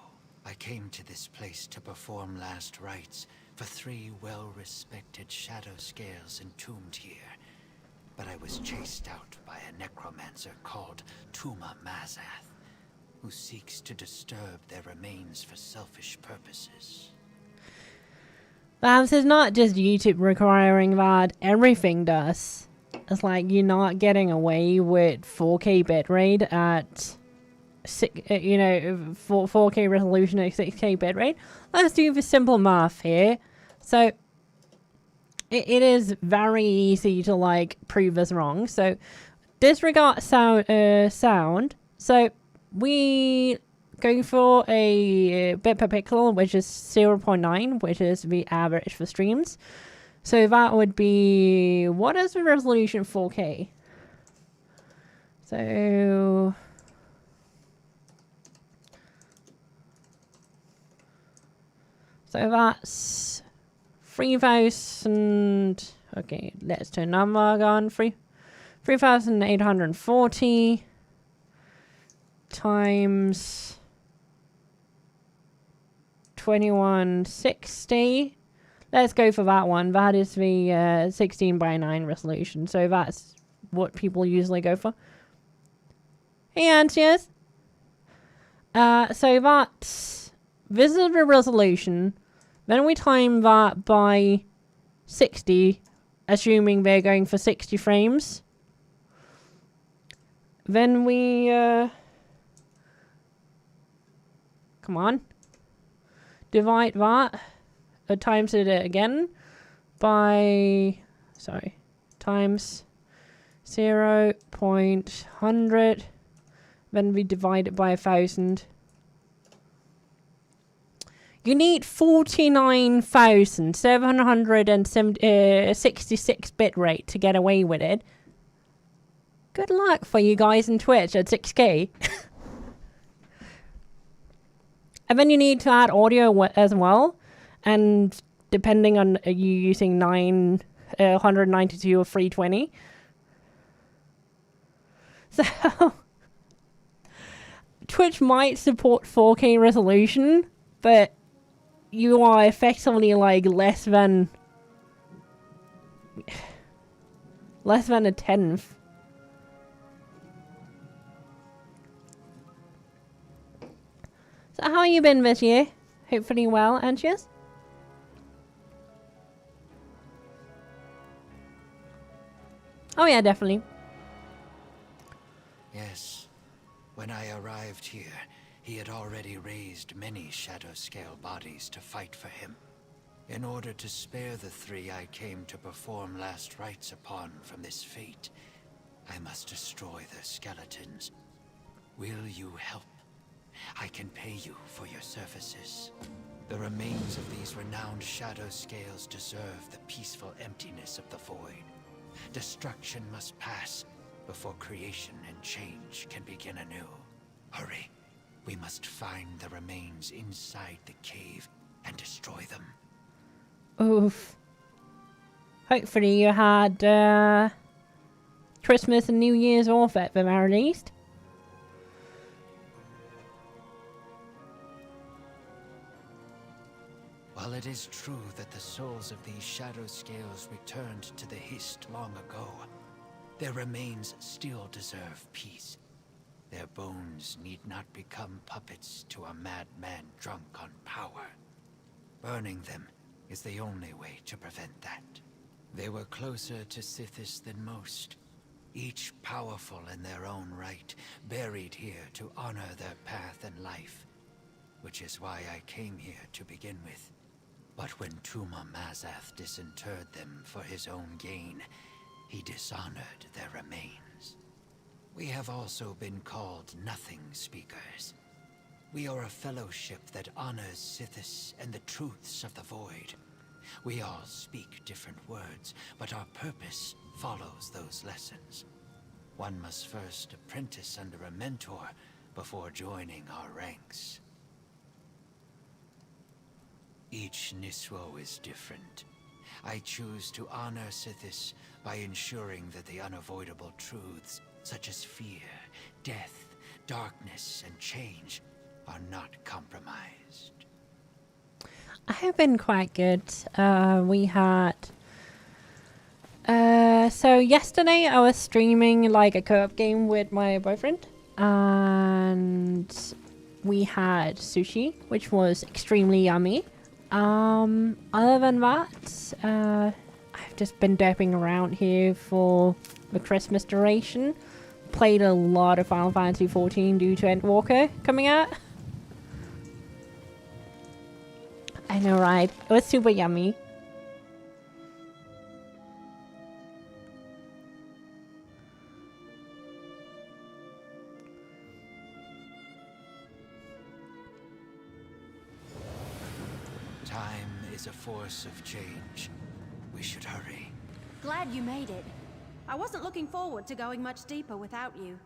I came to this place to perform last rites for 3 well-respected shadow scales entombed here. But I was chased out by a necromancer called Tuma Mazath, who seeks to disturb their remains for selfish purposes. Perhaps it's not just YouTube requiring that, everything does. It's like you're not getting away with 4K bitrate at 4K resolution at 6K bitrate. Let's do the simple math here. So it is very easy to like prove us wrong. So disregard sound. So we go for a bit per pixel, which is 0.9, which is the average for streams. So that would be, what is the resolution 4K? So that's 3,000. Okay, let's turn number on. 3,840 times 2160. Let's go for that one. That is the 16:9 resolution. So that's what people usually go for. Hey, Antias. So that's this is the resolution. Then we time that by 60, assuming they're going for 60 frames. Then we come on. Divide that. Times it again by times 0.100. Then we divide it by 1,000. You need 49,766 bitrate to get away with it. Good luck for you guys in Twitch at 6K. And then you need to add audio as well. And depending on you using 192 or 320. So Twitch might support 4K resolution, but you are effectively like less than a tenth. So how you been this year? Hopefully well, Anxious? Oh yeah, definitely. Yes. When I arrived here, he had already raised many shadow-scale bodies to fight for him. In order to spare the 3 I came to perform last rites upon from this fate, I must destroy their skeletons. Will you help? I can pay you for your services. The remains of these renowned shadow scales deserve the peaceful emptiness of the void. Destruction must pass before creation and change can begin anew. Hurry. We must find the remains inside the cave and destroy them. Oof. Hopefully you had Christmas and New Year's off at the very least. While it is true that the souls of these shadow scales returned to the Hist long ago, their remains still deserve peace. Their bones need not become puppets to a madman drunk on power. Burning them is the only way to prevent that. They were closer to Sithis than most, each powerful in their own right, buried here to honor their path and life, which is why I came here to begin with. But when Tuma Mazath disinterred them for his own gain, he dishonored their remains. We have also been called Nothing Speakers. We are a fellowship that honors Sithis and the truths of the Void. We all speak different words, but our purpose follows those lessons. One must first apprentice under a mentor before joining our ranks. Each Niswo is different. I choose to honor Sithis by ensuring that the unavoidable truths, such as fear, death, darkness, and change, are not compromised. I have been quite good. We had... so yesterday I was streaming like a co-op game with my boyfriend. And we had sushi, which was extremely yummy. Other than that, I've just been derping around here for the Christmas duration. Played a lot of Final Fantasy XIV due to Endwalker coming out. I know, right? It was super yummy. Time is a force of change. We should hurry. Glad you made it. I wasn't looking forward to going much deeper without you.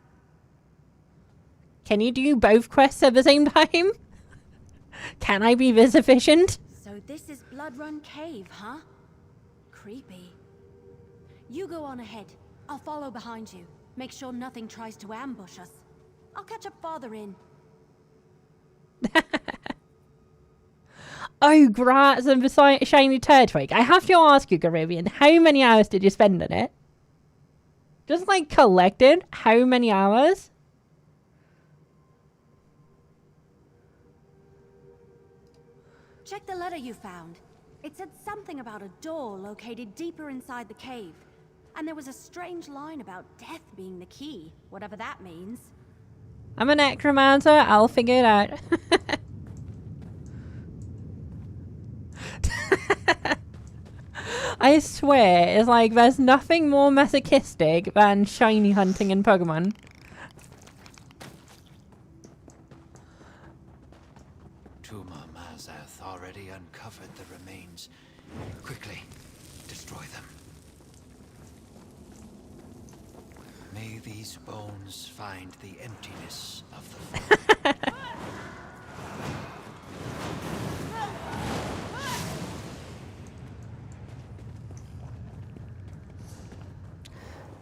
Can you do both quests at the same time? Can I be this efficient? So this is Blood Run Cave, huh? Creepy. You go on ahead. I'll follow behind you. Make sure nothing tries to ambush us. I'll catch up farther in. Oh, grats and the shiny turtwig. I have to ask you, Caribbean, how many hours did you spend on it? Just like collected, how many hours? Check the letter you found. It said something about a door located deeper inside the cave. And there was a strange line about death being the key, whatever that means. I'm a necromancer, I'll figure it out. I swear, it's like there's nothing more masochistic than shiny hunting in Pokemon. Tuma Mazath already uncovered the remains. Quickly, destroy them. May these bones find the emptiness of the void.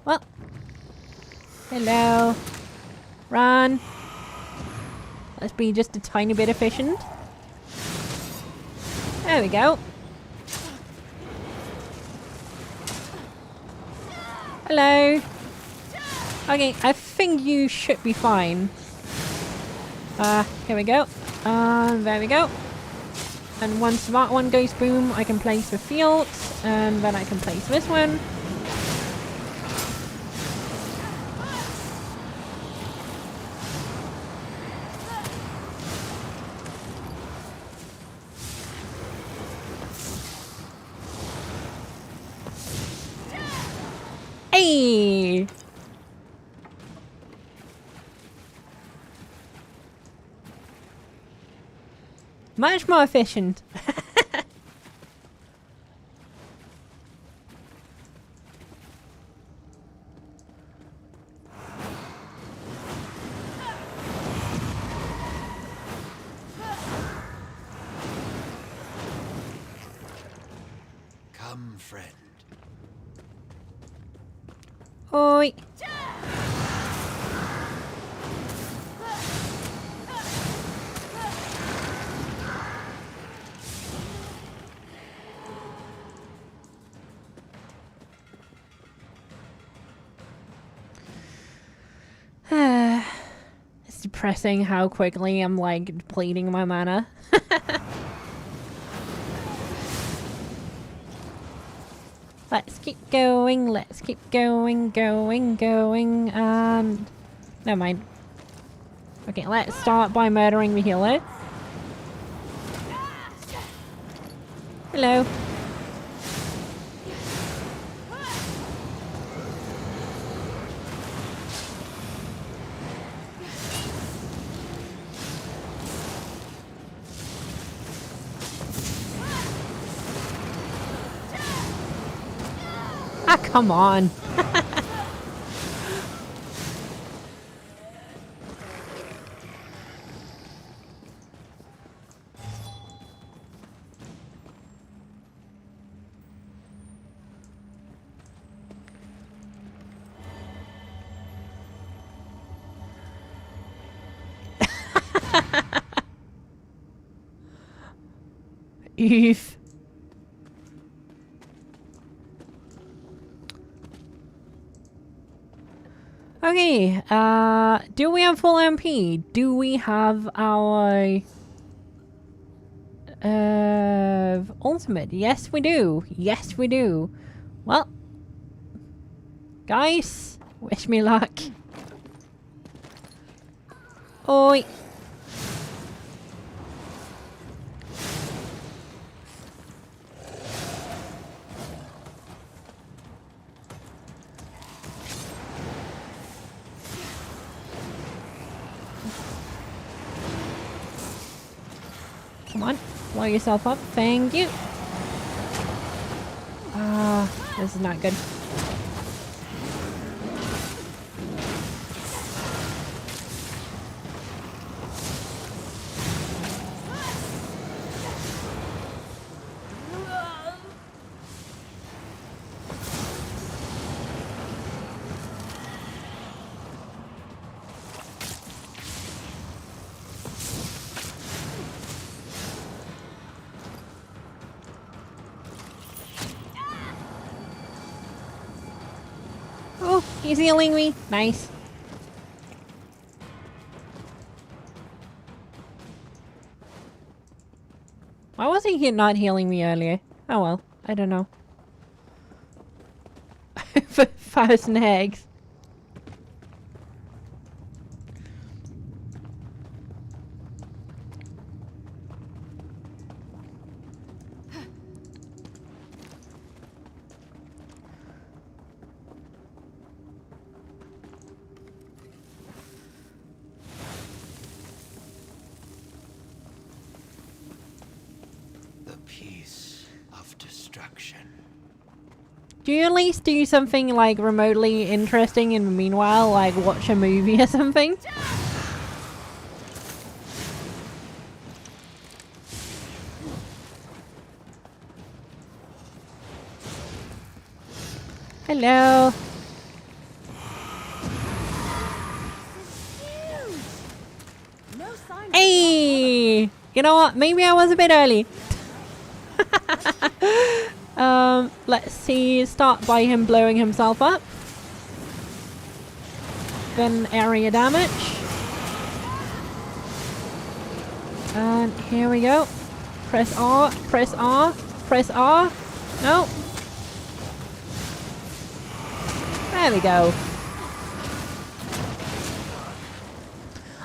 Well, hello. Run. Let's be just a tiny bit efficient. There we go. Hello. Okay, I think you should be fine. Here we go. There we go. And once that one goes boom, I can place the fields, and then I can place this one. Hey! Much more efficient. Come, friend. Oi. It's depressing how quickly I'm like depleting my mana. Let's keep going, let's keep going. Never mind. Okay, let's start by murdering the healer. Hello. Ah, come on. Oof. Okay, do we have full MP? Do we have our ultimate? Yes we do. Yes we do. Well, guys, wish me luck. Oi. Come on, blow yourself up. Thank you. This is not good. He's healing me. Nice. Why was he not healing me earlier? Oh well, I don't know. For 1,000 eggs. The piece of destruction. Do you at least do something like remotely interesting in the meanwhile, like watch a movie or something? Hello. Hey! You know what? Maybe I was a bit early. Let's see. Start by him blowing himself up. Then area damage. And here we go. Press R, press R, press R. No. There we go.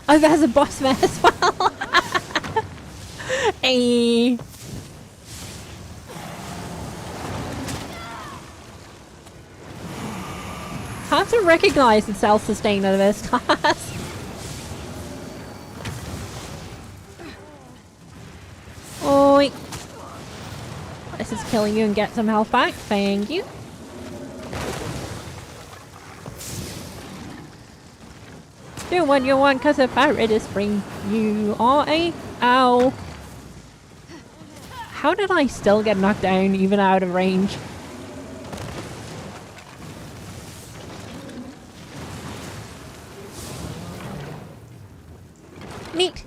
Oh, there's a boss there as well. Hey. Hard to recognize the self-sustain of this class. Oi. This is killing you and get some health back. Thank you. Do what you want because the pirate is free. You are a... Ow. How did I still get knocked down even out of range? Neat.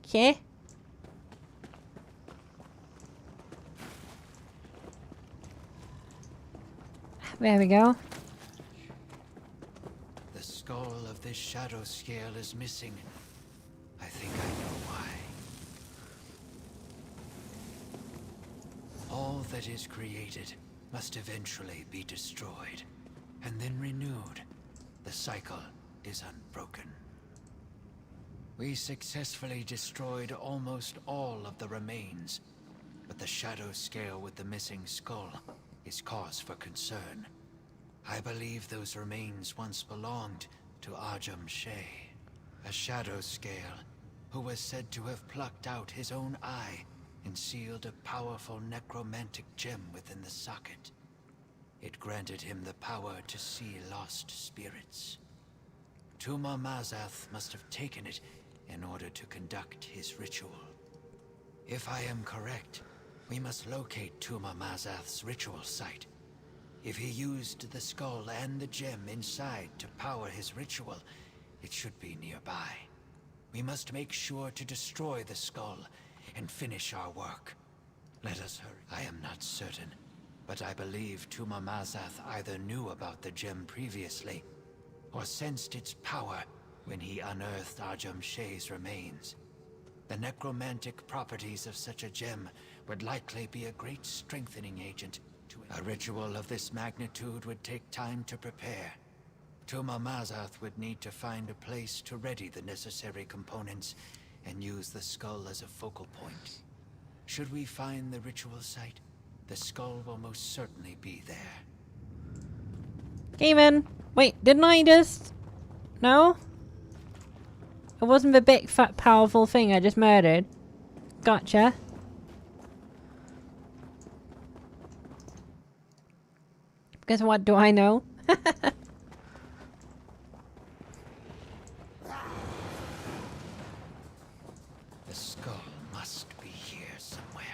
Okay. There we go. The skull of this shadow scale is missing. I think I know why. All that is created must eventually be destroyed, and then renewed. The cycle is unbroken. We successfully destroyed almost all of the remains, but the shadow scale with the missing skull is cause for concern. I believe those remains once belonged to Ajum Shay, a shadow scale who was said to have plucked out his own eye and sealed a powerful necromantic gem within the socket. It granted him the power to see lost spirits. Tuma Mazath must have taken it in order to conduct his ritual. If I am correct, we must locate Tuma Mazath's ritual site. If he used the skull and the gem inside to power his ritual, it should be nearby. We must make sure to destroy the skull and finish our work. Let us hurry. I am not certain, but I believe Tuma Mazath either knew about the gem previously, or sensed its power when he unearthed Ajum Shay's remains. The necromantic properties of such a gem would likely be a great strengthening agent. A ritual of this magnitude would take time to prepare. Tuma Mazath would need to find a place to ready the necessary components and use the skull as a focal point. Should we find the ritual site, the skull will most certainly be there. Game in. Wait, didn't I just... No? It wasn't the big, fat, powerful thing I just murdered. Gotcha. Because what do I know? The skull must be here somewhere.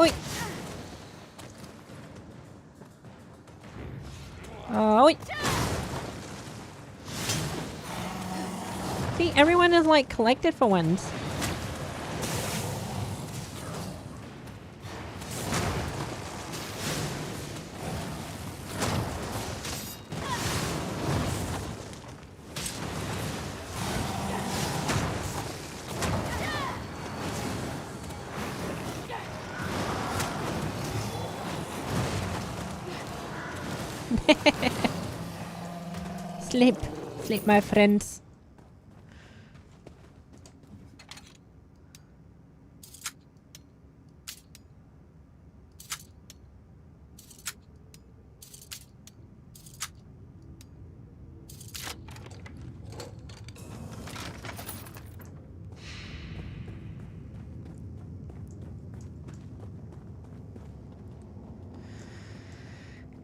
Oi! Oi! See, everyone is like collected for once. Sleep. Sleep, my friends.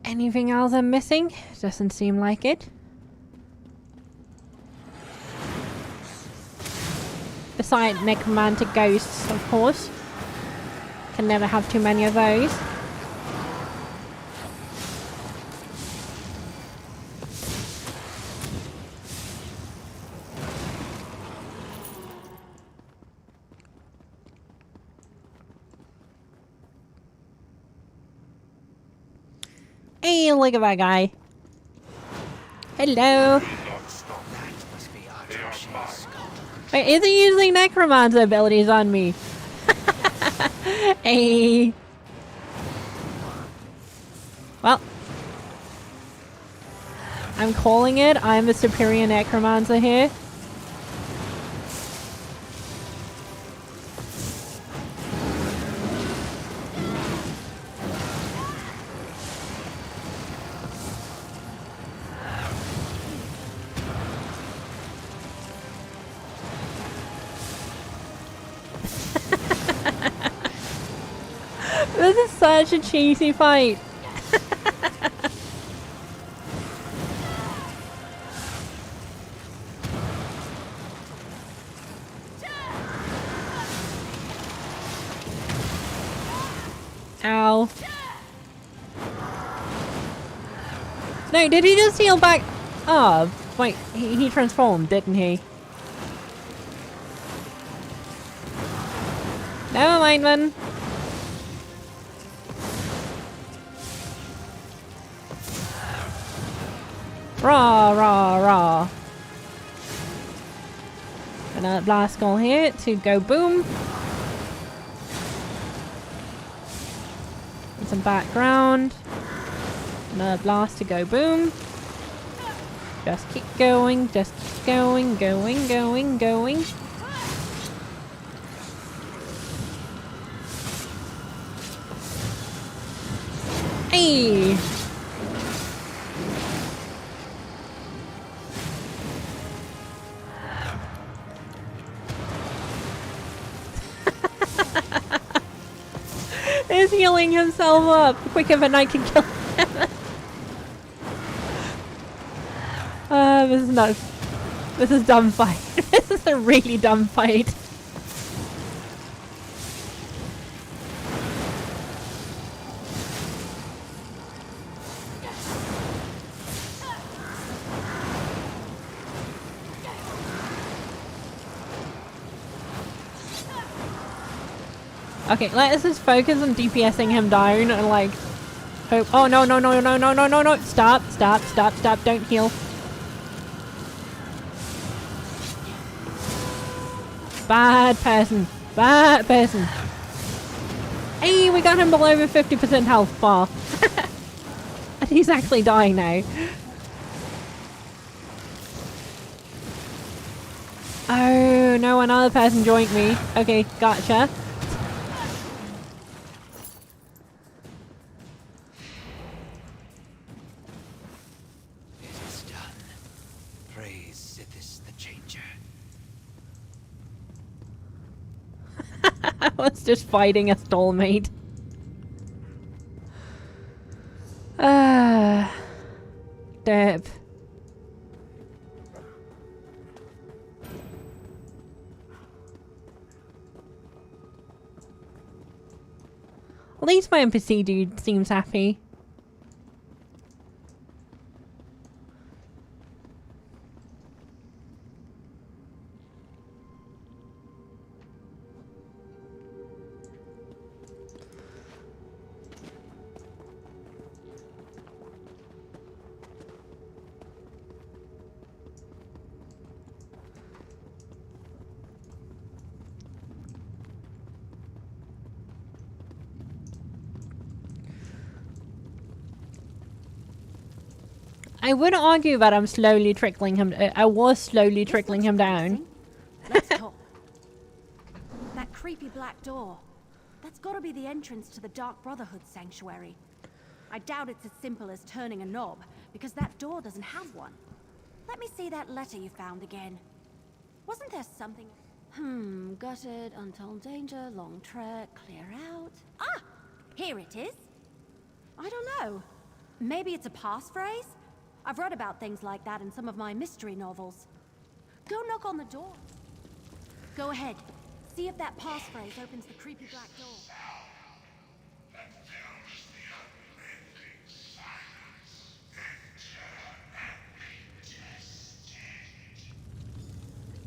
Anything else I'm missing? Doesn't seem like it. Besides necromantic ghosts, of course. Can never have too many of those. Hey, look at that guy. Hello. Wait, is he using necromancer abilities on me? Hey. Well. I'm calling it. I'm the superior necromancer here. This is such a cheesy fight. Ow. No, did he just heal back? Oh, wait, he transformed, didn't he? Never mind then. Raw, raw, raw. Another blast skull here to go boom. And some background. Another blast to go boom. Just keep going, just keep going, going. Hey! He's healing himself up quicker than I can kill him. This is not. This is dumb fight. This is a really dumb fight. Okay, let's just focus on DPSing him down and like hope. Oh no no no no no no no no! Stop! Stop! Stop! Stop! Don't heal. Bad person. Bad person. Hey, we got him below the 50% health bar. And he's actually dying now. Oh no! Another person joined me. Okay, gotcha. I was just fighting a stallmate. Derp. At least my NPC dude seems happy. I would argue that I'm slowly trickling him. I was slowly trickling him down. Let's talk. That creepy black door. That's got to be the entrance to the Dark Brotherhood sanctuary. I doubt it's as simple as turning a knob, because that door doesn't have one. Let me see that letter you found again. Wasn't there something... gutted, untold danger, long trek, clear out... Ah! Here it is. I don't know. Maybe it's a passphrase? I've read about things like that in some of my mystery novels. Go knock on the door. Go ahead. See if that passphrase opens the creepy black door.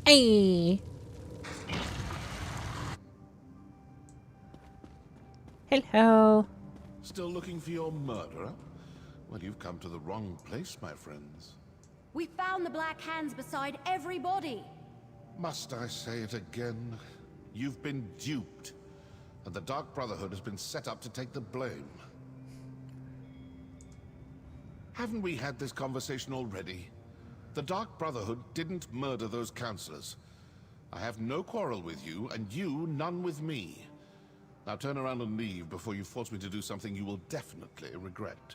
Hey. Hello. Still looking for your murderer? Well, you've come to the wrong place, my friends. We found the Black Hands beside every body. Must I say it again? You've been duped, and the Dark Brotherhood has been set up to take the blame. Haven't we had this conversation already? The Dark Brotherhood didn't murder those counselors. I have no quarrel with you, and you none with me. Now turn around and leave before you force me to do something you will definitely regret.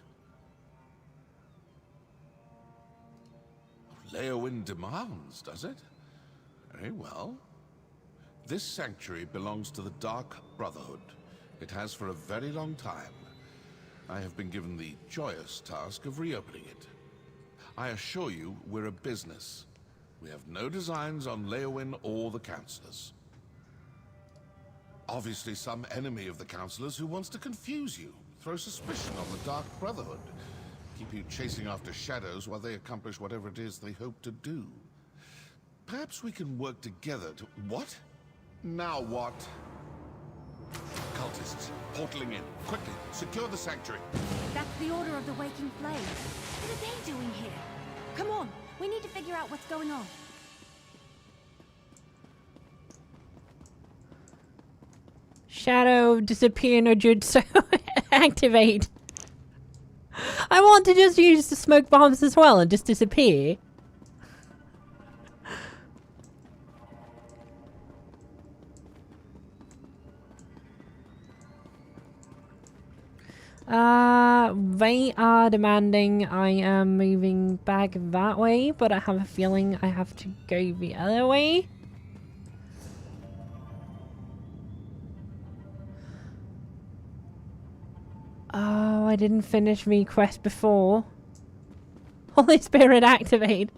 Leowyn demands, does it? Very well. This sanctuary belongs to the Dark Brotherhood. It has for a very long time. I have been given the joyous task of reopening it. I assure you, we're a business. We have no designs on Leowyn or the Councilors. Obviously some enemy of the Councilors who wants to confuse you, throw suspicion on the Dark Brotherhood, keep you chasing after shadows while they accomplish whatever it is they hope to do. Perhaps we can work together to... What? Now what? Cultists, portaling in. Quickly, secure the sanctuary. That's the Order of the Waking Flame. What are they doing here? Come on, we need to figure out what's going on. Shadow disappear no jutsu. Activate. I want to just use the smoke bombs as well and just disappear. They are demanding I am moving back that way, but I have a feeling I have to go the other way. Oh, I didn't finish the quest before. Holy Spirit activate.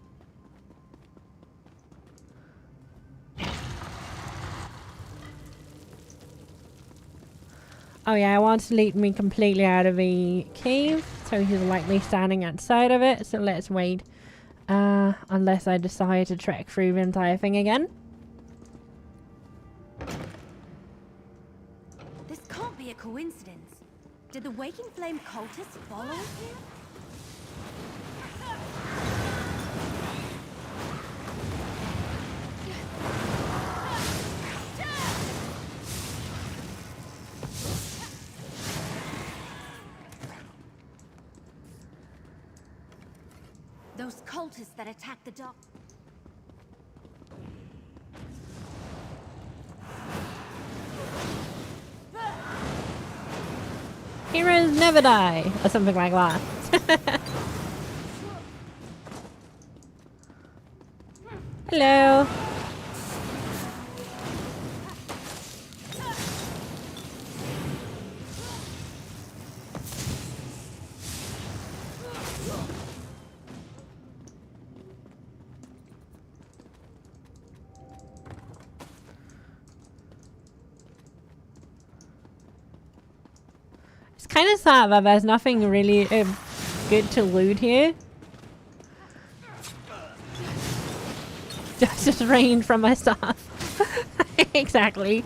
Oh yeah, I want to lead me completely out of the cave, so he's likely standing outside of it, so let's wait. Unless I decide to trek through the entire thing again. This can't be a coincidence. Did the Waking Flame cultists follow us here? Those cultists that attacked the dock. Heroes never die, or something like that. Hello. Kind of sad that there's nothing really good to loot here. Just rain from my stuff. Exactly.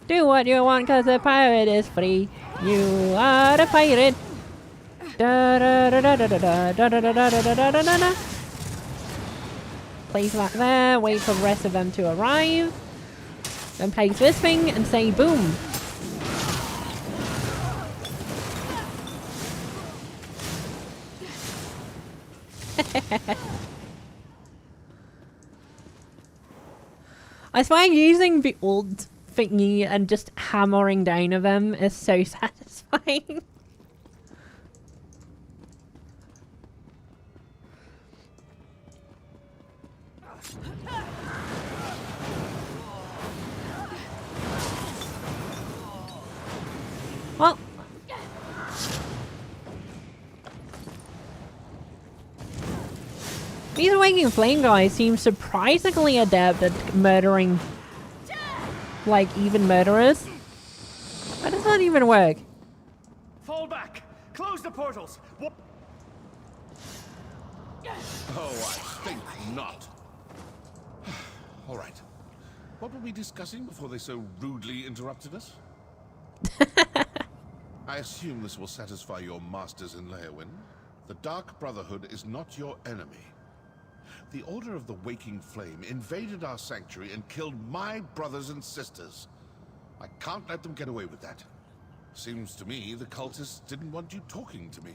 Do what you want because the pirate is free. You are a pirate. Da da da da da da da da da da da da da da. Place that there, wait for the rest of them to arrive. Then place this thing and say boom. I swear using the old thingy and just hammering down of them is so satisfying. Well, these Waking Flame guys seem surprisingly adept at murdering, like, even murderers. How does that even work? Fall back! Close the portals! Oh, I think not. All right. What were we discussing before they so rudely interrupted us? I assume this will satisfy your masters in Leowyn. The Dark Brotherhood is not your enemy. The Order of the Waking Flame invaded our sanctuary and killed my brothers and sisters. I can't let them get away with that. Seems to me the cultists didn't want you talking to me.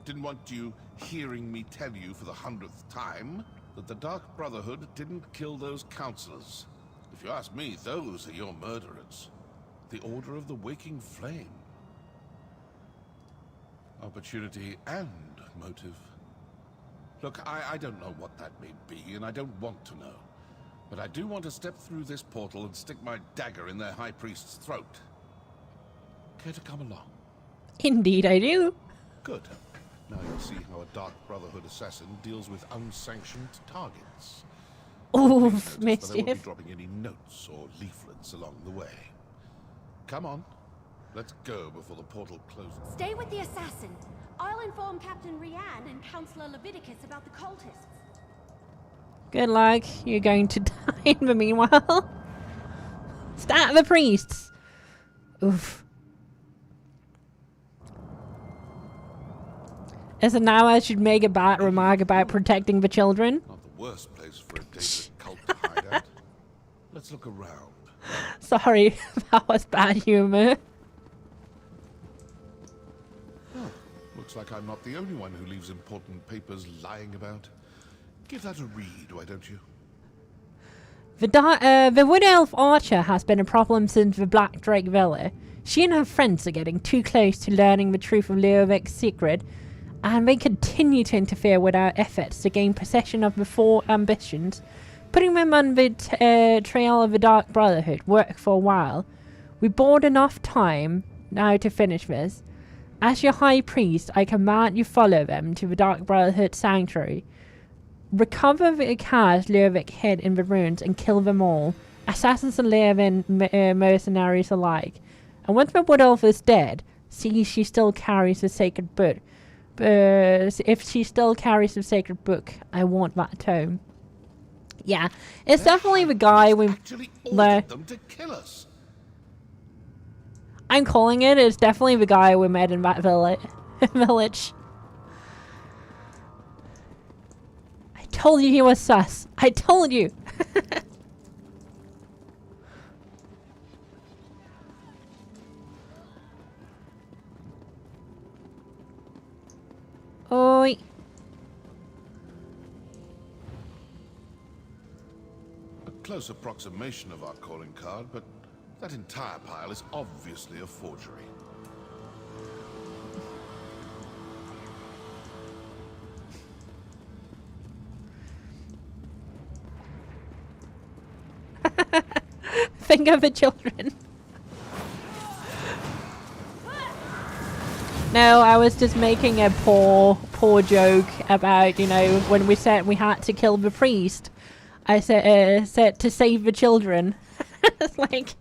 Didn't want you hearing me tell you for the 100th time that the Dark Brotherhood didn't kill those counselors. If you ask me, those are your murderers. The Order of the Waking Flame. Opportunity and motive. Look, I don't know what that may be, and I don't want to know. But I do want to step through this portal and stick my dagger in their High Priest's throat. Care to come along? Indeed I do. Good. Now you'll see how a Dark Brotherhood assassin deals with unsanctioned targets. Oof, But they won't be mischief. dropping any notes or leaflets along the way. Come on. Let's go before the portal closes. Stay with the assassin. I'll inform Captain Rianne and Councillor Leviticus about the cultists. Good luck. You're going to die in the meanwhile. Start the priests. Oof. As of now, I should make a bad remark about protecting the children. Not the worst place for a dangerous cult to hide at. Let's look around. Sorry, that was bad humor. Looks like I'm not the only one who leaves important papers lying about. Give that a read, why don't you? The Wood Elf Archer has been a problem since the Black Drake Villa. She and her friends are getting too close to learning the truth of Leovik's secret, and they continue to interfere with our efforts to gain possession of the four ambitions. Putting them on the trail of the Dark Brotherhood worked for a while. We bought enough time now to finish this. As your High Priest, I command you follow them to the Dark Brotherhood Sanctuary. Recover the cast Leovik hid in the ruins and kill them all, assassins and Leovian mercenaries alike. And once the Wood Elf is dead, see if she still carries the sacred book. If she still carries the sacred book, I want that tome. Yeah, it's definitely the guy we ordered them to kill us. I'm calling it. It's definitely the guy we met in that village. I told you he was sus. I told you. Oi. A close approximation of our calling card, but that entire pile is obviously a forgery. Think of the children. No, I was just making a poor joke about, you know, when we said we had to kill the priest. I said to save the children. It's like...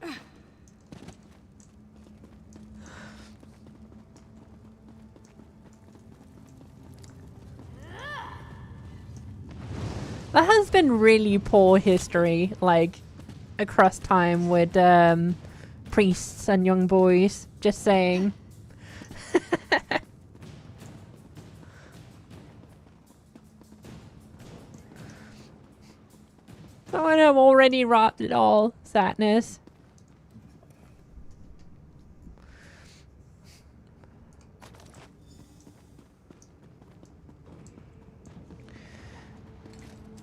That has been really poor history, like, across time with priests and young boys. Just saying. Oh, and I've already wrapped it all. Sadness.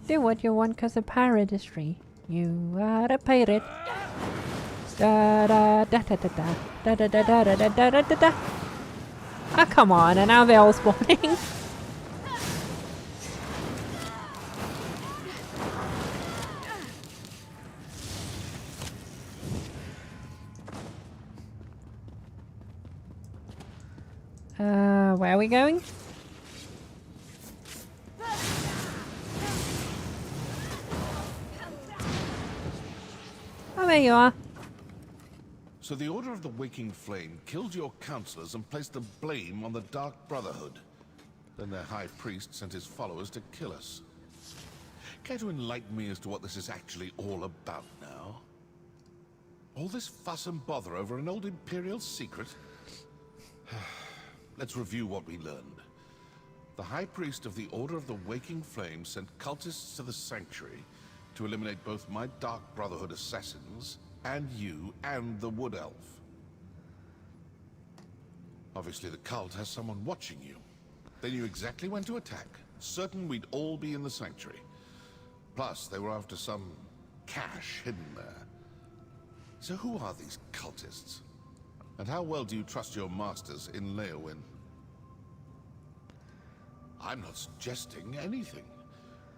Do what you want because of pirate history. You are a pirate. Da da da da da da da da da da da da da da da. Ah, come on, and now they're all spawning. Where are we going? Oh, there you are. So the Order of the Waking Flame killed your counselors and placed the blame on the Dark Brotherhood. Then their High Priest sent his followers to kill us. Care to enlighten me as to what this is actually all about now? All this fuss and bother over an old Imperial secret? Let's review what we learned. The High Priest of the Order of the Waking Flame sent cultists to the Sanctuary to eliminate both my Dark Brotherhood assassins and you and the Wood Elf. Obviously the cult has someone watching you. They knew exactly when to attack, certain we'd all be in the Sanctuary. Plus, they were after some cache hidden there. So who are these cultists? And how well do you trust your masters in Leowyn? I'm not suggesting anything.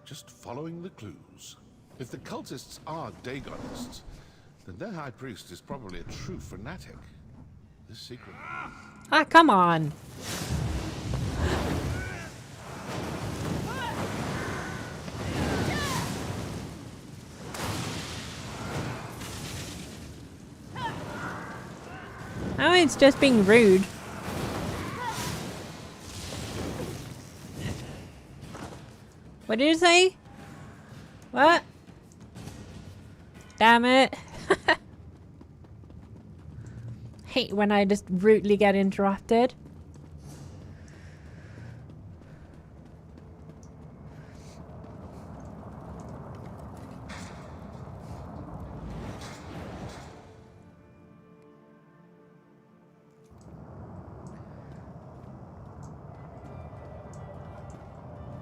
Just following the clues. If the cultists are Dagonists, then their High Priest is probably a true fanatic. This secret... Ah, come on. Oh, it's just being rude. What did you say? What? Damn it. Hate when I just rudely get interrupted.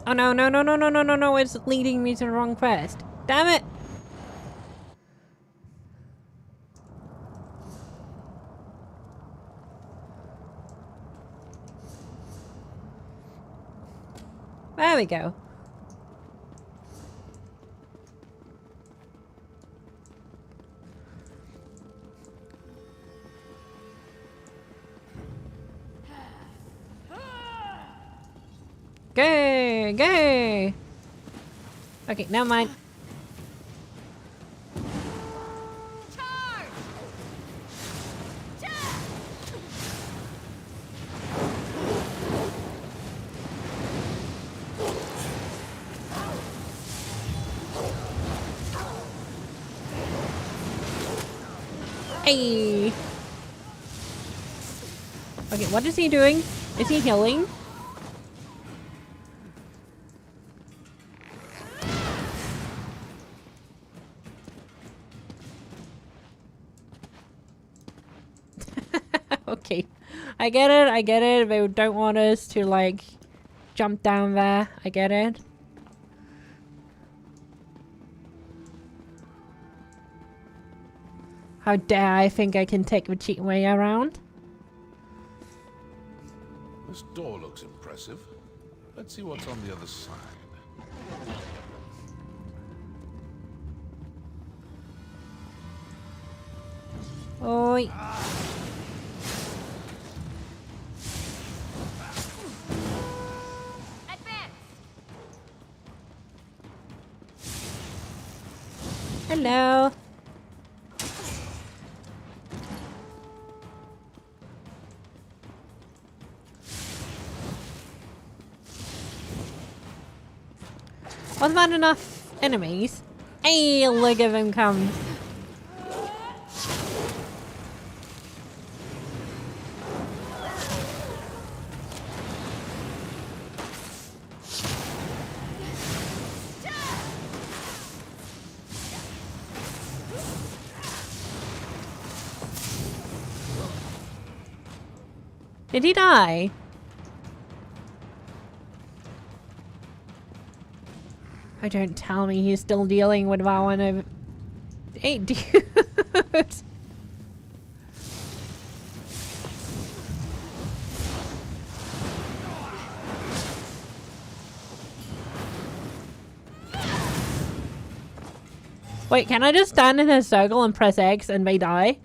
Oh no, no, no, no, no, no, no, no, it's leading me to the wrong quest. Damn it! There we go. Go, go. Okay, never mind. Hey. Okay, what is he doing? Is he healing? Okay, I get it, I get it. They don't want us to like jump down there. I get it. How dare I think I can take the cheat way around? This door looks impressive. Let's see what's on the other side. Oi. Hello. Wasn't that enough enemies? Hey, look at them come. Did he die? Oh, don't tell me he's still dealing with that one over... Hey, dude! Wait, can I just stand in a circle and press X and they die?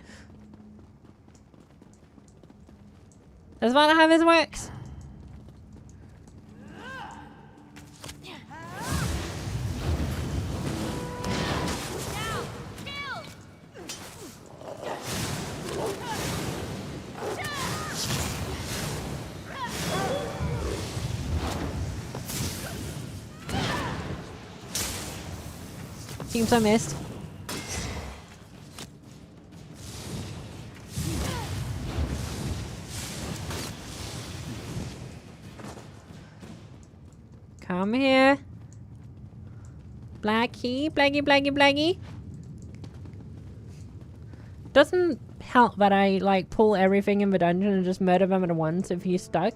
Is that how this works? Seems I missed. Come here. Blackie, Blackie, Blackie, Blackie. Doesn't help that I like pull everything in the dungeon and just murder them at once if he's stuck.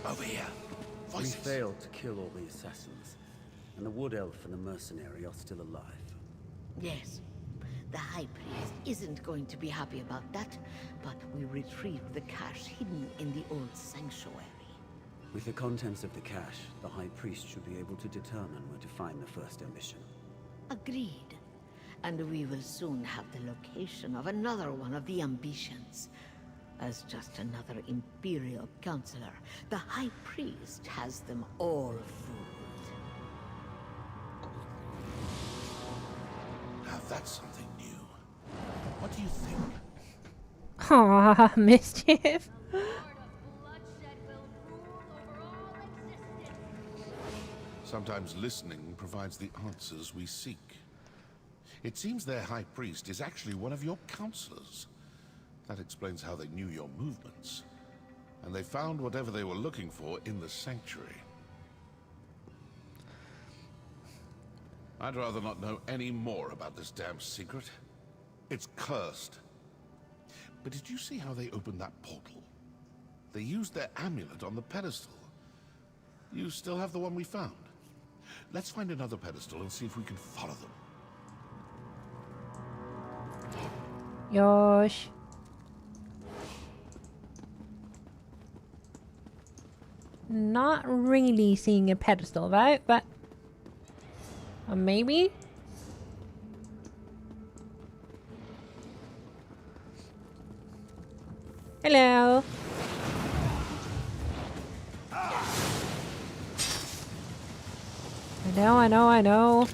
Over here. We failed to kill all the assassins, and the wood elf and the mercenary are still alive. Yes. The High Priest isn't going to be happy about that, but we retrieved the cache hidden in the old sanctuary. With the contents of the cache, the High Priest should be able to determine where to find the first ambition. Agreed. And we will soon have the location of another one of the ambitions. As just another Imperial Counselor, the High Priest has them all fooled. Now that's something new. What do you think? Aw, mischief. Sometimes listening provides the answers we seek. It seems their high priest is actually one of your counselors. That explains how they knew your movements. And they found whatever they were looking for in the sanctuary. I'd rather not know any more about this damn secret. It's cursed. But did you see how they opened that portal? They used their amulet on the pedestal. You still have the one we found. Let's find another pedestal and see if we can follow them. Yosh. Not really seeing a pedestal though, but maybe. Hello. I know.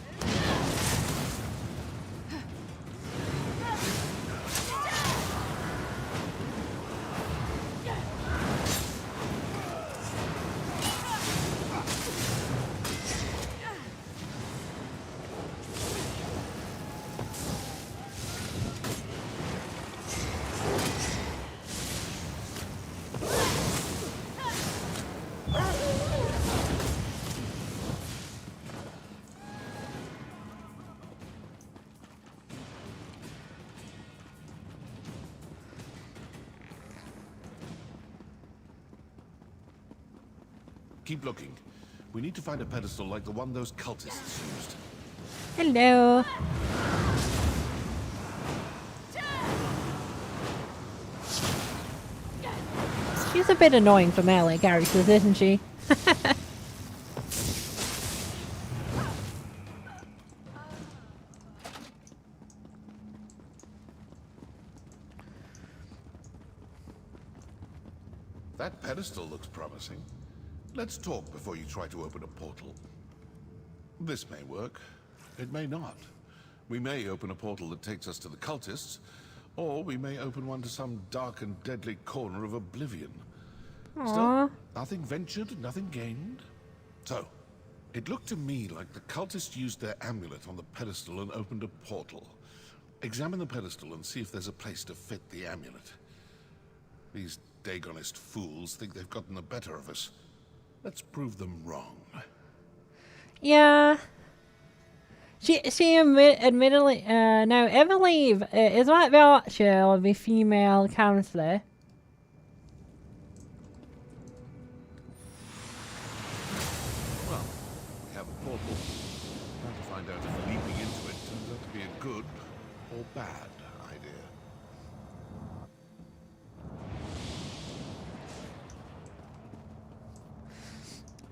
Keep looking. We need to find a pedestal like the one those cultists used. Hello. She's a bit annoying for melee characters, isn't she? That pedestal looks promising. Let's talk before you try to open a portal. This may work. It may not. We may open a portal that takes us to the cultists, or we may open one to some dark and deadly corner of oblivion. Aww. Still, nothing ventured, nothing gained. So, it looked to me like the cultists used their amulet on the pedestal and opened a portal. Examine the pedestal and see if there's a place to fit the amulet. These Dagonist fools think they've gotten the better of us. Let's prove them wrong. Yeah. She admittedly, no, Everleaf is that the archer or the female counselor? Well, good or bad idea?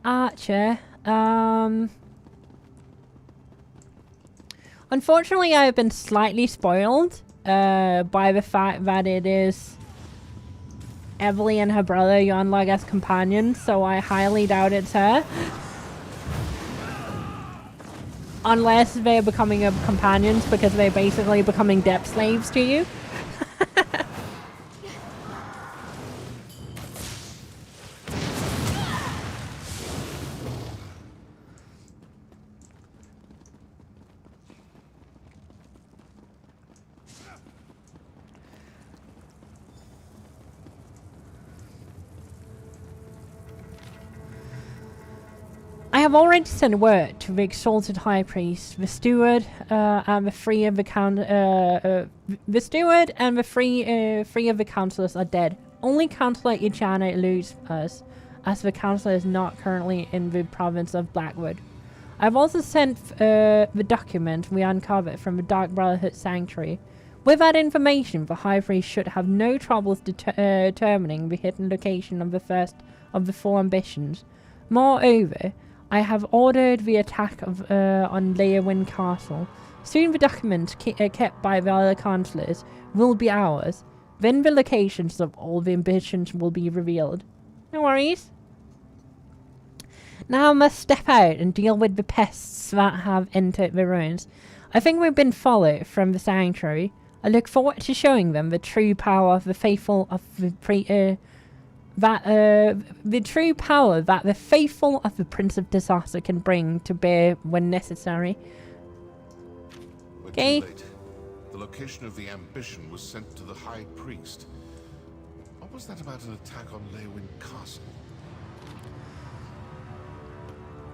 Archer. Unfortunately, I have been slightly spoiled by the fact that it is Emily and her brother Yonlag as companions, so I highly doubt it's her. Unless they're becoming companions because they're basically becoming depth slaves to you. I have already sent word to the exalted high priest, the steward, and the three of the three of the councillors are dead. Only Councillor Ichana eludes us, as the councillor is not currently in the province of Blackwood. I've also sent the document we uncovered from the Dark Brotherhood Sanctuary. With that information, the high priest should have no troubles determining the hidden location of the first of the four ambitions. Moreover, I have ordered the attack on Leowin Castle. Soon the documents kept by the other councillors will be ours. Then the locations of all the ambitions will be revealed. No worries. Now I must step out and deal with the pests that have entered the ruins. I think we've been followed from the sanctuary. I look forward to showing them the true power of the faithful of the true power that the faithful of the Prince of Disaster can bring to bear when necessary. Okay. Too late. The location of the ambition was sent to the High Priest. What was that about an attack on Leowin Castle?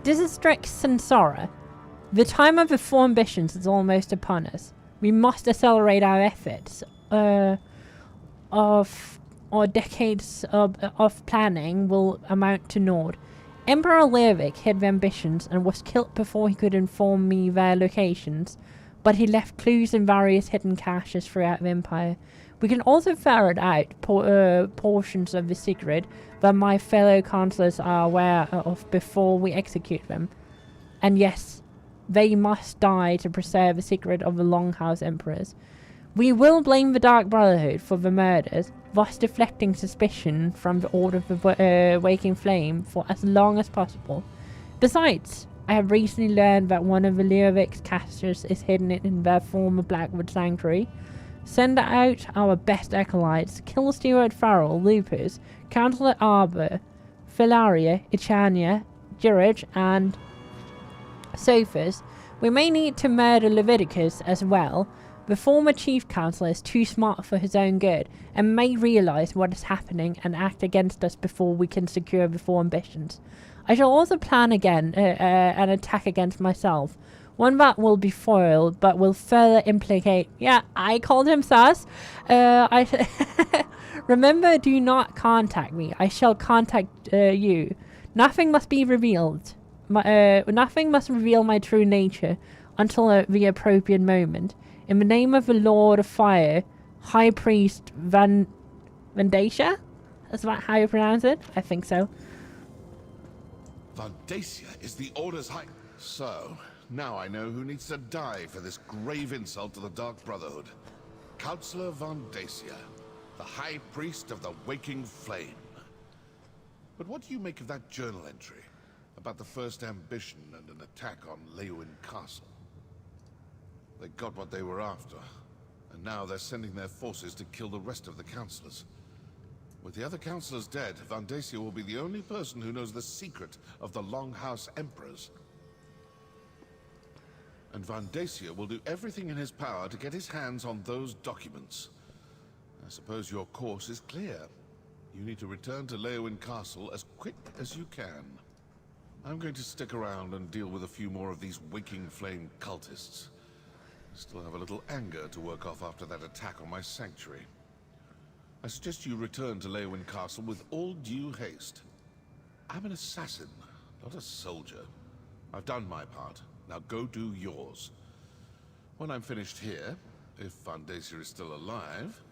This is strict Sansara. The time of the four ambitions is almost upon us. We must accelerate our efforts. Decades of planning will amount to naught. Emperor Leovic hid the ambitions and was killed before he could inform me their locations, but he left clues in various hidden caches throughout the Empire. We can also ferret out portions of the secret that my fellow councillors are aware of before we execute them. And yes, they must die to preserve the secret of the Longhouse Emperors. We will blame the Dark Brotherhood for the murders, thus deflecting suspicion from the Order of the Waking Flame for as long as possible. Besides, I have recently learned that one of the Leovic's caches is hidden in their former Blackwood Sanctuary. Send out our best acolytes, kill Steward Farrell, Lupus, Councillor Arbor, Philaria, Ichania, Girage, and Sophus. We may need to murder Leviticus as well. The former chief councillor is too smart for his own good and may realise what is happening and act against us before we can secure the four ambitions. I shall also plan again an attack against myself. One that will be foiled but will further implicate... Yeah, I called him sus. Remember, do not contact me. I shall contact you. Nothing must be revealed. Nothing must reveal my true nature until the appropriate moment. In the name of the Lord of Fire, High Priest Vandacia? Is that how you pronounce it? I think so. Vandacia is the Order's high... So, now I know who needs to die for this grave insult to the Dark Brotherhood. Councillor Vandacia, the High Priest of the Waking Flame. But what do you make of that journal entry about the first ambition and an attack on Leowin Castle? They got what they were after, and now they're sending their forces to kill the rest of the councillors. With the other councillors dead, Vandacia will be the only person who knows the secret of the Longhouse Emperors. And Vandacia will do everything in his power to get his hands on those documents. I suppose your course is clear. You need to return to Leowin Castle as quick as you can. I'm going to stick around and deal with a few more of these Waking Flame cultists. Still have a little anger to work off after that attack on my sanctuary. I suggest you return to Leowin Castle with all due haste. I'm an assassin, not a soldier. I've done my part. Now go do yours. When I'm finished here, if Vandacia is still alive,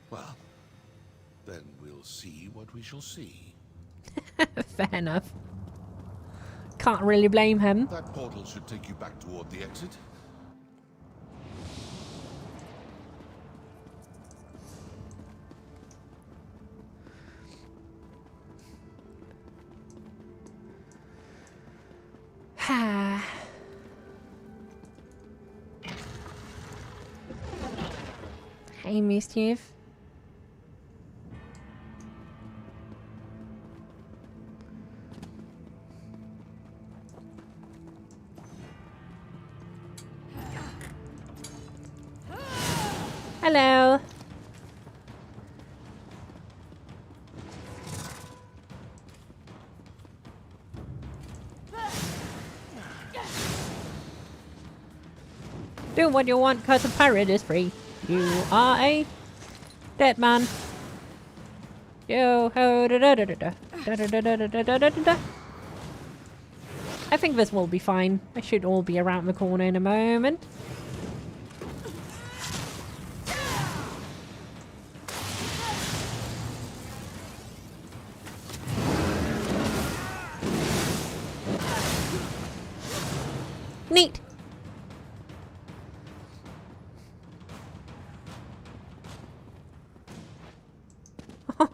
well, then we'll see what we shall see. Fair enough. Can't really blame him. That portal should take you back toward the exit. Hey, Mischief. Hello. Do what you want, cause a pirate is free. You are a dead man. Yo ho da da da da da da da da da da da da da. I think this will be fine. I should all be around the corner in a moment. Neat.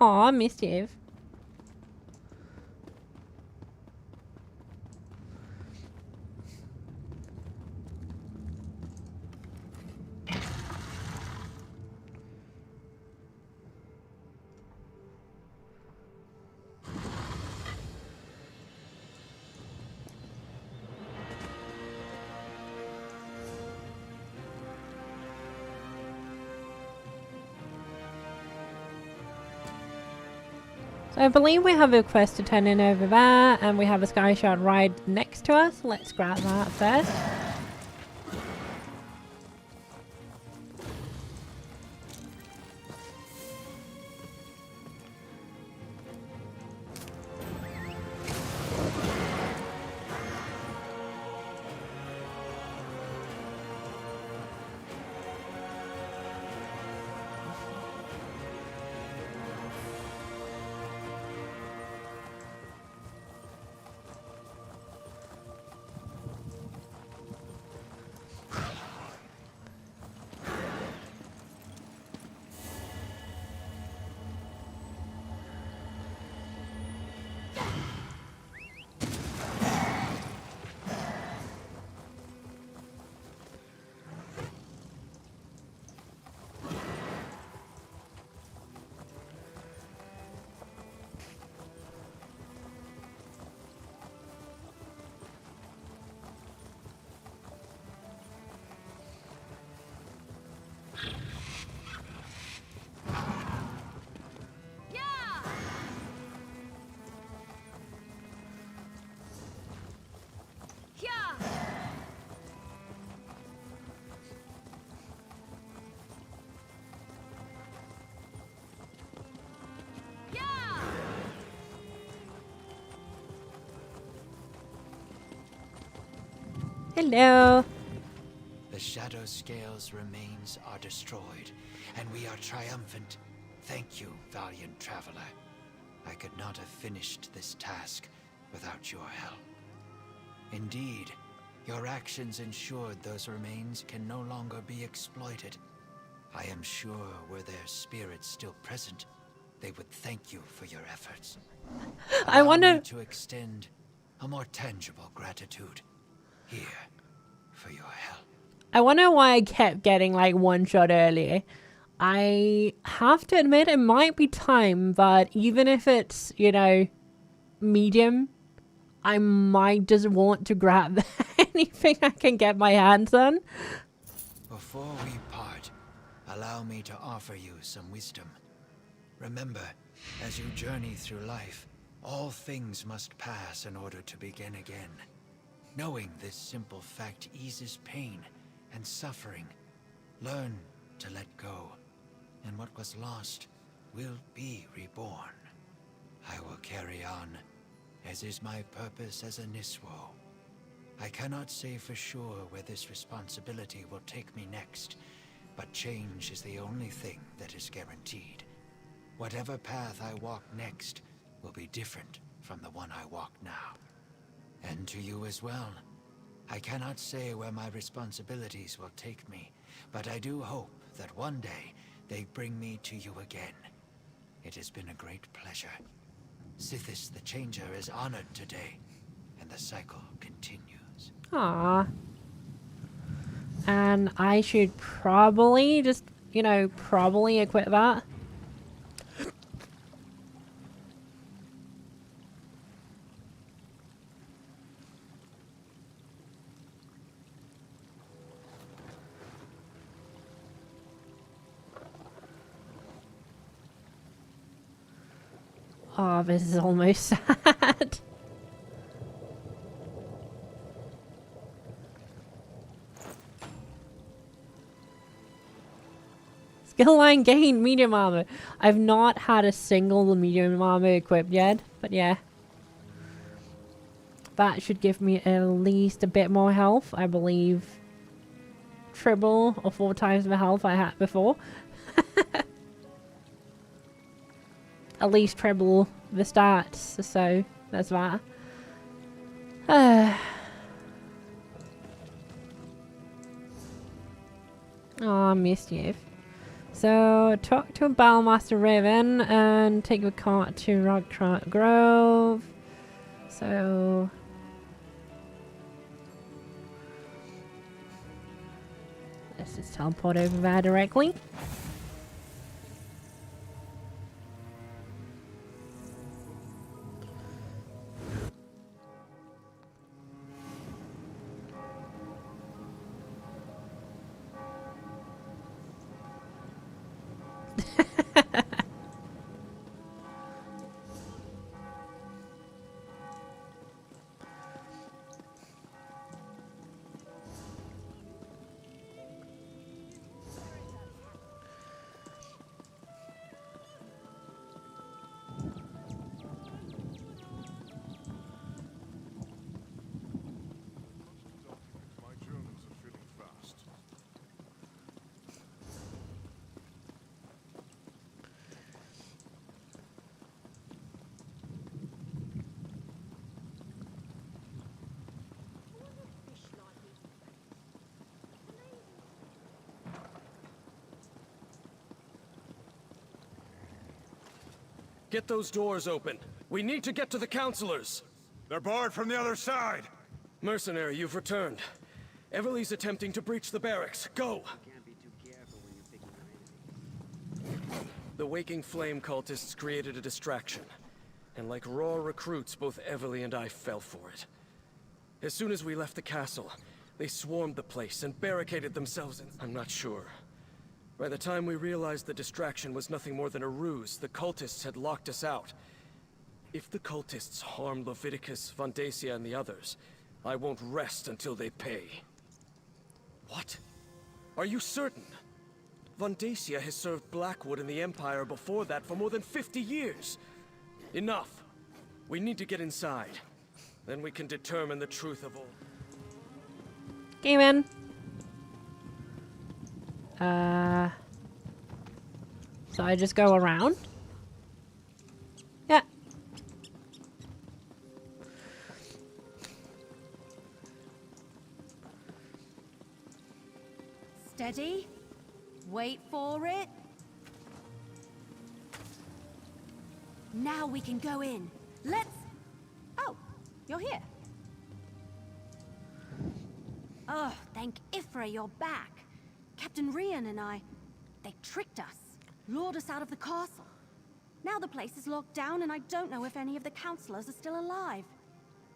Aw, Mischief. So I believe we have a quest to turn in over there, and we have a sky shard ride next to us. Let's grab that first. Hello. The Shadow Scale's remains are destroyed, and we are triumphant. Thank you, valiant traveler. I could not have finished this task without your help. Indeed, your actions ensured those remains can no longer be exploited. I am sure were their spirits still present, they would thank you for your efforts. I wonder to extend a more tangible gratitude here for your help. I wonder why I kept getting like one shot earlier. I have to admit it might be time, but even if it's, you know, medium, I might just want to grab anything I can get my hands on. Before we part, allow me to offer you some wisdom. Remember, as you journey through life, all things must pass in order to begin again. Knowing this simple fact eases pain and suffering. Learn to let go, and what was lost will be reborn. I will carry on, as is my purpose as a Niswo. I cannot say for sure where this responsibility will take me next, but change is the only thing that is guaranteed. Whatever path I walk next will be different from the one I walk now. And to you as well. I cannot say where my responsibilities will take me, but I do hope that one day they bring me to you again. It has been a great pleasure. Sithis the Changer is honored today, and the cycle continues. Aww. And I should probably just, you know, probably equip that. Oh, this is almost sad. Skill line gain medium armor. I've not had a single medium armor equipped yet, but yeah. That should give me at least a bit more health. I believe triple or 4 times the health I had before. At least triple the stats, so that's that. Oh, mischief. So, talk to Battlemaster Raven and take the cart to Rocktrot Grove. So... let's just teleport over there directly. Get those doors open. We need to get to the counselors. They're barred from the other side. Mercenary, you've returned. Everly's attempting to breach the barracks. Go! The Waking Flame cultists created a distraction. And like raw recruits, both Everly and I fell for it. As soon as we left the castle, they swarmed the place and barricaded themselves in... I'm not sure. By the time we realized the distraction was nothing more than a ruse, the cultists had locked us out. If the cultists harm Leviticus, Vandacia, and the others, I won't rest until they pay. What? Are you certain? Vandacia has served Blackwood and the Empire before that for more than 50 years. Enough. We need to get inside. Then we can determine the truth of all. Game in. So I just go around? Yeah. Steady. Wait for it. Now we can go in. Let's... Oh, you're here. Oh, thank Ifra you're back. Captain Rian and I, they tricked us, lured us out of the castle. Now the place is locked down and I don't know if any of the counselors are still alive.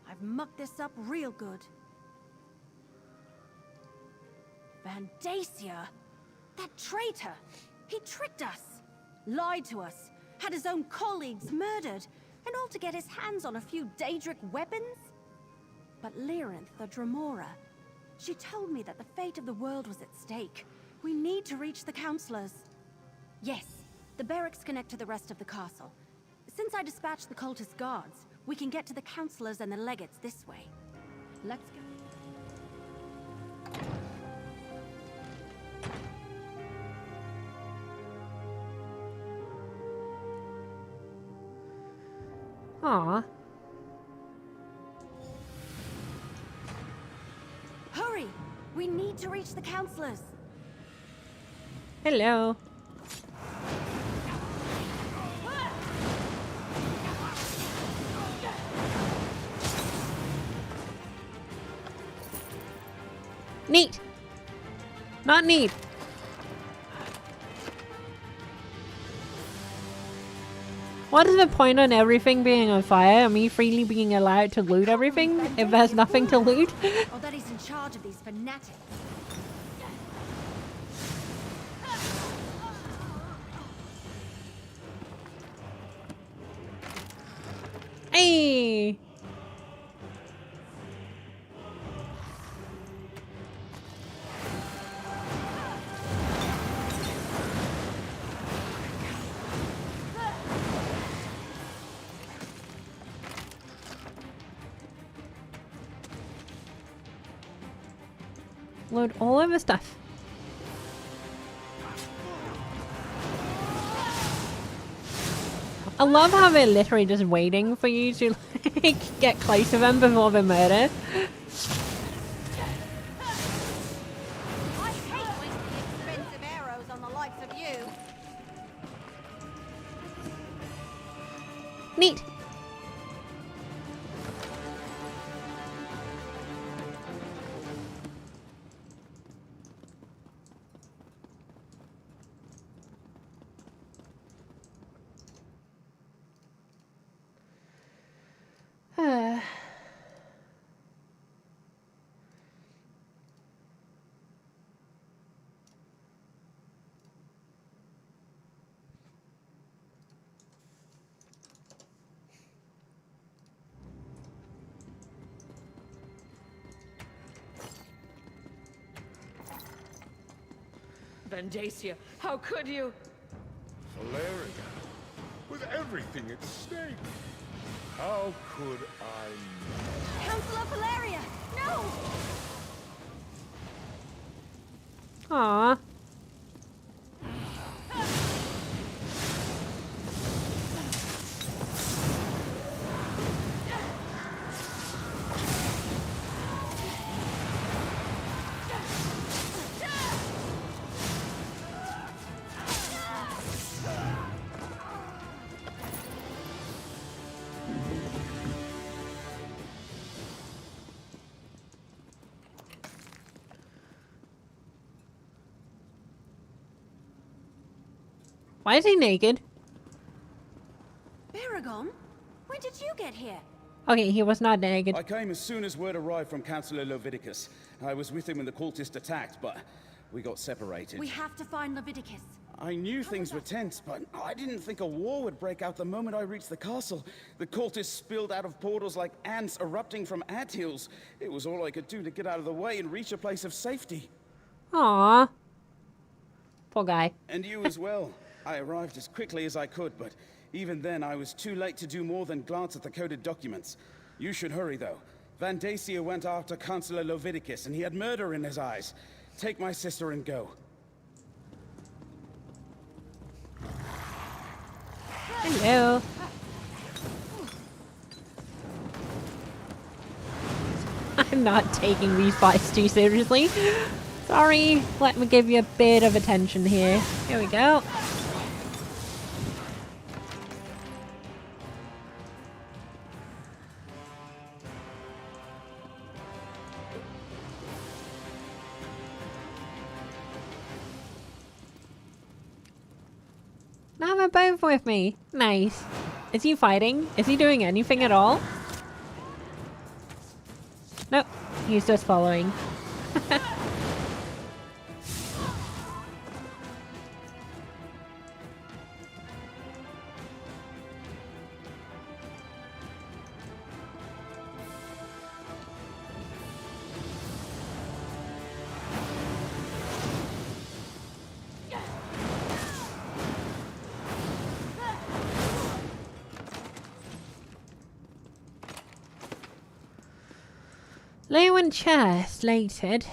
I've mucked this up real good. Vandacia? That traitor! He tricked us, lied to us, had his own colleagues murdered, and all to get his hands on a few Daedric weapons? But Lyrinth, the Dremora, she told me that the fate of the world was at stake. We need to reach the counselors. Yes, the barracks connect to the rest of the castle. Since I dispatched the cultist guards, we can get to the counselors and the legates this way. Let's go. Aw. Hurry! We need to reach the counselors. Hello. Neat. Not neat. What is the point on everything being on fire and me freely being allowed to loot everything if there's nothing to loot? Or that he's in charge of these fanatics. Hey! Load all of the stuff. I love how they're literally just waiting for you to like, get close to them before the murder. I hate wasting expensive arrows on the likes of you. Neat. Vandacia, how could you? Valeria, with everything at stake, how could I... Counselor Valeria! No! Aww. Why is he naked? Baragon? When did you get here? Okay, he was not naked. I came as soon as word arrived from Councillor Leviticus. I was with him when the cultists attacked, but we got separated. We have to find Leviticus. I knew things were tense, but I didn't think a war would break out the moment I reached the castle. The cultists spilled out of portals like ants erupting from anthills. It was all I could do to get out of the way and reach a place of safety. Aww. Poor guy. And you as well. I arrived as quickly as I could, but even then I was too late to do more than glance at the coded documents. You should hurry, though. Vandacia went after Councillor Leviticus, and he had murder in his eyes. Take my sister and go. Hello. I'm not taking these fights too seriously. Sorry, let me give you a bit of attention here. Here we go. Now they're both with me. Nice. Is he fighting? Is he doing anything at all? Nope. He's just following. Low chair slated.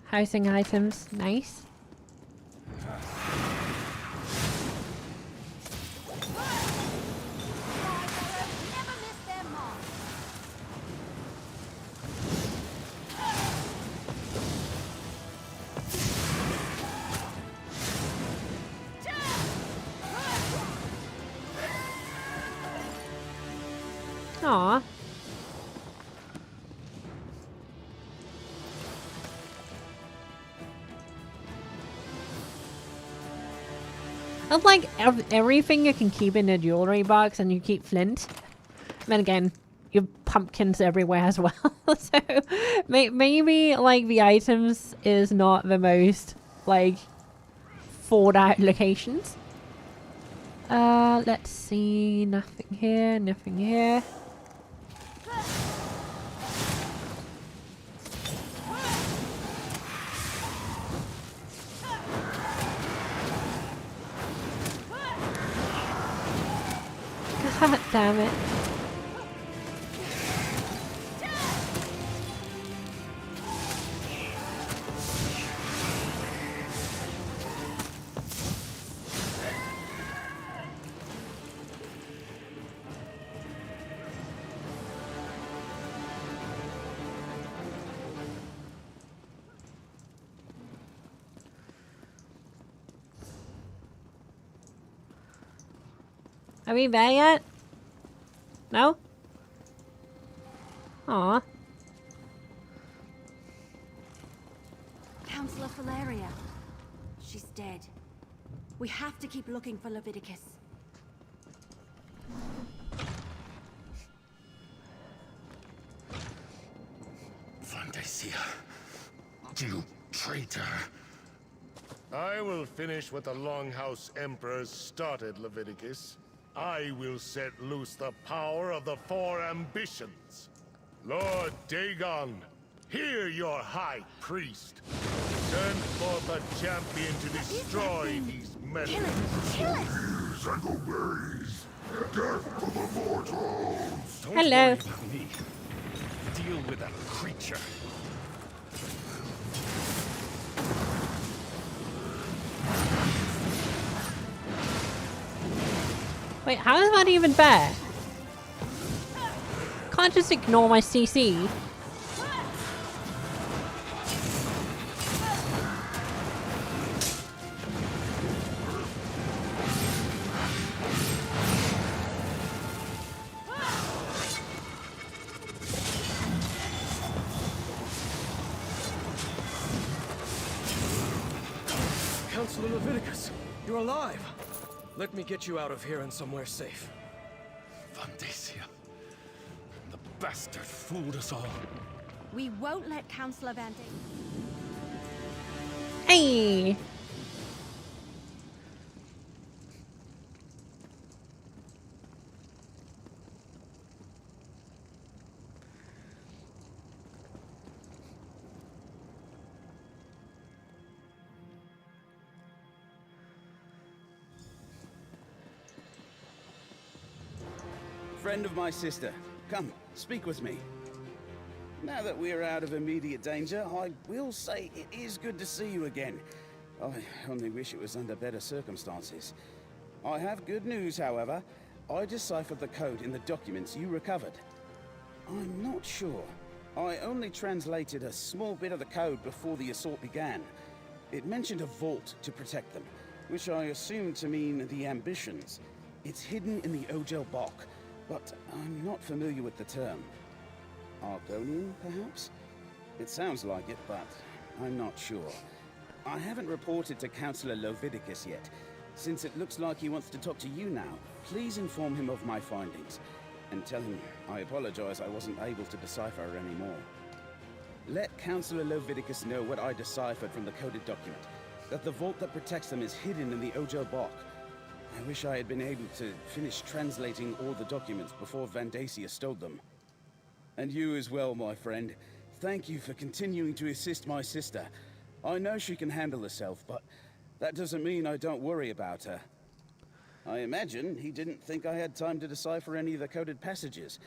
Housing items, nice. Never Aw. It's like everything you can keep in a jewelry box, and you keep flint. Then again, you have pumpkins everywhere as well. So maybe like the items is not the most like thought out locations. Let's see. Nothing here. Nothing here. God damn it. Are we there yet? No? Aw. Counselor Valeria. She's dead. We have to keep looking for Leviticus. Vandacia, you traitor. I will finish what the Longhouse Emperors started, Leviticus. I will set loose the power of the four ambitions. Lord Dagon, hear your high priest. Send forth a champion to destroy these meddlers. Kill it! And obeys. Death to the mortals. Don't Hello. worry about me. Deal with that creature. Wait, how is that even fair? Can't just ignore my CC. Counselor Leviticus, you're alive. Let me get you out of here and somewhere safe. Vandacia. The bastard fooled us all. We won't let Counselor Van Dijk. Hey! Friend of my sister, come, speak with me. Now that we're out of immediate danger, I will say it is good to see you again. I only wish it was under better circumstances. I have good news, however. I deciphered the code in the documents you recovered. I'm not sure. I only translated a small bit of the code before the assault began. It mentioned a vault to protect them, which I assumed to mean the ambitions. It's hidden in the Ogel Bok, but I'm not familiar with the term. Argonian, perhaps? It sounds like it, but I'm not sure. I haven't reported to Counselor Leviticus yet. Since it looks like he wants to talk to you now, please inform him of my findings. And tell him I apologize I wasn't able to decipher anymore. Let Counselor Leviticus know what I deciphered from the coded document. That the vault that protects them is hidden in the Ogel Bok. I wish I had been able to finish translating all the documents before Vandacia stole them. And you as well, my friend. Thank you for continuing to assist my sister. I know she can handle herself, but that doesn't mean I don't worry about her. I imagine he didn't think I had time to decipher any of the coded passages.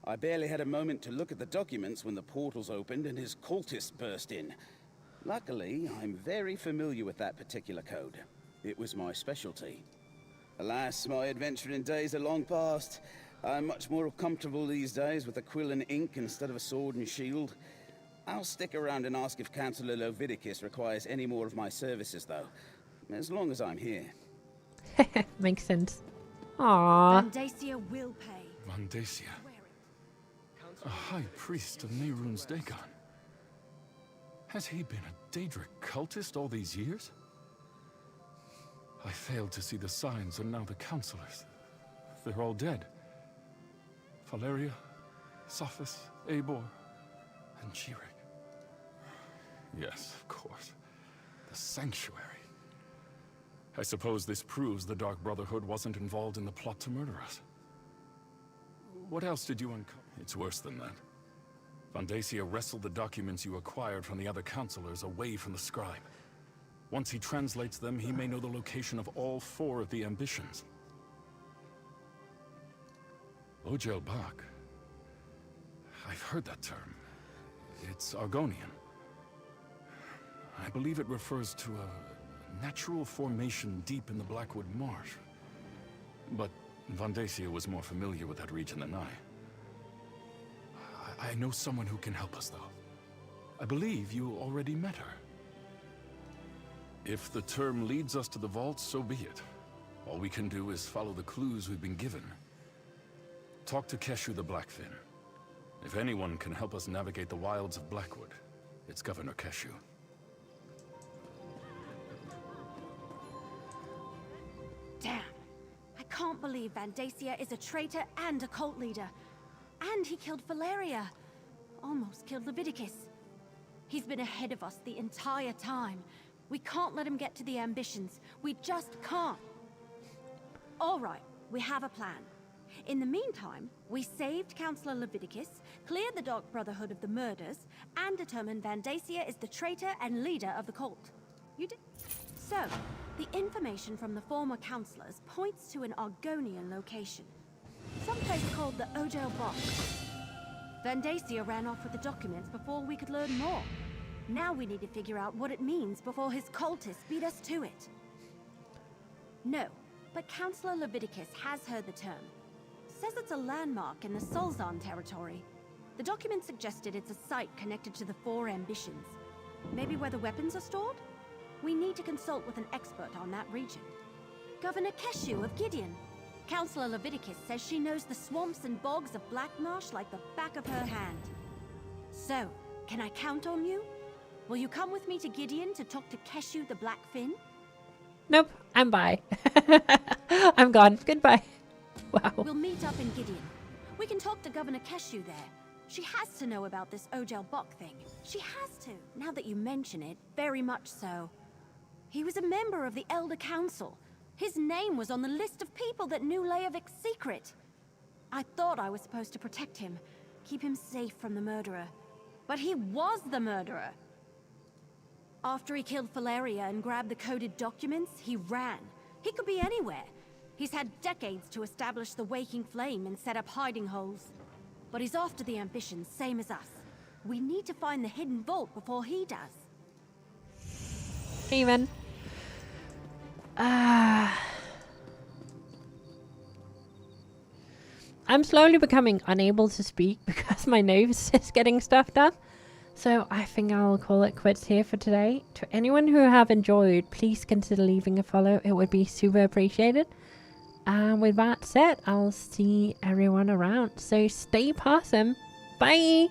I barely had a moment to look at the documents when the portals opened and his cultists burst in. Luckily, I'm very familiar with that particular code. It was my specialty. Alas, my adventuring days are long past. I'm much more comfortable these days with a quill and ink instead of a sword and shield. I'll stick around and ask if Counselor Leviticus requires any more of my services, though. As long as I'm here. Makes sense. Aww. Vandacia will pay. Vandacia. A high priest of Nehrun's Dagon. Has he been a Daedric cultist all these years? I failed to see the signs, and now the counselors. They're all dead. Valeria, Sophis, Eivor, and Jirik. Yes, of course. The Sanctuary. I suppose this proves the Dark Brotherhood wasn't involved in the plot to murder us. What else did you uncover? It's worse than that. Vandacia wrestled the documents you acquired from the other counselors away from the scribe. Once he translates them, he may know the location of all 4 of the ambitions. Ojel Bak. I've heard that term. It's Argonian. I believe it refers to a natural formation deep in the Blackwood Marsh. But Vandacia was more familiar with that region than I know someone who can help us, though. I believe you already met her. If the term leads us to the vault, so be it. All we can do is follow the clues we've been given. Talk to Keshu the Blackfin. If anyone can help us navigate the wilds of Blackwood, it's Governor Keshu. Damn. I can't believe Vandacia is a traitor and a cult leader. And he killed Valeria. Almost killed Leviticus. He's been ahead of us the entire time. We can't let him get to the ambitions. We just can't. All right, we have a plan. In the meantime, we saved Councillor Leviticus, cleared the Dark Brotherhood of the murders, and determined Vandacia is the traitor and leader of the cult. You did? So, the information from the former councillors points to an Argonian location. Someplace called the Ojel Box. Vandacia ran off with the documents before we could learn more. Now we need to figure out what it means before his cultists beat us to it. No, but Councillor Leviticus has heard the term. Says it's a landmark in the Solzan territory. The document suggested it's a site connected to the 4 ambitions. Maybe where the weapons are stored? We need to consult with an expert on that region. Governor Keshu of Gideon. Councillor Leviticus says she knows the swamps and bogs of Blackmarsh like the back of her hand. So, can I count on you? Will you come with me to Gideon to talk to Keshu the Blackfin? Nope, I'm bye. I'm gone. Goodbye. Wow. We'll meet up in Gideon. We can talk to Governor Keshu there. She has to know about this Ojel Bok thing. She has to, now that you mention it, very much so. He was a member of the Elder Council. His name was on the list of people that knew Leovic's secret. I thought I was supposed to protect him, keep him safe from the murderer. But he was the murderer. After he killed Valeria and grabbed the coded documents, he ran. He could be anywhere. He's had decades to establish the Waking Flame and set up hiding holes. But he's after the ambitions, same as us. We need to find the hidden vault before he does. Even. I'm slowly becoming unable to speak because my nose is getting stuffed up. So I think I'll call it quits here for today. To anyone who have enjoyed, please consider leaving a follow. It would be super appreciated. And with that said, I'll see everyone around. So stay possum. Bye!